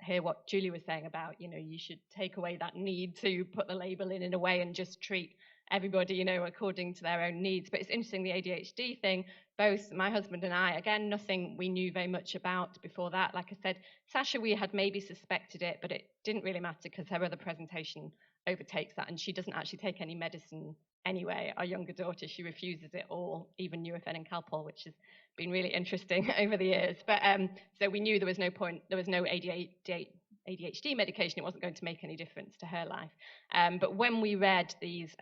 hear what Julie was saying about, you know, you should take away that need to put the label in a way and just treat everybody, you know, according to their own needs. But it's interesting, the ADHD thing, both my husband and I, again, nothing we knew very much about before that. Like I said, Sasha, we had maybe suspected it, but it didn't really matter because her other presentation overtakes that, and she doesn't actually take any medicine anyway. Our younger daughter, she refuses it all, even Nurofen and Calpol, which has been really interesting over the years. But so we knew there was no point, there was no ADHD medication, it wasn't going to make any difference to her life. But when we read these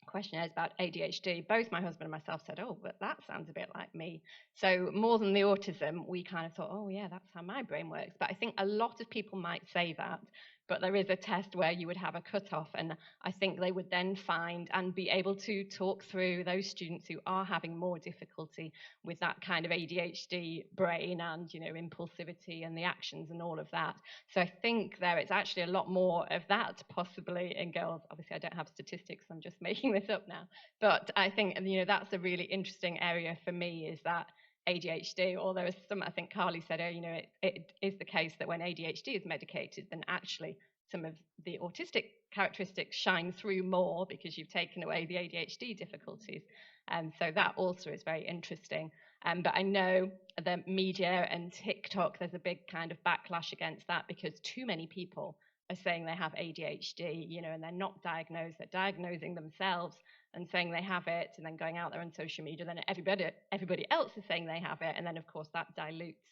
questionnaires about ADHD, both my husband and myself said, oh, but that sounds a bit like me. So more than the autism, we kind of thought, oh yeah, that's how my brain works. But I think a lot of people might say that, but there is a test where you would have a cutoff, and I think they would then find and be able to talk through those students who are having more difficulty with that kind of ADHD brain and, you know, impulsivity and the actions and all of that. So I think there is actually a lot more of that possibly in girls. Obviously, I don't have statistics, I'm just making this up now. But I think, you know, that's a really interesting area for me, is that ADHD, although as some, I think Carly said, you know, it is the case that when ADHD is medicated, then actually some of the autistic characteristics shine through more because you've taken away the ADHD difficulties. And so that also is very interesting. But I know the media and TikTok, there's a big kind of backlash against that because too many people are saying they have ADHD, you know, and they're not diagnosed, they're diagnosing themselves and saying they have it, and then going out there on social media, then everybody else is saying they have it, and then of course that dilutes,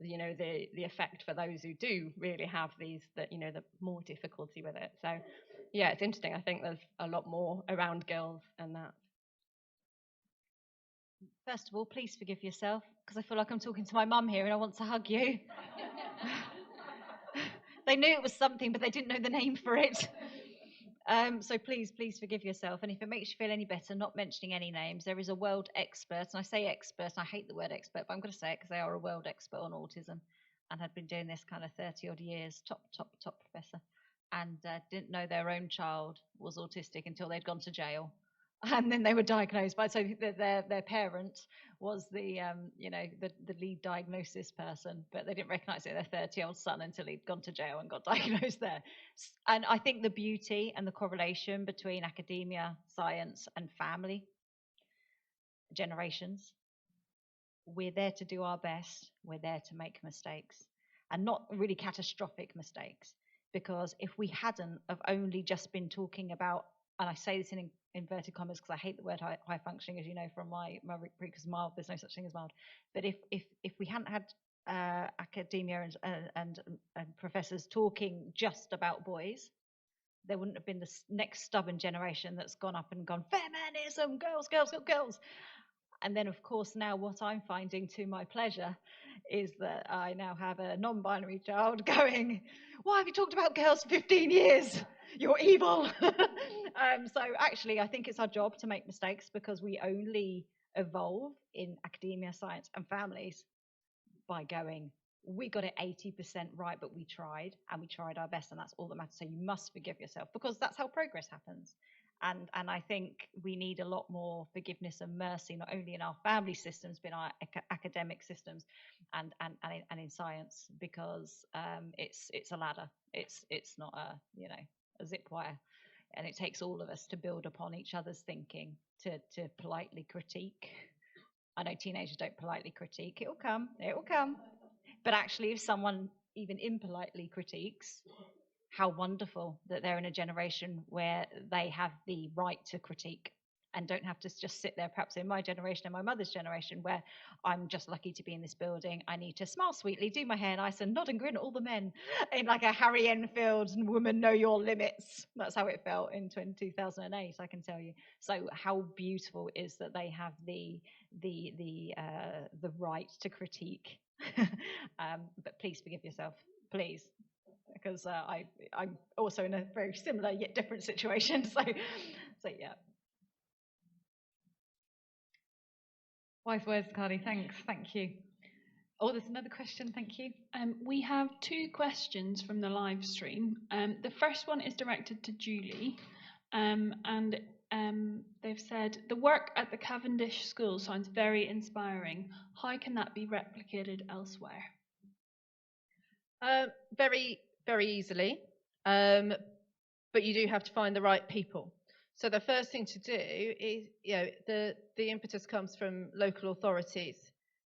you know, the effect for those who do really have these, that, you know, the more difficulty with it. So yeah, it's interesting. I think there's a lot more around girls and that. First of all, please forgive yourself, because I feel like I'm talking to my mum here and I want to hug you. They knew it was something, but they didn't know the name for it. So please forgive yourself. And if it makes you feel any better, not mentioning any names, there is a world expert, and I say expert, and I hate the word expert, but I'm going to say it because they are a world expert on autism and had been doing this kind of 30 odd years, top professor, and didn't know their own child was autistic until they'd gone to jail. And then they were diagnosed by, so their parent was the the lead diagnosis person, but they didn't recognise it, their 30-year-old son, until he'd gone to jail and got diagnosed there. And I think the beauty and the correlation between academia, science, and family generations, we're there to do our best, we're there to make mistakes, and not really catastrophic mistakes, because if we hadn't have only just been talking about, and I say this in inverted commas because I hate the word high functioning, as you know from my because mild, there's no such thing as mild. But if we hadn't had academia and professors talking just about boys, there wouldn't have been the next stubborn generation that's gone up and gone feminism, girls. And then, of course, now what I'm finding to my pleasure is that I now have a non-binary child going, why have you talked about girls for 15 years? You're evil. So actually, I think it's our job to make mistakes, because we only evolve in academia, science, and families by going, we got it 80% right, but we tried, and we tried our best, and that's all that matters. So you must forgive yourself, because that's how progress happens. And I think we need a lot more forgiveness and mercy, not only in our family systems, but in our academic systems and in science, because it's a ladder. It's not a zip wire, and it takes all of us to build upon each other's thinking, to politely critique. I know teenagers don't politely critique. It will come. But actually, if someone even impolitely critiques, how wonderful that they're in a generation where they have the right to critique and don't have to just sit there, perhaps in my generation and my mother's generation, where I'm just lucky to be in this building. I need to smile sweetly, do my hair nice, and nod and grin at all the men in like a Harry Enfield woman know your limits. That's how it felt in 2008, I can tell you. So how beautiful it is that they have the right to critique. But please forgive yourself, please. because I'm also in a very similar yet different situation. So yeah. Wise words, Carly. Thanks. Thank you. Oh, there's another question. Thank you. We have 2 questions from the live stream. The first one is directed to Julie, and they've said, the work at the Cavendish School sounds very inspiring. How can that be replicated elsewhere? Very, very easily, but you do have to find the right people. So the first thing to do is, the impetus comes from local authorities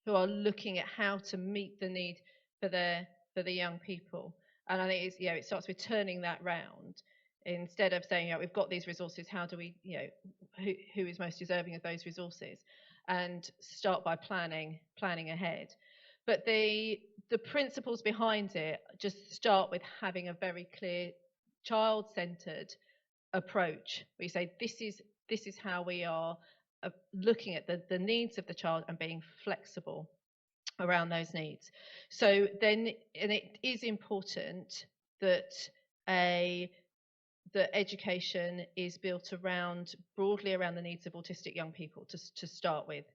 who are looking at how to meet the need for the young people. And I think it starts with turning that round. Instead of saying, we've got these resources, how do we, who is most deserving of those resources? And start by planning ahead. But the principles behind it just start with having a very clear child-centered approach. We say this is how we are looking at the needs of the child and being flexible around those needs. So then, and it is important that the education is built broadly around the needs of autistic young people to start with,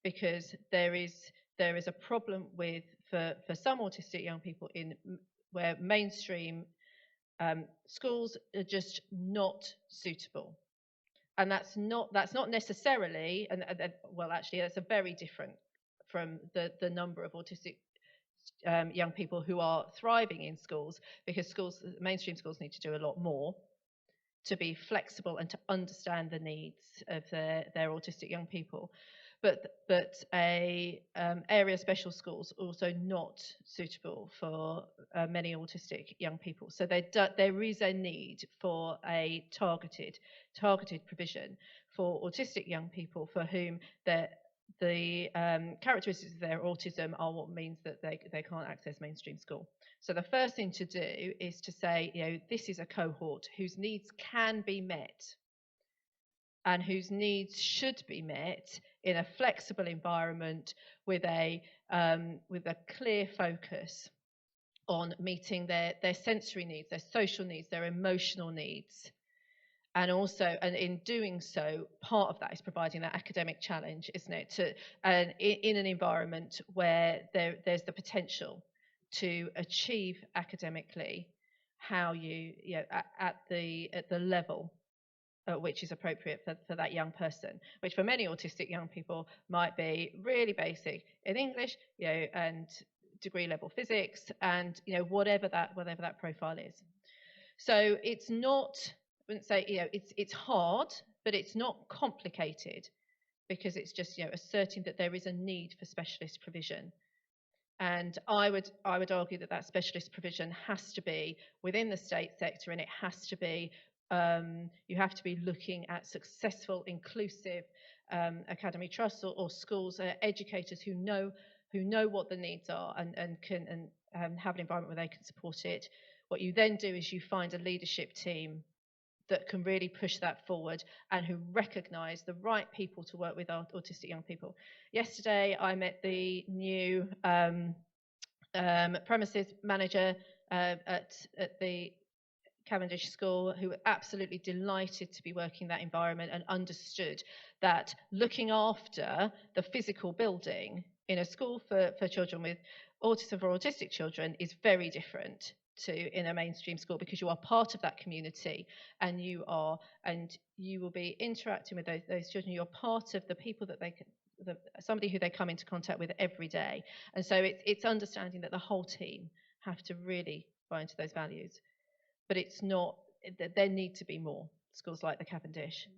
because there is a problem for some autistic young people where mainstream schools are just not suitable. And that's not necessarily, well, actually, that's a very different from the number of autistic young people who are thriving in schools, because mainstream schools need to do a lot more to be flexible and to understand the needs of their autistic young people. But area special schools are also not suitable for many autistic young people. So there is a need for a targeted provision for autistic young people for whom the characteristics of their autism are what means that they can't access mainstream school. So the first thing to do is to say, this is a cohort whose needs can be met and whose needs should be met in a flexible environment with a clear focus on meeting their sensory needs, their social needs, their emotional needs. And in doing so, part of that is providing that academic challenge, isn't it? In an environment where there's the potential to achieve academically how at the level which is appropriate for that young person, which for many autistic young people might be really basic in English, and degree level physics, and whatever that profile is. So it's not, I wouldn't say, it's hard, but it's not complicated, because it's just asserting that there is a need for specialist provision. And I would argue that specialist provision has to be within the state sector, and it has to be you have to be looking at successful, inclusive academy trusts or schools, educators who know what the needs are and can have an environment where they can support it. What you then do is you find a leadership team that can really push that forward and who recognise the right people to work with our autistic young people. Yesterday, I met the new premises manager at the Cavendish School, who were absolutely delighted to be working that environment and understood that looking after the physical building in a school for children with autism, for autistic children, is very different to in a mainstream school, because you are part of that community and you will be interacting with those children. You're part of the people that somebody who they come into contact with every day. And so it's understanding that the whole team have to really buy into those values. But it's not, there need to be more schools like the Cavendish.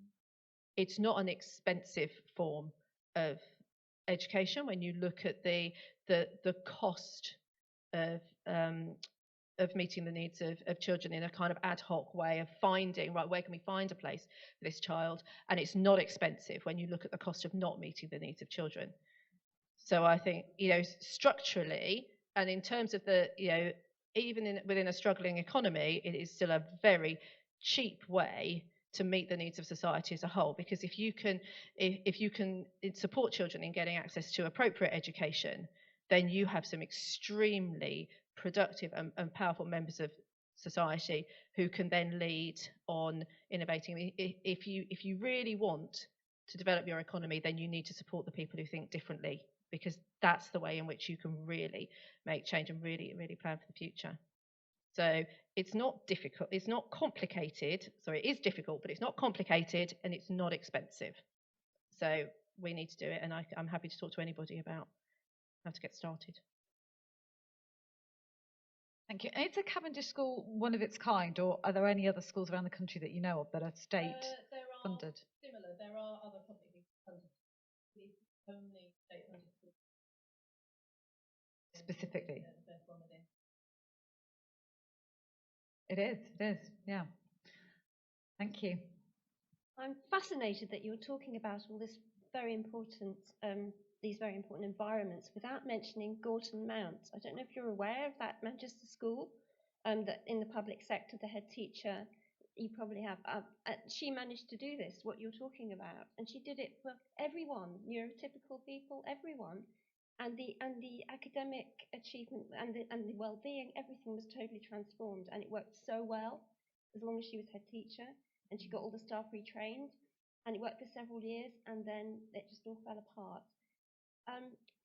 It's not an expensive form of education when you look at the cost of meeting the needs of children in a kind of ad hoc way of finding, right, where can we find a place for this child? And it's not expensive when you look at the cost of not meeting the needs of children. So I think, structurally, and in terms of even within a struggling economy, it is still a very cheap way to meet the needs of society as a whole. Because if you can support children in getting access to appropriate education, then you have some extremely productive and powerful members of society who can then lead on innovating. I mean, if you really want to develop your economy, then you need to support the people who think differently, because that's the way in which you can really make change and really plan for the future. So it's not difficult, it's not complicated. Sorry, it is difficult, but it's not complicated and it's not expensive. So we need to do it, and I'm happy to talk to anybody about how to get started. Thank you. And is a Cavendish school one of its kind, or are there any other schools around the country that you know of that are state funded? Similar. There are other publicly funded. The only state funded schools. Specifically. It is, yeah. Thank you. I'm fascinated that you're talking about all this very important, these very important environments without mentioning Gorton Mount. I don't know if you're aware of that Manchester school, that in the public sector, the head teacher, you probably have, she managed to do this, what you're talking about, and she did it for everyone, neurotypical people, everyone, and the academic achievement and the well-being, everything was totally transformed, and it worked so well as long as she was head teacher, and she got all the staff retrained, and it worked for several years, and then it just all fell apart.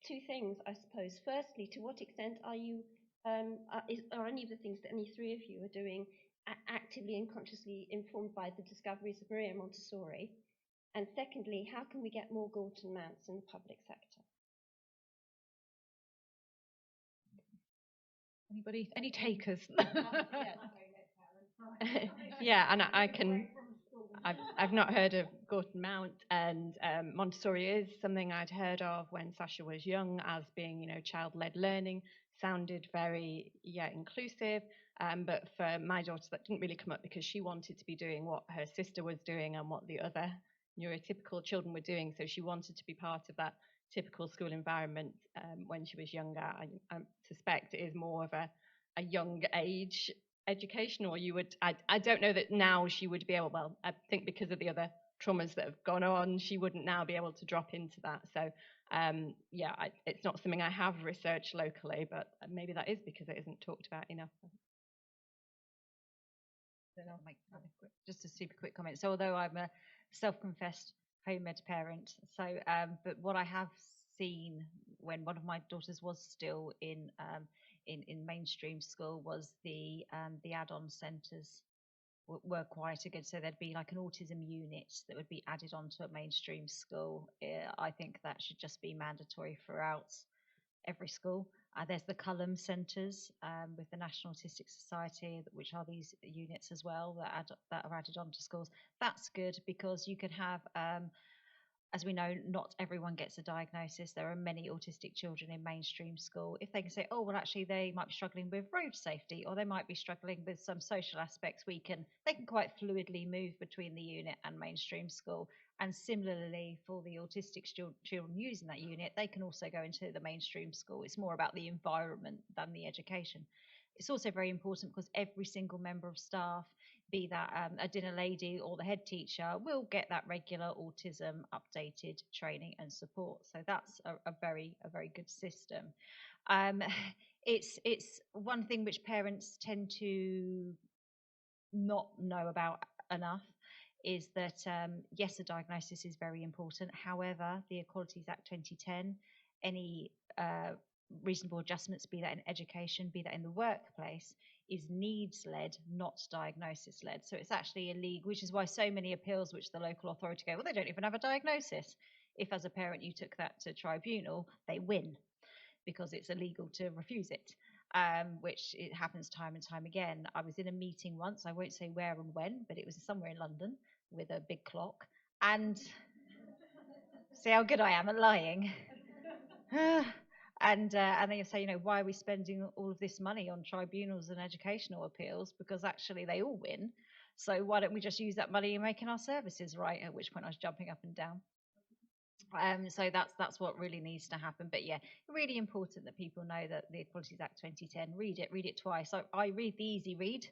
Two things, I suppose. Firstly, to what extent are you, are any of the things that any three of you are doing actively and consciously informed by the discoveries of Maria Montessori? And secondly, how can we get more Gorton Mounts in the public sector? Anybody? Any takers? Yeah, and I've not heard of Gorton Mount, and Montessori is something I'd heard of when Sasha was young as being, child-led learning. Sounded very, inclusive, but for my daughter that didn't really come up because she wanted to be doing what her sister was doing and what the other neurotypical children were doing, so she wanted to be part of that typical school environment when she was younger. I suspect it is more of a young age education, or you would, I don't know that now she would be able, well, I think because of the other traumas that have gone on, she wouldn't now be able to drop into that. So it's not something I have researched locally, but maybe that is because it isn't talked about enough. I'll make just a super quick comment. So although I'm a self-confessed home-ed parent, but what I have seen when one of my daughters was still in mainstream school was the add-on centres were quite good. So there'd be like an autism unit that would be added onto a mainstream school. I think that should just be mandatory throughout every school. There's the Cullum centres with the National Autistic Society, which are these units as well that are added onto schools. That's good because you can have, as we know, not everyone gets a diagnosis. There are many autistic children in mainstream school. If they can say, oh, well, actually, they might be struggling with road safety, or they might be struggling with some social aspects, they can quite fluidly move between the unit and mainstream school. And similarly, for the autistic children using that unit, they can also go into the mainstream school. It's more about the environment than the education. It's also very important because every single member of staff, be that a dinner lady or the head teacher, will get that regular autism updated training and support. So that's a very good system. It's one thing which parents tend to not know about enough is that yes, a diagnosis is very important. However, the Equalities Act 2010, any reasonable adjustments, be that in education, be that in the workplace, is needs-led, not diagnosis-led. So it's actually illegal, which is why so many appeals which the local authority go, well, they don't even have a diagnosis. If as a parent you took that to tribunal, they win because it's illegal to refuse it, which it happens time and time again. I was in a meeting once, I won't say where and when, but it was somewhere in London with a big clock. And see how good I am at lying. And they say, why are we spending all of this money on tribunals and educational appeals? Because actually they all win. So why don't we just use that money in making our services right? At which point I was jumping up and down. So that's what really needs to happen. But yeah, really important that people know that the Equalities Act 2010, read it twice. So I read the easy read,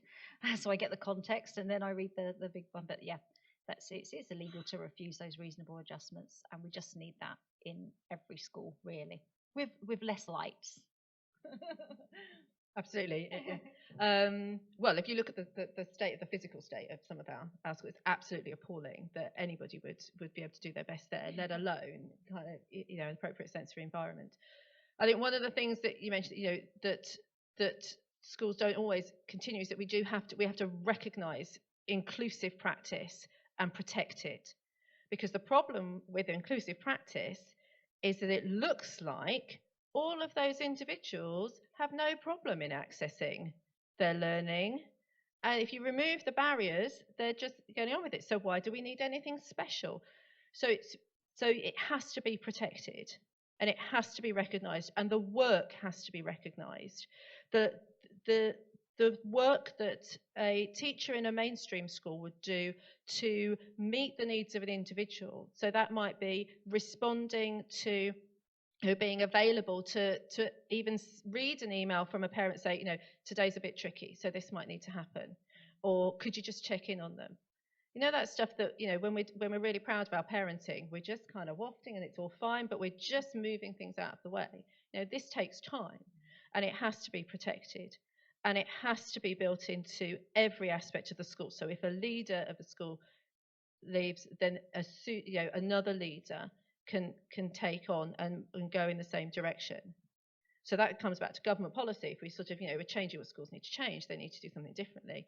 so I get the context, and then I read the big one. But yeah, that's it. It's illegal to refuse those reasonable adjustments, and we just need that in every school, really. With less lights. Absolutely. Well, if you look at the state of the physical state of some of our schools, it's absolutely appalling that anybody would be able to do their best there, let alone kind of, an appropriate sensory environment. I think one of the things that you mentioned, that schools don't always continue is that we have to recognise inclusive practice and protect it. Because the problem with inclusive practice is that it looks like all of those individuals have no problem in accessing their learning. And if you remove the barriers, they're just going on with it. So why do we need anything special? So it has to be protected, and it has to be recognised, and the work has to be recognised. The work that a teacher in a mainstream school would do to meet the needs of an individual. So that might be responding to, being available to even read an email from a parent, say, today's a bit tricky, so this might need to happen. Or could you just check in on them? That stuff that, when we're really proud of our parenting, we're just kind of wafting and it's all fine, but we're just moving things out of the way. This takes time, and it has to be protected. And it has to be built into every aspect of the school. So if a leader of the school leaves, then another leader can take on and go in the same direction. So that comes back to government policy. If we we're changing what schools need to change, they need to do something differently.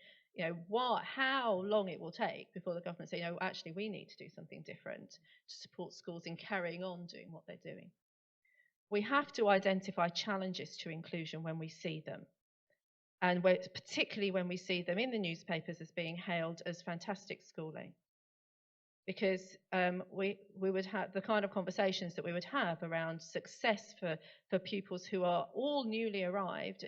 How long it will take before the government say, actually we need to do something different to support schools in carrying on doing what they're doing. We have to identify challenges to inclusion when we see them. And particularly when we see them in the newspapers as being hailed as fantastic schooling. Because we would have the kind of conversations that we would have around success for pupils who are all newly arrived.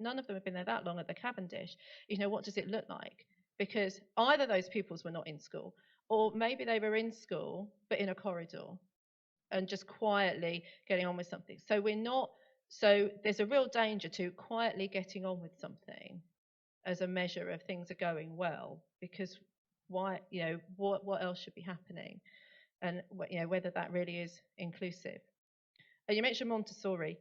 None of them have been there that long at the Cavendish. What does it look like? Because either those pupils were not in school, or maybe they were in school, but in a corridor and just quietly getting on with something. So there's a real danger to quietly getting on with something as a measure of things are going well, because why, what else should be happening, and whether that really is inclusive. And you mentioned Montessori,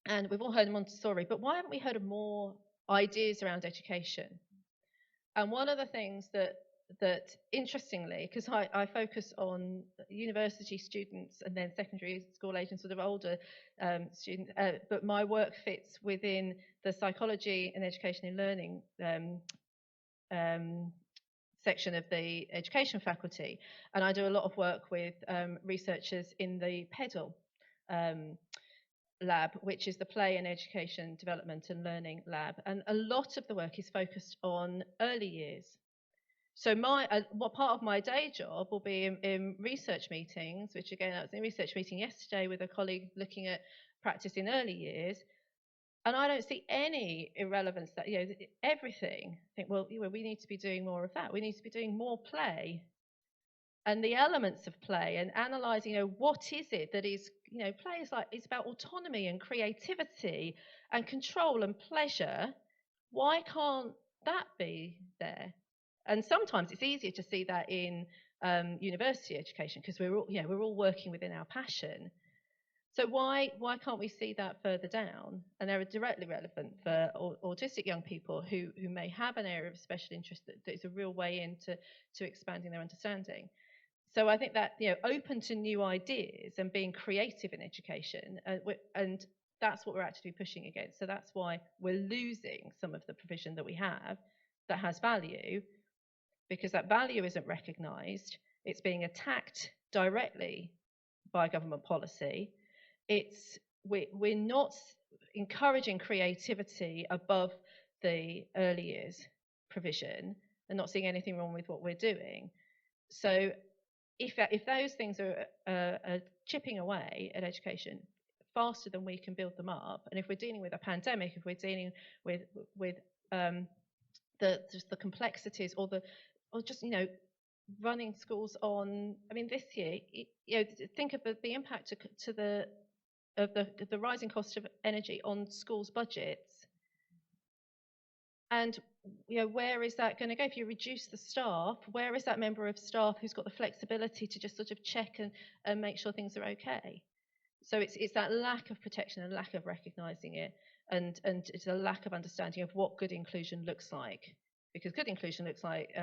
and we've all heard of Montessori, but why haven't we heard of more ideas around education? And one of the things that interestingly, because I focus on university students and then secondary school age and sort of older students, but my work fits within the psychology and education and learning section of the education faculty, and I do a lot of work with researchers in the PEDAL lab, which is the Play and Education Development and Learning lab, and a lot of the work is focused on early years. So what part of my day job will be in research meetings, which again, I was in a research meeting yesterday with a colleague looking at practice in early years, and I don't see any irrelevance that, everything. I think, well, we need to be doing more of that. We need to be doing more play and the elements of play and analysing, what is it that is, play is like, it's about autonomy and creativity and control and pleasure. Why can't that be there? And sometimes it's easier to see that in university education because we're all working within our passion. So why can't we see that further down? And they're directly relevant for autistic young people who may have an area of special interest that is a real way into expanding their understanding. So I think that open to new ideas and being creative in education, and that's what we're actually pushing against. So that's why we're losing some of the provision that we have that has value, because that value isn't recognised. It's being attacked directly by government policy. We're not encouraging creativity above the early years provision and not seeing anything wrong with what we're doing. So if those things are chipping away at education faster than we can build them up, and if we're dealing with a pandemic, if we're dealing with the complexities or just running schools on, I mean, this year, think of the impact of the rising cost of energy on schools' budgets, and where is that going to go? If you reduce the staff, where is that member of staff who's got the flexibility to just sort of check and make sure things are okay? So it's that lack of protection and lack of recognising it and it's a lack of understanding of what good inclusion looks like, because good inclusion looks like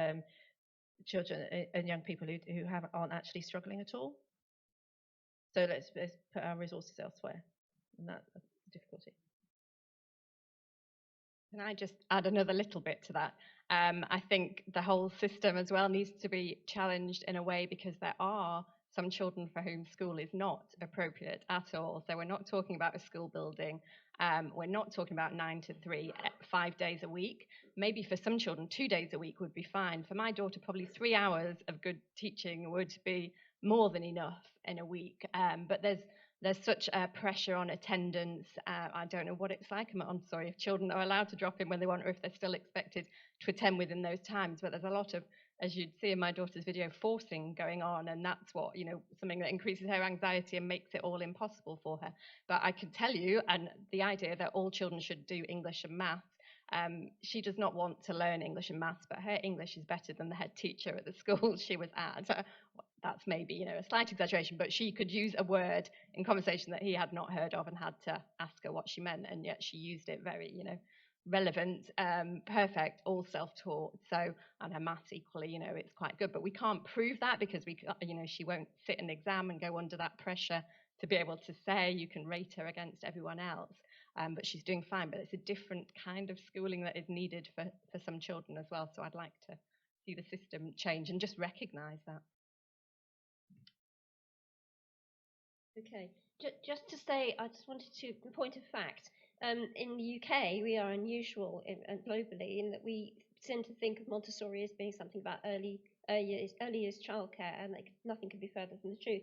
children and young people who aren't actually struggling at all. So let's put our resources elsewhere, and that's the difficulty. Can I just add another little bit to that? I think the whole system as well needs to be challenged in a way, because there are some children for whom school is not appropriate at all. So we're not talking about a school building. We're not talking about 9 to 3, 5 days a week. Maybe for some children, 2 days a week would be fine. For my daughter, probably 3 hours of good teaching would be more than enough in a week. But there's such a pressure on attendance. I don't know what it's like. I'm sorry if children are allowed to drop in when they want, or if they're still expected to attend within those times. But there's a lot of, as you'd see in my daughter's video, forcing going on, and that's what, something that increases her anxiety and makes it all impossible for her. But I can tell you, and the idea that all children should do English and maths, she does not want to learn English and maths, but her English is better than the head teacher at the school she was at. So that's maybe, a slight exaggeration, but she could use a word in conversation that he had not heard of and had to ask her what she meant, and yet she used it very, relevant, perfect, all self-taught. So, and her maths equally, it's quite good, but we can't prove that because she won't sit an exam and go under that pressure to be able to say you can rate her against everyone else. But she's doing fine, but it's a different kind of schooling that is needed for some children as well. So I'd like to see the system change and just recognise that. Okay, just to say, I just wanted to, in point of fact, in the UK, we are unusual globally in that we tend to think of Montessori as being something about early years childcare, and nothing could be further from the truth.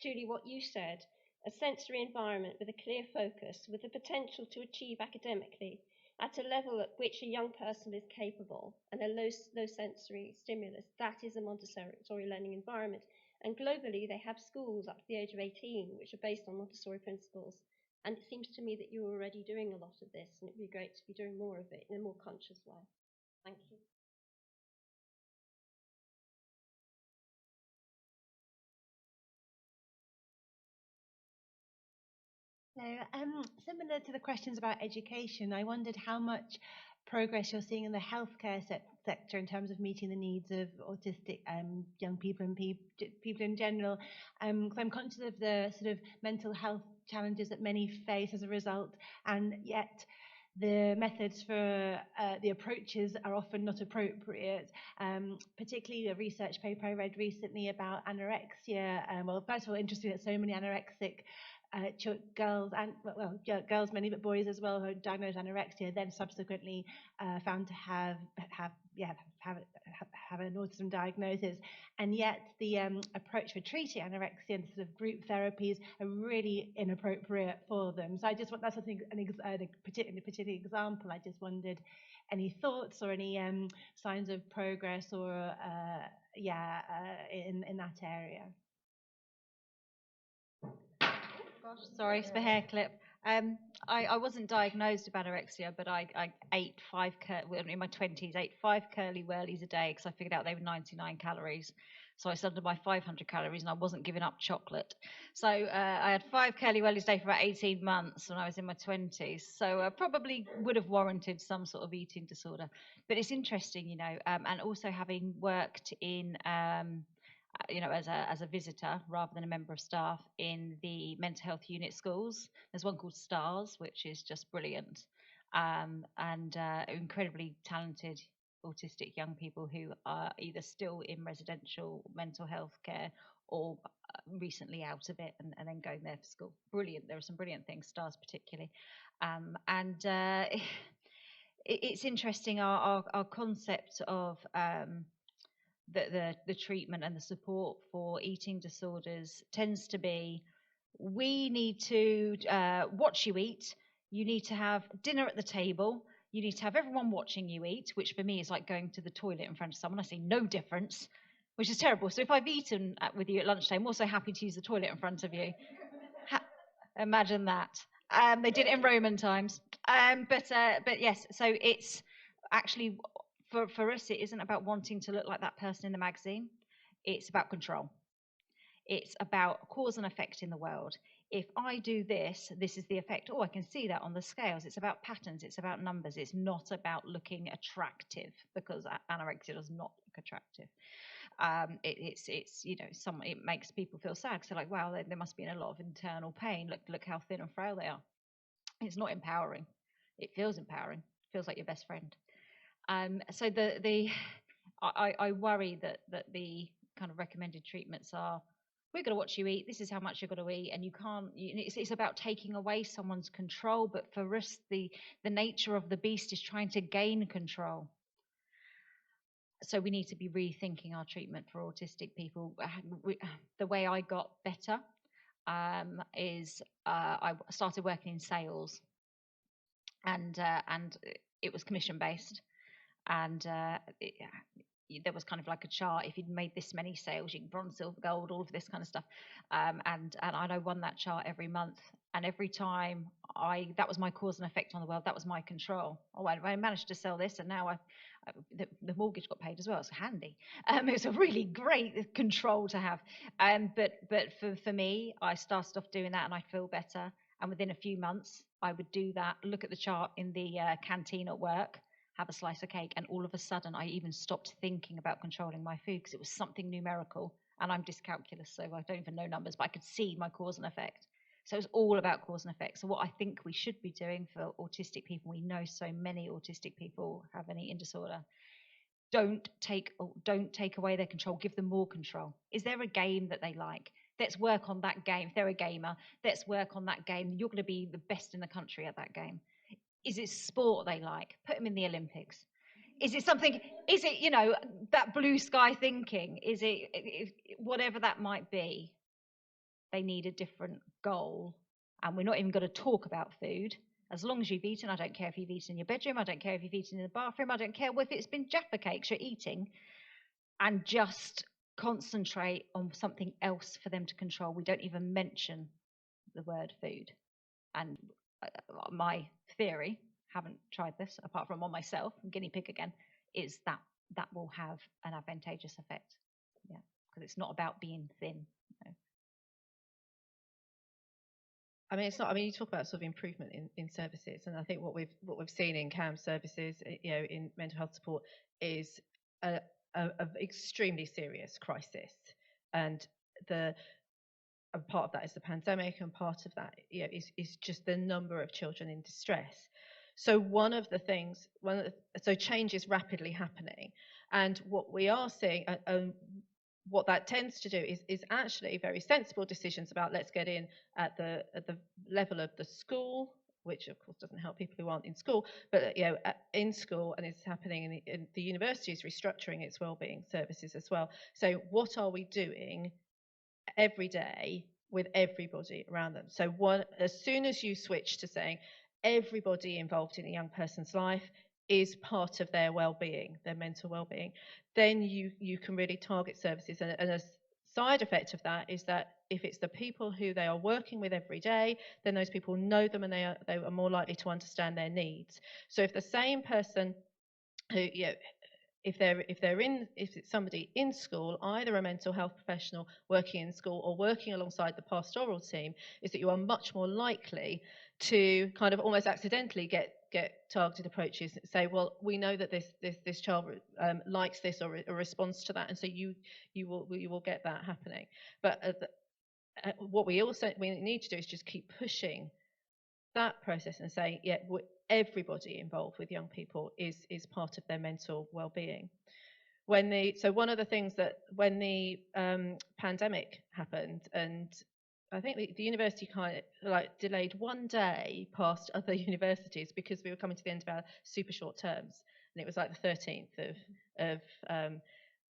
Julie, what you said, a sensory environment with a clear focus, with the potential to achieve academically at a level at which a young person is capable, and a low sensory stimulus, that is a Montessori learning environment. And globally, they have schools up to the age of 18, which are based on Montessori principles. And it seems to me that you're already doing a lot of this, and it'd be great to be doing more of it in a more conscious way. Thank you. So, similar to the questions about education, I wondered how much progress you're seeing in the healthcare sector in terms of meeting the needs of autistic young people and people in general. Because I'm conscious of the sort of mental health challenges that many face as a result, and yet the methods for the approaches are often not appropriate. Particularly a research paper I read recently about anorexia. Well, first of all, interesting that so many anorexic girls and girls, many but boys as well, who are diagnosed anorexia, then subsequently found to have an autism diagnosis, and yet the approach for treating anorexia and sort of group therapies are really inappropriate for them. So I just want, that's I think a particular example. I just wondered any thoughts or any signs of progress or in that area. Gosh, sorry, it's my hair clip. I wasn't diagnosed with anorexia, but I ate in my 20s, ate 5 curly whirlies a day because I figured out they were 99 calories. So I started by 500 calories, and I wasn't giving up chocolate. So I had 5 curly whirlies a day for about 18 months when I was in my 20s. So probably would have warranted some sort of eating disorder. But it's interesting, and also having worked in as a visitor rather than a member of staff in the mental health unit schools. There's one called STARS, which is just brilliant, and incredibly talented autistic young people who are either still in residential mental health care or recently out of it and then going there for school. Brilliant. There are some brilliant things, STARS particularly. It's interesting, our concept of the treatment and the support for eating disorders tends to be, we need to watch you eat, you need to have dinner at the table, you need to have everyone watching you eat, which for me is like going to the toilet in front of someone. I see no difference, which is terrible. So if I've eaten with you at lunchtime, I'm also happy to use the toilet in front of you. Imagine that. They did it in Roman times. But yes, so it's actually, for us, it isn't about wanting to look like that person in the magazine. It's about control. It's about cause and effect in the world. if I do this, this is the effect. Oh, I can see that on the scales. It's about patterns. It's about numbers. It's not about looking attractive, because anorexia does not look attractive. It's it makes people feel sad, because they're like, wow, they must be in a lot of internal pain. Look how thin and frail they are. It's not empowering. It feels empowering. It feels like your best friend. So I worry that the kind of recommended treatments are, we're going to watch you eat, this is how much you're going to eat, and you can't, it's about taking away someone's control. But for us, the nature of the beast is trying to gain control. So we need to be rethinking our treatment for autistic people. The way I got better is I started working in sales, and it was commission based, and there was kind of like a chart. If you'd made this many sales, you can bronze, silver, gold, all of this kind of stuff. And I won that chart every month. And every time that was my cause and effect on the world. That was my control. Oh, I managed to sell this, and now the mortgage got paid as well. It's handy. It was a really great control to have. But for me, I started off doing that, and I feel better. And within a few months, I would do that, look at the chart in the canteen at work, have a slice of cake, and all of a sudden I even stopped thinking about controlling my food, because it was something numerical, and I'm dyscalculous, so I don't even know numbers, but I could see my cause and effect. So it's all about cause and effect. So what I think we should be doing for autistic people, we know so many autistic people have an eating disorder, don't take away their control, give them more control. Is there a game that they like? Let's work on that game. If they're a gamer, let's work on that game. You're going to be the best in the country at that game. Is it sport they like? Put them in the Olympics. Is it something, is it, that blue sky thinking? Is it, whatever that might be, they need a different goal. And we're not even going to talk about food. As long as you've eaten, I don't care if you've eaten in your bedroom, I don't care if you've eaten in the bathroom, I don't care if it's been Jaffa cakes you're eating, and just concentrate on something else for them to control. We don't even mention the word food. And my theory, haven't tried this apart from on myself, guinea pig again, is that will have an advantageous effect. Yeah, because it's not about being thin. I mean, it's not. I mean, you talk about sort of improvement in services, and I think what we've seen in CAM services, in mental health support, is a extremely serious crisis, and a part of that is the pandemic, and part of that is just the number of children in distress. So so change is rapidly happening, and what we are seeing, what that tends to do is actually very sensible decisions about, let's get in at the level of the school, which of course doesn't help people who aren't in school, but in school, and it's happening in the university is restructuring its wellbeing services as well. So what are we doing every day with everybody around them? So as soon as you switch to saying everybody involved in a young person's life is part of their well-being, their mental well-being, then you can really target services. And a side effect of that is that if it's the people who they are working with every day, then those people know them, and they are more likely to understand their needs. So if the same person who, if it's somebody in school, either a mental health professional working in school or working alongside the pastoral team, is that you are much more likely to kind of almost accidentally get targeted approaches and say, well, we know that this child likes this or responds to that, and so you will get that happening. But what we need to do is just keep pushing that process and saying, everybody involved with young people is part of their mental well-being. So one of the things that when the pandemic happened, and I think the university kind of like delayed one day past other universities because we were coming to the end of our super short terms, and it was like the 13th of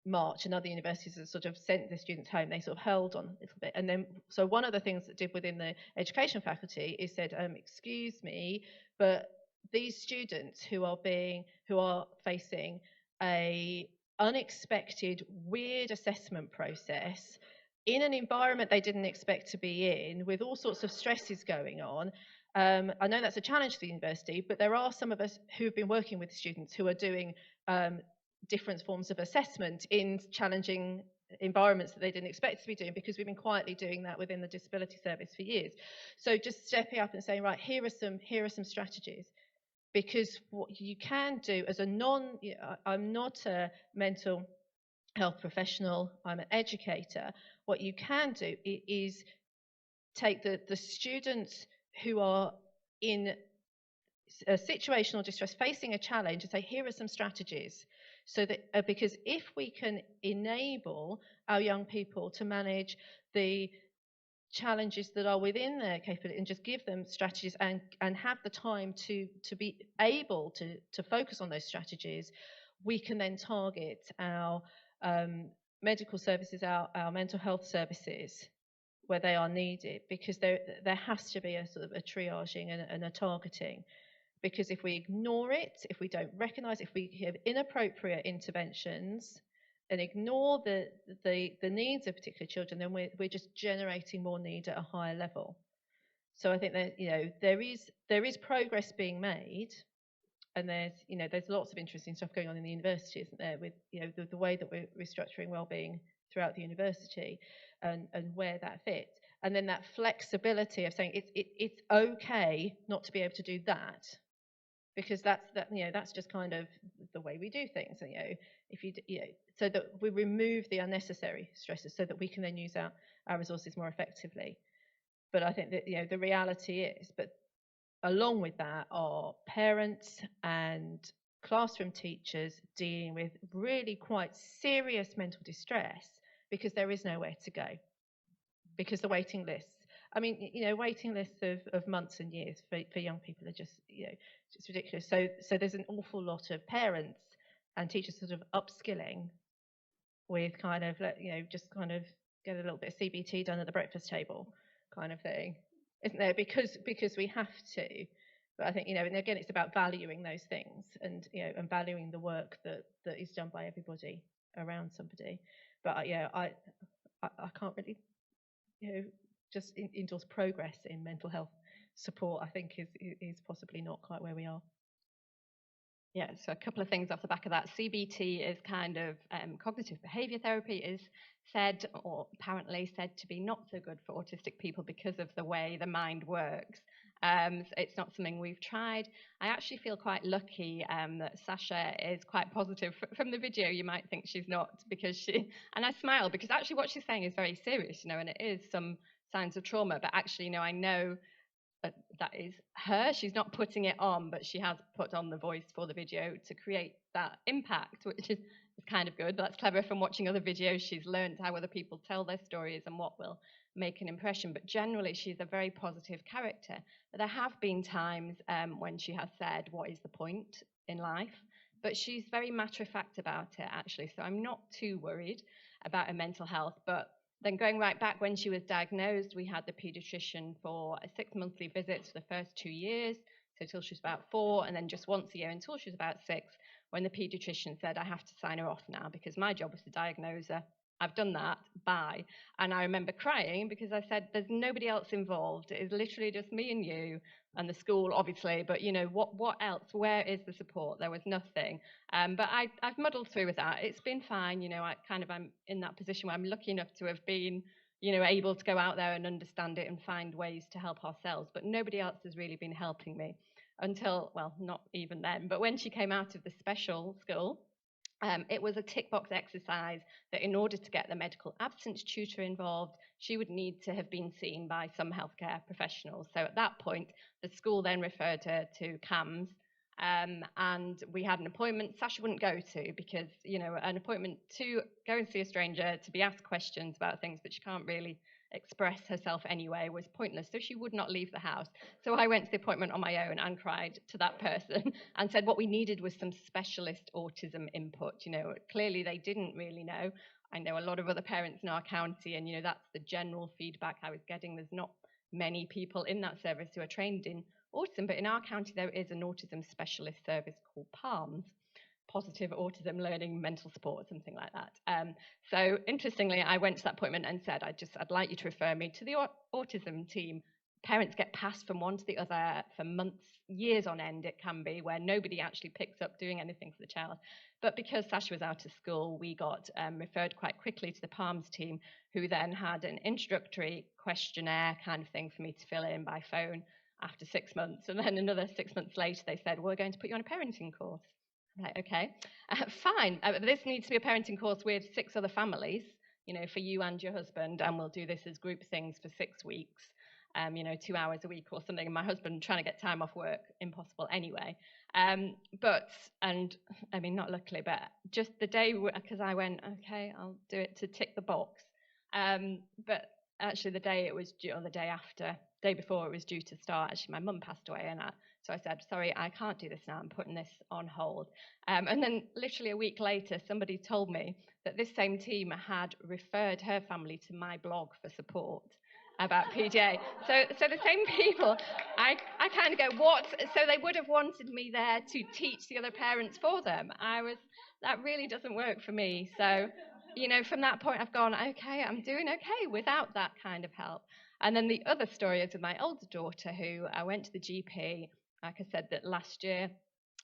March, and other universities had sort of sent the students home. They sort of held on a little bit, and then so one of the things that did within the education faculty is said, excuse me, but these students who are facing a unexpected weird assessment process in an environment they didn't expect to be in, with all sorts of stresses going on. I know that's a challenge for the university, but there are some of us who've been working with students who are doing different forms of assessment in challenging environments that they didn't expect to be doing, because we've been quietly doing that within the disability service for years. So just stepping up and saying, right, here are some strategies. Because what you can do as a I'm not a mental health professional, I'm an educator. What you can do is take the students who are in a situational distress, facing a challenge, and say, here are some strategies. So that because if we can enable our young people to manage the challenges that are within their capability and just give them strategies and have the time to be able to focus on those strategies, we can then target our medical services, our mental health services where they are needed, because there has to be a sort of a triaging and a targeting. Because if we ignore it, if we don't recognise, if we have inappropriate interventions and ignore the needs of particular children, then we're just generating more need at a higher level. So I think that there is progress being made, and there's lots of interesting stuff going on in the university, isn't there, with the way that we're restructuring wellbeing throughout the university and where that fits, and then that flexibility of saying it's okay not to be able to do that. Because that's just kind of the way we do things. So, so that we remove the unnecessary stresses, so that we can then use our resources more effectively. But I think that the reality is, but along with that are parents and classroom teachers dealing with really quite serious mental distress, because there is nowhere to go, because the waiting lists. I mean, waiting lists of months and years for young people are just, it's ridiculous. So there's an awful lot of parents and teachers sort of upskilling with kind of, just kind of get a little bit of CBT done at the breakfast table kind of thing, isn't there? Because we have to. But I think, and again, it's about valuing those things and, and valuing the work that is done by everybody around somebody. But I can't really, just endorse progress in mental health support. I think is possibly not quite where we are. Yeah, so a couple of things off the back of that. CBT is kind of cognitive behaviour therapy, is said, or apparently said, to be not so good for autistic people because of the way the mind works. It's not something we've tried. I actually feel quite lucky that Sasha is quite positive. From the video, you might think she's not, because and I smile, because actually what she's saying is very serious, and it is some signs of trauma, but actually, I know that is her. She's not putting it on, but she has put on the voice for the video to create that impact, which is kind of good. That's clever. From watching other videos, she's learned how other people tell their stories and what will make an impression. But generally, she's a very positive character. But there have been times when she has said, what is the point in life? But she's very matter-of-fact about it, actually. So I'm not too worried about her mental health. But then going right back, when she was diagnosed, we had the paediatrician for 6 monthly visits for the first 2 years, so till she was about 4, and then just once a year until she was about 6, when the paediatrician said, I have to sign her off now because my job was to diagnose her. I've done that, bye. And I remember crying because I said, there's nobody else involved. It is literally just me and you and the school, obviously, but what else? Where is the support? There was nothing. But I've muddled through with that. It's been fine. I'm in that position where I'm lucky enough to have been, able to go out there and understand it and find ways to help ourselves. But nobody else has really been helping me until, well, not even then. But when she came out of the special school, it was a tick box exercise that in order to get the medical absence tutor involved, she would need to have been seen by some healthcare professionals. So at that point, the school then referred her to CAMS, and we had an appointment Sasha wouldn't go to because, an appointment to go and see a stranger, to be asked questions about things that she can't really express herself anyway, was pointless. So she would not leave the house. So I went to the appointment on my own and cried to that person and said what we needed was some specialist autism input. Clearly they didn't really know. I know a lot of other parents in our county, and that's the general feedback I was getting. There's not many people in that service who are trained in autism, but in our county there is an autism specialist service called PALMS, Positive Autism Learning Mental Support, something like that. So interestingly, I went to that appointment and said, I'd like you to refer me to the autism team. parents get passed from one to the other for months, years on end. It can be where nobody actually picks up doing anything for the child. But because Sasha was out of school, we got referred quite quickly to the Palms team, who then had an introductory questionnaire kind of thing for me to fill in by phone after 6 months. And then another 6 months later, they said, we're going to put you on a parenting course. I'm like, okay, fine. This needs to be a parenting course with 6 other families, for you and your husband, and we'll do this as group things for 6 weeks, 2 hours a week or something. And my husband trying to get time off work, impossible anyway. Not luckily, but just the day, because I went, okay, I'll do it to tick the box. But actually the day it was due, or the day before it was due to start, actually my mum passed away, so I said, sorry, I can't do this now, I'm putting this on hold. And then literally a week later, somebody told me that this same team had referred her family to my blog for support about PDA. So the same people, I kind of go, what? So they would have wanted me there to teach the other parents for them. That really doesn't work for me. So, from that point I've gone, okay, I'm doing okay without that kind of help. And then the other story is with my older daughter, who I went to the GP, like I said, that last year,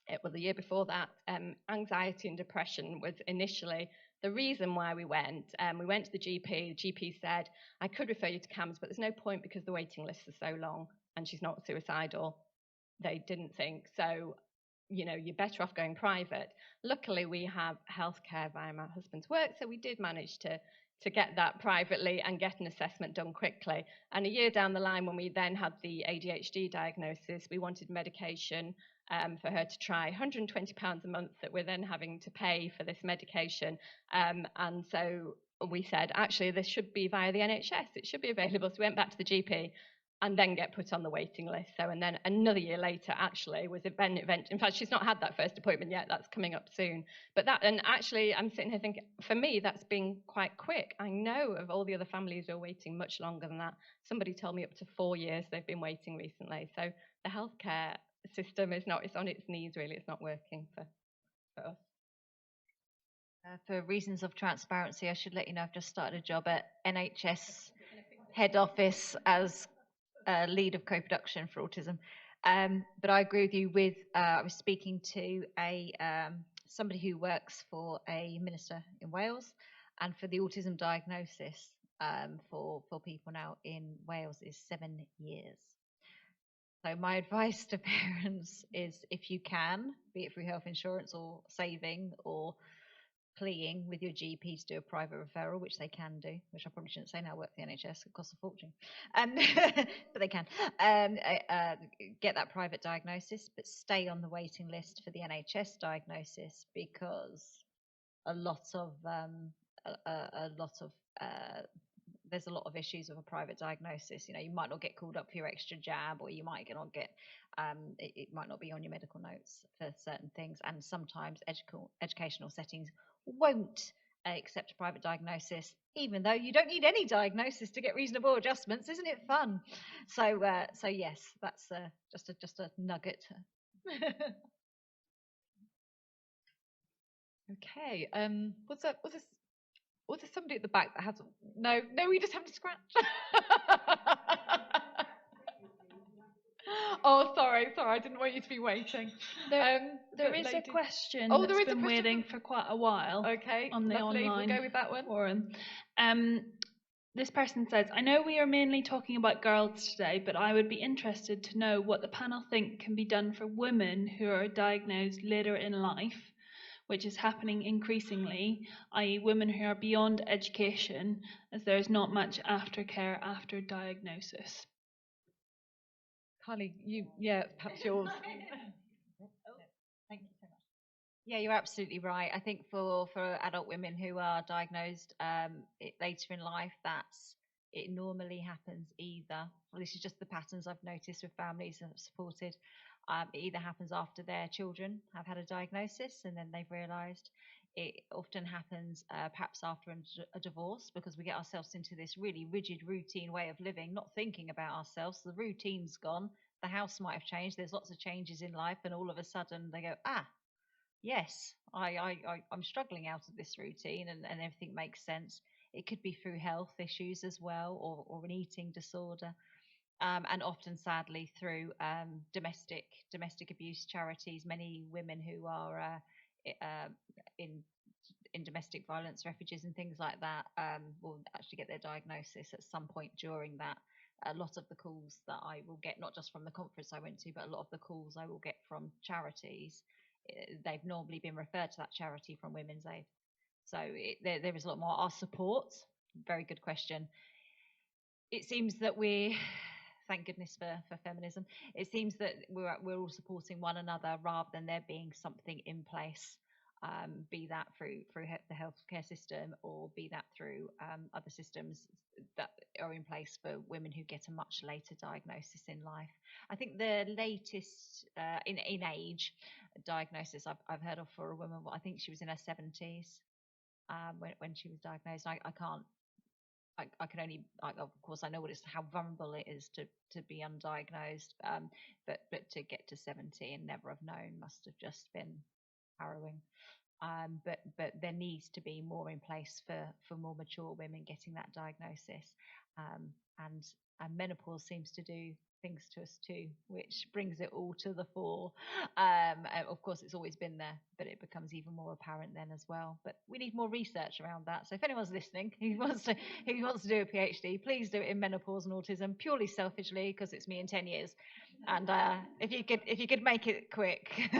the year before that, anxiety and depression was initially the reason why we went. We went to the GP. The GP said, I could refer you to CAMHS, but there's no point because the waiting lists are so long and she's not suicidal. They didn't think. So, you're better off going private. Luckily, we have healthcare via my husband's work, so we did manage to get that privately and get an assessment done quickly. And a year down the line, when we then had the ADHD diagnosis, we wanted medication for her to try, £120 a month that we're then having to pay for this medication. And so we said, actually, this should be via the NHS. It should be available. So we went back to the GP and then get put on the waiting list. So, and then another year later, actually, was an event. In fact, she's not had that first appointment yet. That's coming up soon. But and actually, I'm sitting here thinking, for me, that's been quite quick. I know of all the other families who are waiting much longer than that. Somebody told me up to 4 years they've been waiting recently. So the healthcare system it's on its knees, really. It's not working for us. For reasons of transparency, I should let you know I've just started a job at NHS head office as lead of co-production for autism. But I agree with you I was speaking to somebody who works for a minister in Wales, and for the autism diagnosis for people now in Wales is 7 years. So my advice to parents is, if you can, be it through health insurance or saving or pleading with your GP to do a private referral, which they can do, which I probably shouldn't say now, I work for the NHS, it costs a fortune, but they can, get that private diagnosis, but stay on the waiting list for the NHS diagnosis, because there's a lot of issues with a private diagnosis. You might not get called up for your extra jab, or you might not get, it might not be on your medical notes for certain things, and sometimes educational settings won't accept a private diagnosis, even though you don't need any diagnosis to get reasonable adjustments. Isn't it fun? So yes, that's just a nugget. Okay. Was there somebody at the back that has? No, we just have to scratch. Oh, sorry, I didn't want you to be waiting. There is a question that's been waiting for quite a while. Okay, on the lovely. online We'll go with that one. forum. This person says, I know we are mainly talking about girls today, but I would be interested to know what the panel think can be done for women who are diagnosed later in life, which is happening increasingly, i.e. women who are beyond education, as there is not much aftercare after diagnosis. Carly, perhaps yours. Thank you so much. Yeah, you're absolutely right. I think for adult women who are diagnosed later in life, it normally happens either, well, this is just the patterns I've noticed with families that I've supported, it either happens after their children have had a diagnosis and then they've realised. It often happens perhaps after a divorce, because we get ourselves into this really rigid routine way of living, not thinking about ourselves. The routine's gone, the house might have changed, there's lots of changes in life, and all of a sudden they go, yes, I'm struggling out of this routine, and everything makes sense. It could be through health issues as well, or an eating disorder. and often, sadly, through domestic abuse charities. Many women who are in domestic violence, refugees and things like that, will actually get their diagnosis at some point during that. A lot of the calls that I will get, not just from the conference I went to, but a lot of the calls I will get from charities, they've normally been referred to that charity from Women's Aid. So there is a lot more. Our support, very good question. It seems that thank goodness for feminism, it seems that we're all supporting one another rather than there being something in place, be that through the healthcare system, or be that through other systems that are in place for women who get a much later diagnosis in life. I think the latest in age diagnosis I've heard of for a woman, I think she was in her 70s when she was diagnosed. I can only, of course, I know how vulnerable it is to be undiagnosed, but to get to 70 and never have known must have just been harrowing. But there needs to be more in place for more mature women getting that diagnosis, and menopause seems to do things to us too, which brings it all to the fore. Of course, it's always been there, but it becomes even more apparent then as well. But we need more research around that. So if anyone's listening who wants to do a PhD, please do it in menopause and autism, purely selfishly, because it's me in 10 years. And if you could make it quick.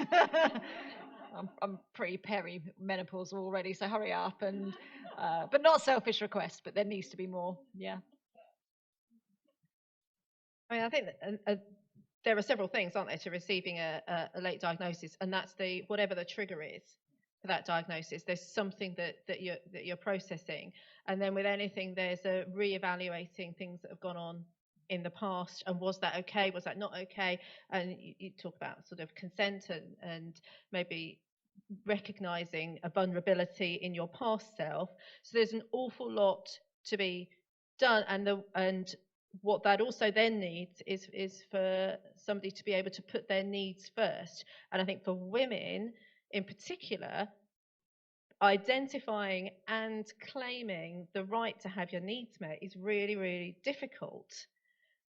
I'm pretty peri-menopausal already, so hurry up. And but not selfish request, but there needs to be more. Yeah. I mean, I think that, there are several things, aren't there, to receiving a late diagnosis, and that's whatever the trigger is for that diagnosis. There's something that you're processing, and then with anything, there's a re-evaluating things that have gone on in the past, and was that okay, was that not okay, and you talk about sort of consent and maybe recognizing a vulnerability in your past self. So there's an awful lot to be done, and what that also then needs is for somebody to be able to put their needs first. And I think for women in particular, identifying and claiming the right to have your needs met is really, really difficult.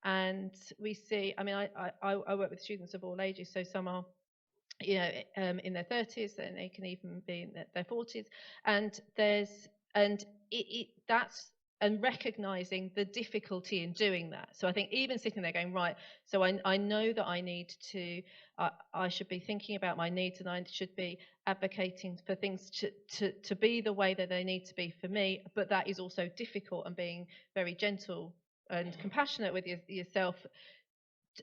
And we see, I mean, I work with students of all ages, so some are, you know, in their 30s, and they can even be in their 40s, and and recognizing the difficulty in doing that. So I think even sitting there going, right, so I know that I need to, I should be thinking about my needs, and I should be advocating for things to be the way that they need to be for me, but that is also difficult, and being very gentle and compassionate with yourself,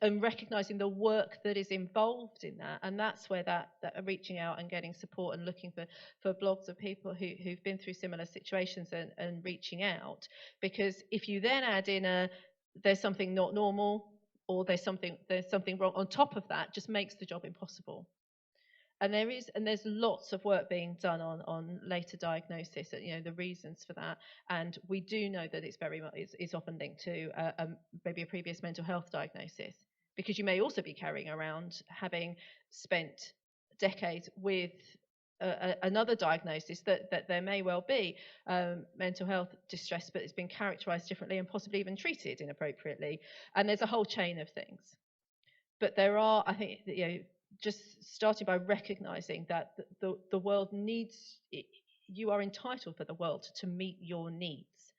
and recognizing the work that is involved in that. And that's where that reaching out and getting support and looking for blogs of people who've been through similar situations and reaching out. Because if you then add in there's something not normal, or there's something wrong on top of that, just makes the job impossible. And there's lots of work being done on later diagnosis, you know, the reasons for that. And we do know that it's very much is often linked to maybe a previous mental health diagnosis, because you may also be carrying around, having spent decades with another diagnosis, that there may well be mental health distress, but it's been characterized differently and possibly even treated inappropriately. And there's a whole chain of things. But there are, I think, you know, just starting by recognizing that the world needs, you are entitled for the world to meet your needs.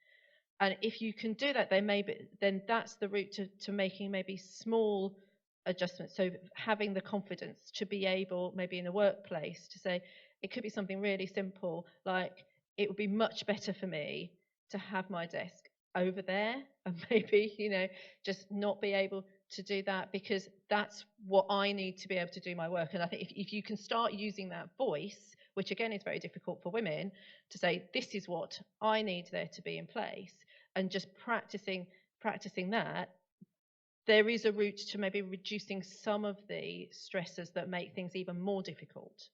And if you can do that, then that's the route to making maybe small adjustments. So having the confidence to be able, maybe in the workplace, to say, it could be something really simple, like, it would be much better for me to have my desk over there, and maybe, you know, just not be able to do that, because that's what I need to be able to do my work. And I think if you can start using that voice, which again is very difficult for women, to say, this is what I need there to be in place, and just practicing that, there is a route to maybe reducing some of the stressors that make things even more difficult.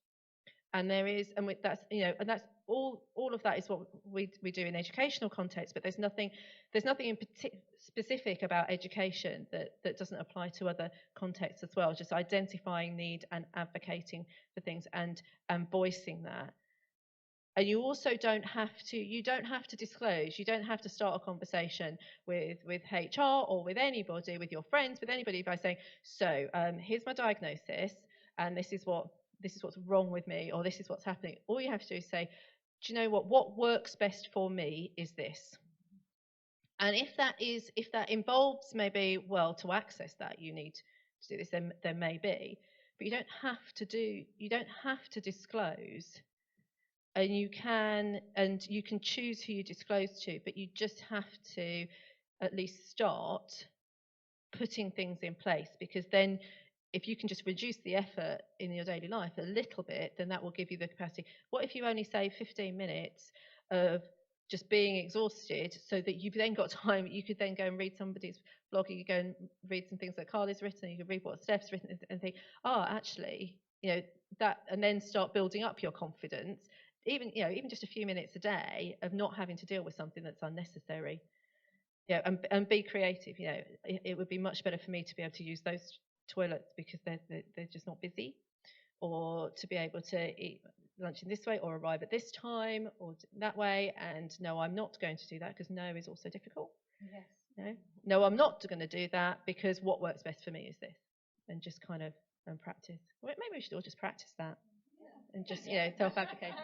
And that's, you know, and that's all of that is what we do in educational context. But there's nothing in specific about education that doesn't apply to other contexts as well. Just identifying need and advocating for things and voicing that. And you also don't have to disclose, you don't have to start a conversation with HR or with anybody, with your friends, with anybody by saying, so here's my diagnosis and this is what's wrong with me, or this is what's happening. All you have to do is say, do you know what works best for me is this. And if that involves maybe, well, to access that you need to do this, then there may be, but you don't have to disclose. And you can choose who you disclose to, but you just have to at least start putting things in place, because then if you can just reduce the effort in your daily life a little bit, then that will give you the capacity. What if you only save 15 minutes of just being exhausted, so that you've then got time, you could then go and read somebody's blog, you could go and read some things that Carly's written, you could read what Steph's written and think, actually, that, and then start building up your confidence. Even just a few minutes a day of not having to deal with something that's unnecessary. And be creative. It would be much better for me to be able to use those toilets because they're just not busy, or to be able to eat lunch in this way, or arrive at this time, or that way. And no, I'm not going to do that, because no is also difficult. Yes. No, I'm not going to do that because what works best for me is this, and just kind of practice. Well, maybe we should all just practice that. And just, self-advocating.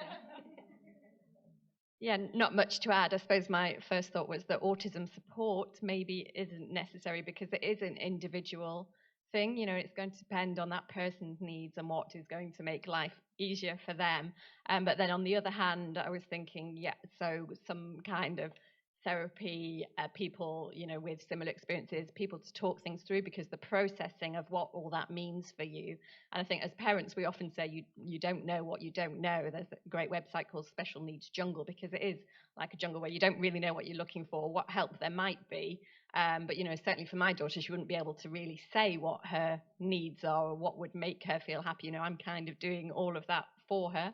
Yeah, not much to add. I suppose my first thought was that autism support maybe isn't necessary because it is an individual thing. It's going to depend on that person's needs and what is going to make life easier for them. But then on the other hand, I was thinking, so some kind of therapy, people, with similar experiences, people to talk things through, because the processing of what all that means for you. And I think as parents, we often say you don't know what you don't know. There's a great website called Special Needs Jungle, because it is like a jungle where you don't really know what you're looking for, what help there might be. But certainly for my daughter, she wouldn't be able to really say what her needs are or what would make her feel happy. I'm kind of doing all of that for her.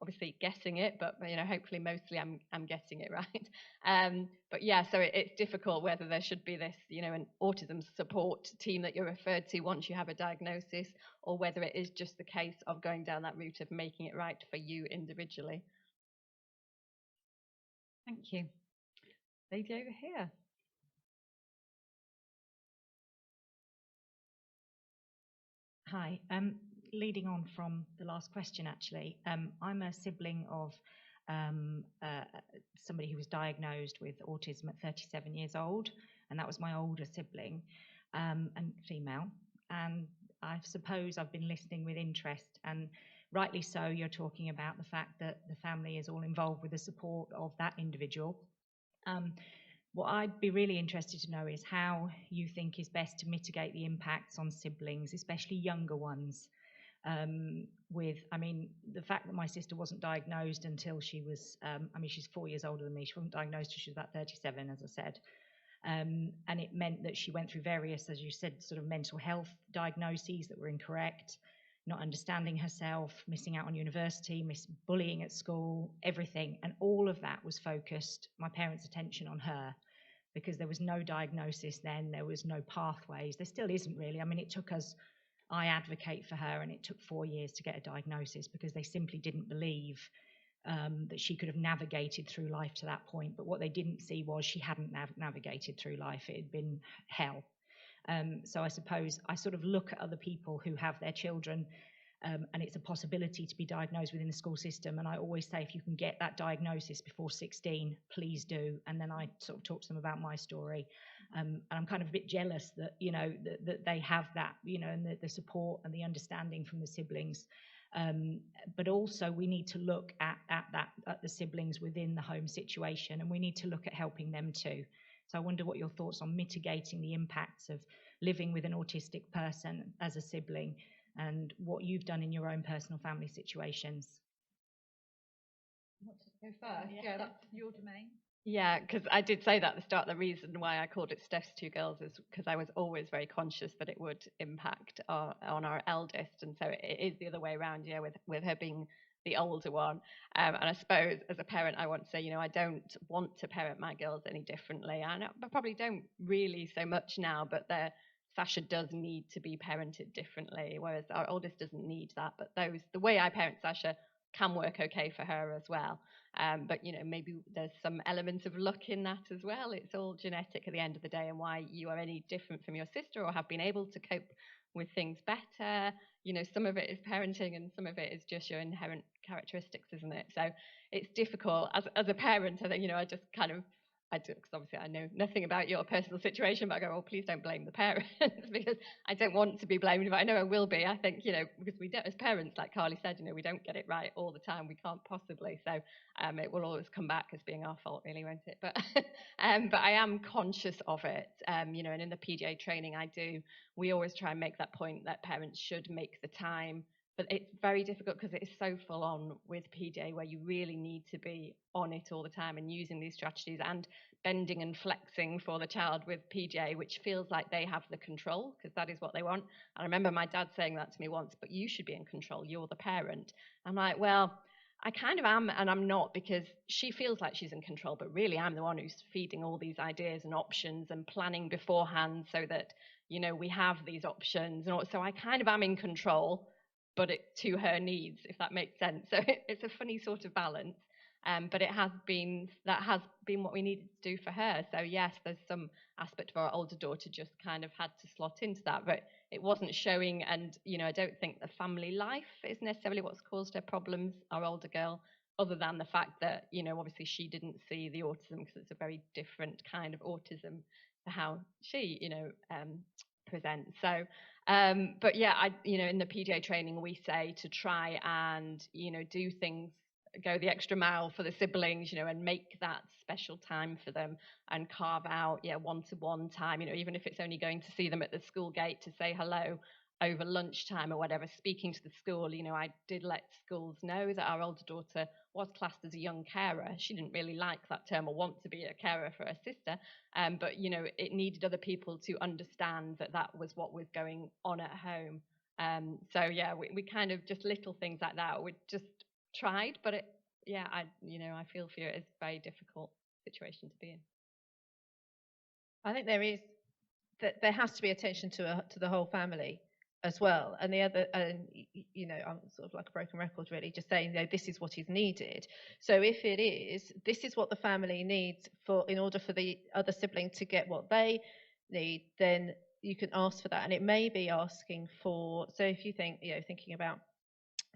Obviously guessing it, but hopefully mostly I'm getting it right. But so it's difficult whether there should be this, an autism support team that you're referred to once you have a diagnosis, or whether it is just the case of going down that route of making it right for you individually. Thank you. Lady over here. Hi. Leading on from the last question, actually, I'm a sibling of somebody who was diagnosed with autism at 37 years old, and that was my older sibling, and female. And I suppose I've been listening with interest, and rightly so, you're talking about the fact that the family is all involved with the support of that individual. What I'd be really interested to know is how you think is best to mitigate the impacts on siblings, especially younger ones. The fact that my sister wasn't diagnosed until she was, she's 4 years older than me. She wasn't diagnosed until she was about 37, as I said. And it meant that she went through various, as you said, sort of mental health diagnoses that were incorrect, not understanding herself, missing out on university, bullying at school, everything. And all of that was focused, my parents' attention on her, because there was no diagnosis then, there was no pathways. There still isn't really. It took us, I advocate for her, and it took 4 years to get a diagnosis because they simply didn't believe that she could have navigated through life to that point. But what they didn't see was she hadn't navigated through life. It had been hell. So I suppose I sort of look at other people who have their children, and it's a possibility to be diagnosed within the school system. And I always say, if you can get that diagnosis before 16, please do. And then I sort of talk to them about my story. And I'm kind of a bit jealous that, that they have that, and the support and the understanding from the siblings. But also we need to look at the siblings within the home situation, and we need to look at helping them too. So I wonder what your thoughts on mitigating the impacts of living with an autistic person as a sibling, and what you've done in your own personal family situations. You want to go first? Yeah, that's your domain. Yeah, because I did say that at the start. The reason why I called it Steph's Two Girls is because I was always very conscious that it would impact on our eldest, and so it is the other way around, with her being the older one. And I suppose as a parent, I want to say, I don't want to parent my girls any differently. I probably don't really so much now, but Sasha does need to be parented differently, whereas our oldest doesn't need that. But the way I parent Sasha can work okay for her as well. But maybe there's some elements of luck in that as well. It's all genetic at the end of the day, and why you are any different from your sister or have been able to cope with things better. Some of it is parenting and some of it is just your inherent characteristics, isn't it? So it's difficult as a parent. I think, I just kind of, because obviously I know nothing about your personal situation, but I go, oh, please don't blame the parents because I don't want to be blamed, but I know I will be. I think, because we don't, as parents, like Carly said, we don't get it right all the time. We can't possibly. So it will always come back as being our fault, really, won't it? But but I am conscious of it, and in the PDA training we always try and make that point that parents should make the time. But it's very difficult because it is so full on with PDA, where you really need to be on it all the time and using these strategies and bending and flexing for the child with PDA, which feels like they have the control because that is what they want. I remember my dad saying that to me once, but you should be in control. You're the parent. I'm like, well, I kind of am and I'm not, because she feels like she's in control, but really I'm the one who's feeding all these ideas and options and planning beforehand so that, we have these options. And so I kind of am in control, but to her needs, if that makes sense. So it's a funny sort of balance. But that has been what we needed to do for her. So yes, there's some aspect of our older daughter just kind of had to slot into that, but it wasn't showing. And, I don't think the family life is necessarily what's caused her problems, our older girl, other than the fact that, obviously she didn't see the autism because it's a very different kind of autism to how she, presents. So, but yeah, in the PDA training, we say to try and, do things, go the extra mile for the siblings, and make that special time for them and carve out, one-to-one time, even if it's only going to see them at the school gate to say hello over lunchtime or whatever, speaking to the school. I did let schools know that our older daughter was classed as a young carer. She didn't really like that term or want to be a carer for her sister, but it needed other people to understand that was what was going on at home. So yeah, we kind of just little things like that. We just tried, but I feel for you. It's a very difficult situation to be in. I think there has to be attention to the whole family as well. And I'm sort of like a broken record, really, just saying, this is what is needed. So if it is, this is what the family needs in order for the other sibling to get what they need, then you can ask for that. And it may be asking for, so if you think, thinking about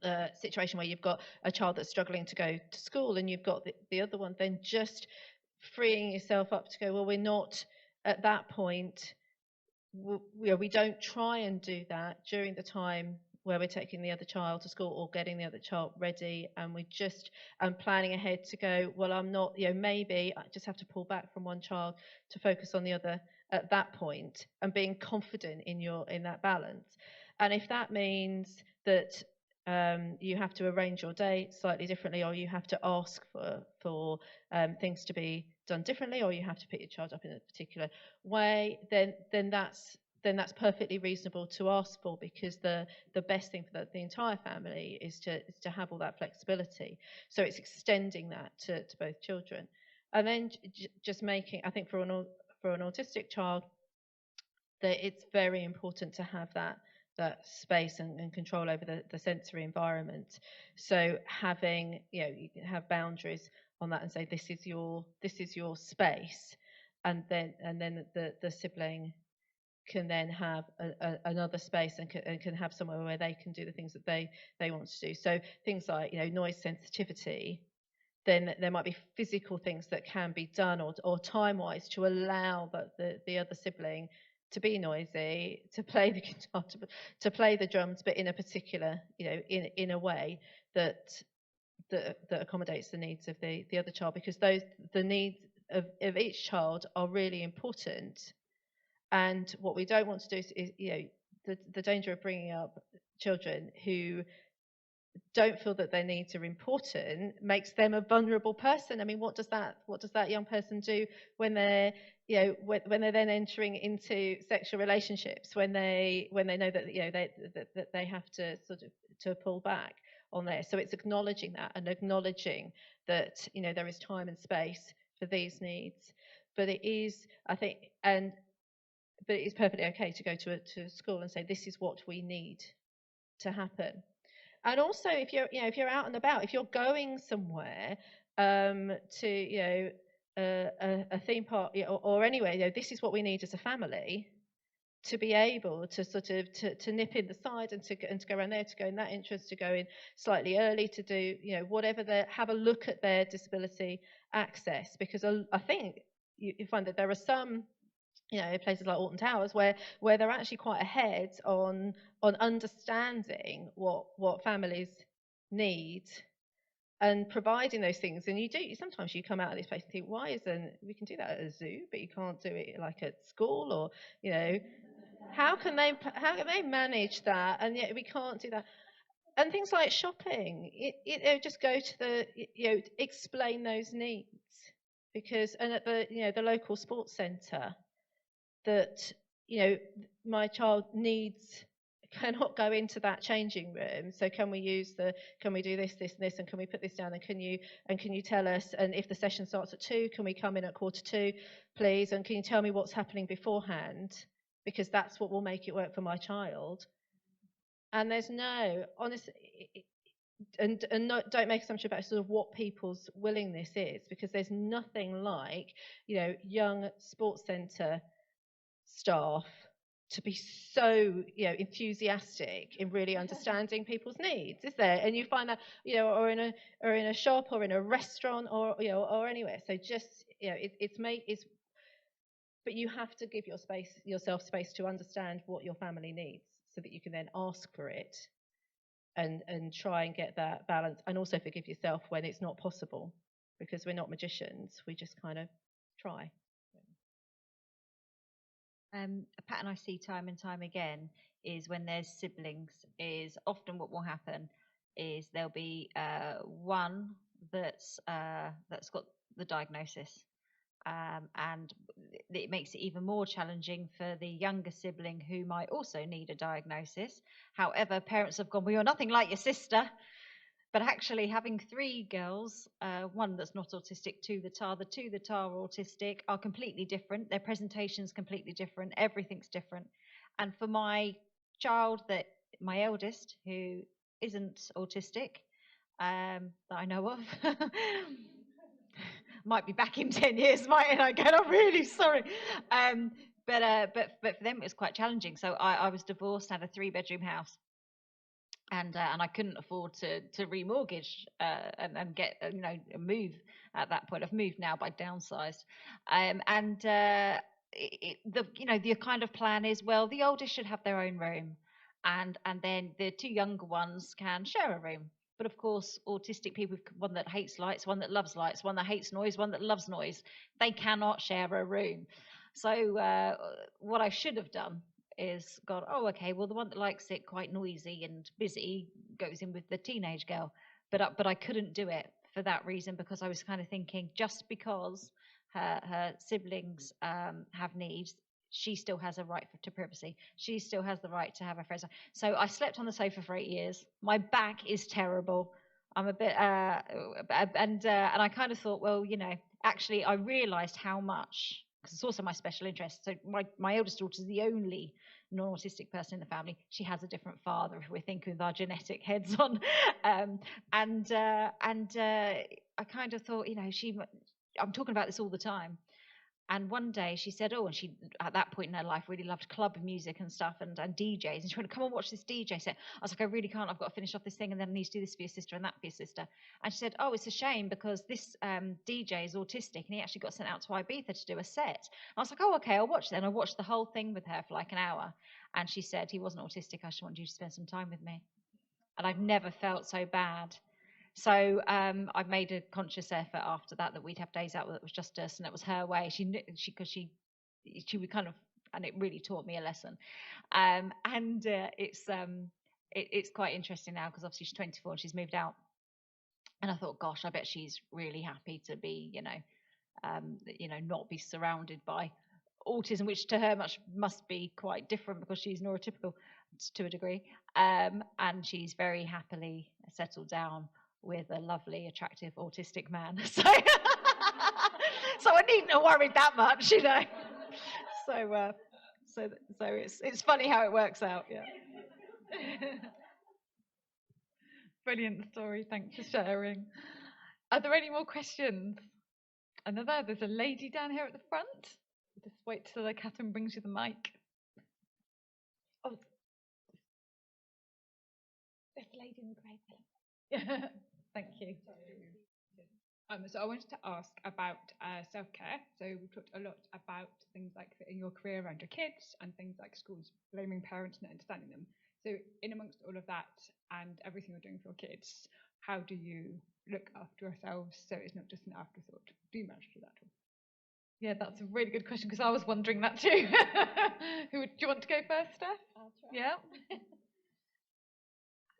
a situation where you've got a child that's struggling to go to school and you've got the other one, then just freeing yourself up to go, well, we're not at that point. We don't try and do that during the time where we're taking the other child to school or getting the other child ready, and we just planning ahead to go, well, I'm not, maybe I just have to pull back from one child to focus on the other at that point, and being confident in that balance. And if that means that you have to arrange your day slightly differently, or you have to ask for things to be done differently, or you have to pick your child up in a particular way, then that's perfectly reasonable to ask for, because the best thing for the entire family is to have all that flexibility. So it's extending that to both children, and then just making, I think for an autistic child, that it's very important to have that space and control over the sensory environment. So having, you can have boundaries on that and say, this is your space, and then the sibling can then have another space and can have somewhere where they can do the things that they want to do. So things like, noise sensitivity, then there might be physical things that can be done or time-wise to allow the other sibling to be noisy, to play the guitar, to play the drums, but in a particular, in a way that accommodates the needs of the other child, because the needs of each child are really important. And what we don't want to do is the danger of bringing up children who don't feel that their needs are important makes them a vulnerable person. I mean, what does that young person do when they're when they're then entering into sexual relationships, when they know that that they have to sort of to pull back on there? So it's acknowledging that and acknowledging that there is time and space for these needs, but it is, I think, but it is perfectly okay to go to a school and say, this is what we need to happen. And also, if you're out and about, if you're going somewhere to a theme park or anywhere, this is what we need as a family to be able to sort of to nip in the side and to go around there, to go in that entrance, to go in slightly early, to do whatever, have a look at their disability access, because I think you find that there are some places like Alton Towers where they're actually quite ahead on understanding what families need and providing those things. And sometimes you come out of this place and think, why isn't we can do that at a zoo, but you can't do it like at school, or how can they manage that, and yet we can't do that. And things like shopping, just go to the explain those needs, because and at the local sports centre, that my child cannot go into that changing room, so can we do this and this, and can we put this down, and can you tell us, and if the session starts at 2, can we come in at 1:45, please, and can you tell me what's happening beforehand, because that's what will make it work for my child. And there's no honest, and don't make assumption about sort of what people's willingness is, because there's nothing like young sports centre staff to be so enthusiastic in really understanding people's needs, is there? And you find that or in a shop or in a restaurant or anywhere. So just but you have to give yourself space to understand what your family needs, so that you can then ask for it and try and get that balance, and also forgive yourself when it's not possible, because we're not magicians. We just kind of try. A pattern I see time and time again is when there's siblings, is often what will happen is there'll be one that's got the diagnosis, and it makes it even more challenging for the younger sibling who might also need a diagnosis. However, parents have gone, well, you're nothing like your sister. But actually having 3 girls, one that's not autistic, 2 that are, the 2 that are autistic are completely different. Their presentation's completely different. Everything's different. And for my child, my eldest, who isn't autistic, that I know of, might be back in 10 years, mightn't I? Again, I'm really sorry. But for them, it was quite challenging. So I was divorced, had a 3-bedroom house. And I couldn't afford to remortgage and get a move at that point. I've moved now, but I downsized. The kind of plan is, well, the oldest should have their own room, and then the 2 younger ones can share a room. But of course, autistic people, one that hates lights, one that loves lights, one that hates noise, one that loves noise, they cannot share a room. So what I should have done is gone, oh, okay, well, the one that likes it quite noisy and busy goes in with the teenage girl. But I couldn't do it for that reason, because I was kind of thinking, just because her siblings have needs, she still has a right to privacy. She still has the right to have a FRSA. So I slept on the sofa for 8 years. My back is terrible. I'm a bit, and I kind of thought, well, actually I realised how much, because it's also my special interest. So my eldest daughter is the only non-autistic person in the family. She has a different father, if we're thinking with our genetic heads on. I kind of thought, I'm talking about this all the time. And one day she said, and she, at that point in her life, really loved club music and stuff and DJs. And she went, come and watch this DJ set. I was like, I really can't. I've got to finish off this thing, and then I need to do this for your sister and that for your sister. And she said, oh, it's a shame because this DJ is autistic, and he actually got sent out to Ibiza to do a set. And I was like, oh, okay, I'll watch that. And I watched the whole thing with her for like an hour. And she said, he wasn't autistic. I just wanted you to spend some time with me. And I've never felt so bad. So I made a conscious effort after that we'd have days out that was just us, and it was her way. She would kind of, and it really taught me a lesson. It's quite interesting now, because obviously she's 24 and she's moved out. And I thought, gosh, I bet she's really happy to be, not be surrounded by autism, which to her must be quite different because she's neurotypical to a degree. And she's very happily settled down with a lovely, attractive, autistic man. So I needn't have worried that much, So it's funny how it works out, yeah. Brilliant story. Thanks for sharing. Are there any more questions? There's a lady down here at the front. Just wait till Catherine brings you the mic. Oh, there's a lady in the grey. Thank you. So I wanted to ask about self-care. So we've talked a lot about things like in your career around your kids and things like schools blaming parents and not understanding them. So in amongst all of that and everything you're doing for your kids, how do you look after yourselves so it's not just an afterthought? Do you manage to do that at all? Yeah, that's a really good question because I was wondering that too. Do you want to go first, Steph? I'll try. Yeah.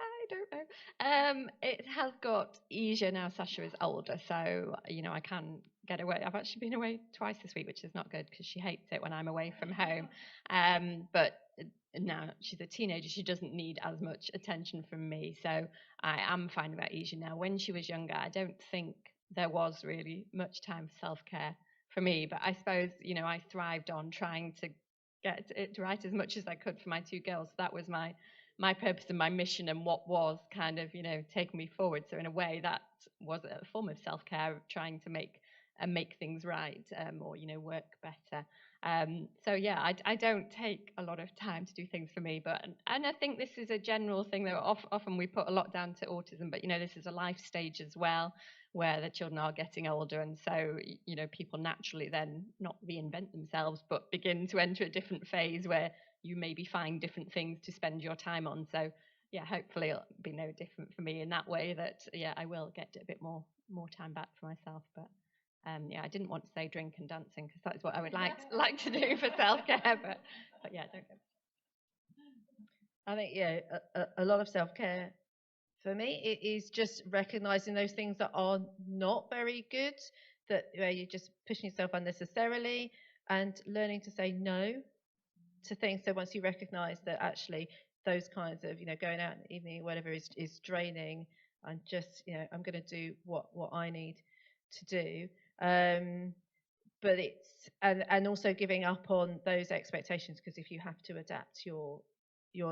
I don't know. It has got easier now. Sasha is older, so I can get away. I've actually been away twice this week, which is not good because she hates it when I'm away from home. But now she's a teenager, she doesn't need as much attention from me, so I am finding that easier now. When she was younger, I don't think there was really much time for self-care for me, but I suppose I thrived on trying to get it right as much as I could for my two girls. That was my purpose and my mission and what was kind of taking me forward. So in a way that was a form of self-care, trying to make things right, or work better. So yeah, I don't take a lot of time to do things for me, and I think this is a general thing that often we put a lot down to autism, but this is a life stage as well where the children are getting older, and so people naturally then not reinvent themselves but begin to enter a different phase where you maybe find different things to spend your time on. So yeah, hopefully it'll be no different for me in that way, that yeah, I will get a bit more time back for myself. But yeah, I didn't want to say drink and dancing because that's what I would like to do for self-care, but yeah, don't go. I think a lot of self-care for me it is just recognizing those things that are not very good, that where you're just pushing yourself unnecessarily, and learning to say no to things. So once you recognize that actually those kinds of going out in the evening, whatever is draining, and just I'm going to do what I need to do. But it's and also giving up on those expectations, because if you have to adapt your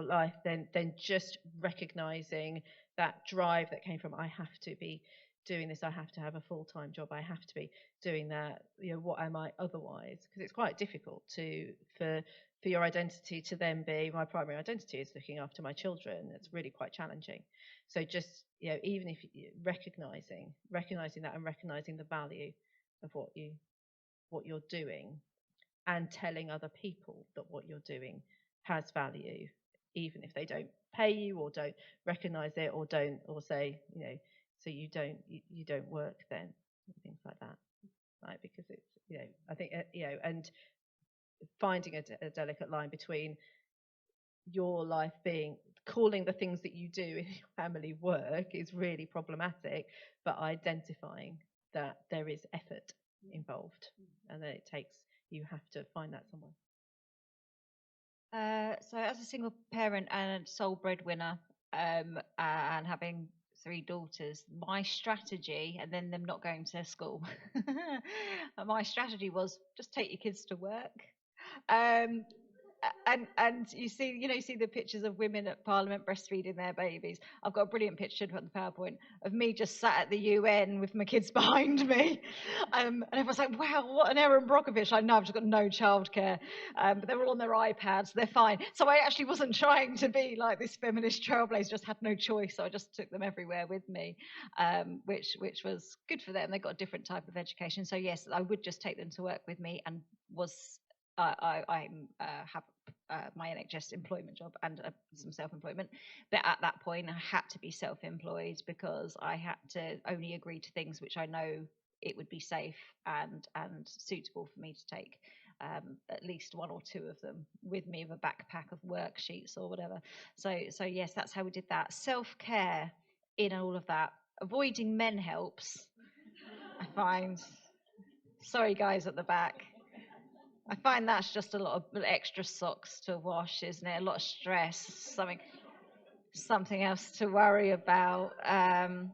life, then just recognizing that drive that came from I have to be doing this, I have to have a full-time job, I have to be doing that, what am I otherwise? Because it's quite difficult for your identity to then be, my primary identity is looking after my children. It's really quite challenging. So just even if recognizing that, and recognizing the value of what you're doing, and telling other people that what you're doing has value, even if they don't pay you or don't recognize it or say so you don't work then, things like that, right? Because it's I think and finding a delicate line between your life being, calling the things that you do in your family work is really problematic, but identifying that there is effort involved, and that you have to find that somewhere. So as a single parent and a sole breadwinner, and having 3 daughters, my strategy, and then them not going to school, my strategy was just take your kids to work. And you see the pictures of women at Parliament breastfeeding their babies. I've got a brilliant picture from the PowerPoint of me just sat at the UN with my kids behind me, and everyone's like, "Wow, what an Erin Brockovich!" I know I've just got no childcare, but they're all on their iPads, they're fine. So I actually wasn't trying to be like this feminist trailblazer; just had no choice. So I just took them everywhere with me, which was good for them. They got a different type of education. So yes, I would just take them to work with me, and was. I have my NHS employment job and some self-employment, but at that point I had to be self-employed because I had to only agree to things which I know it would be safe and suitable for me to take, at least 1 or 2 of them with me, with a backpack of worksheets or whatever. So yes, that's how we did that. Self-care in all of that. Avoiding men helps, I find. Sorry guys at the back. I find that's just a lot of extra socks to wash, isn't it? A lot of stress, something else to worry about. And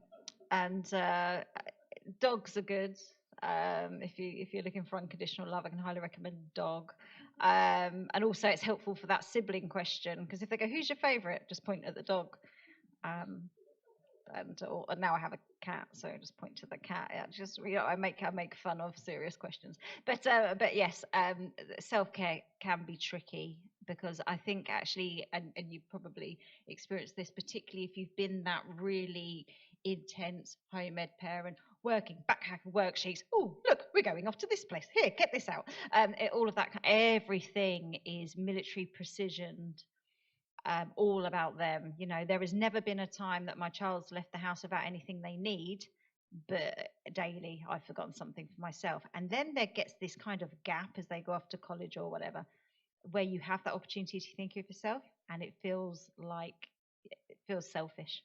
dogs are good. If you're looking for unconditional love, I can highly recommend a dog. And also it's helpful for that sibling question, because if they go, "Who's your favourite?" just point at the dog. and now I have a cat, so I just point to the cat. I make fun of serious questions, but yes, self-care can be tricky, because I think actually, and you probably experienced this, particularly if you've been that really intense home ed parent, working backhacking worksheets. Oh, look, we're going off to this place. Here, get this out. All of that, everything is military precision. All about them. There has never been a time that my child's left the house without anything they need, but daily I've forgotten something for myself. And then there gets this kind of gap as they go off to college or whatever, where you have that opportunity to think of yourself, and it feels selfish.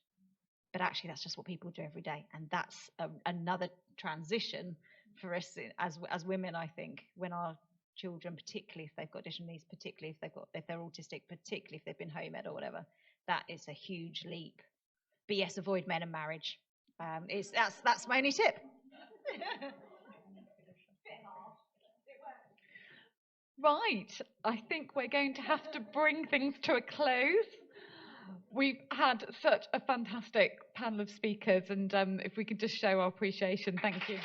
But actually, that's just what people do every day, and that's another transition for us as women. I think when our children, particularly if they've got additional needs, particularly if they're autistic, particularly if they've been home ed or whatever, that is a huge leap. But yes, avoid men and marriage. That's my only tip. Right, I think we're going to have to bring things to a close. We've had such a fantastic panel of speakers, and if we could just show our appreciation, thank you.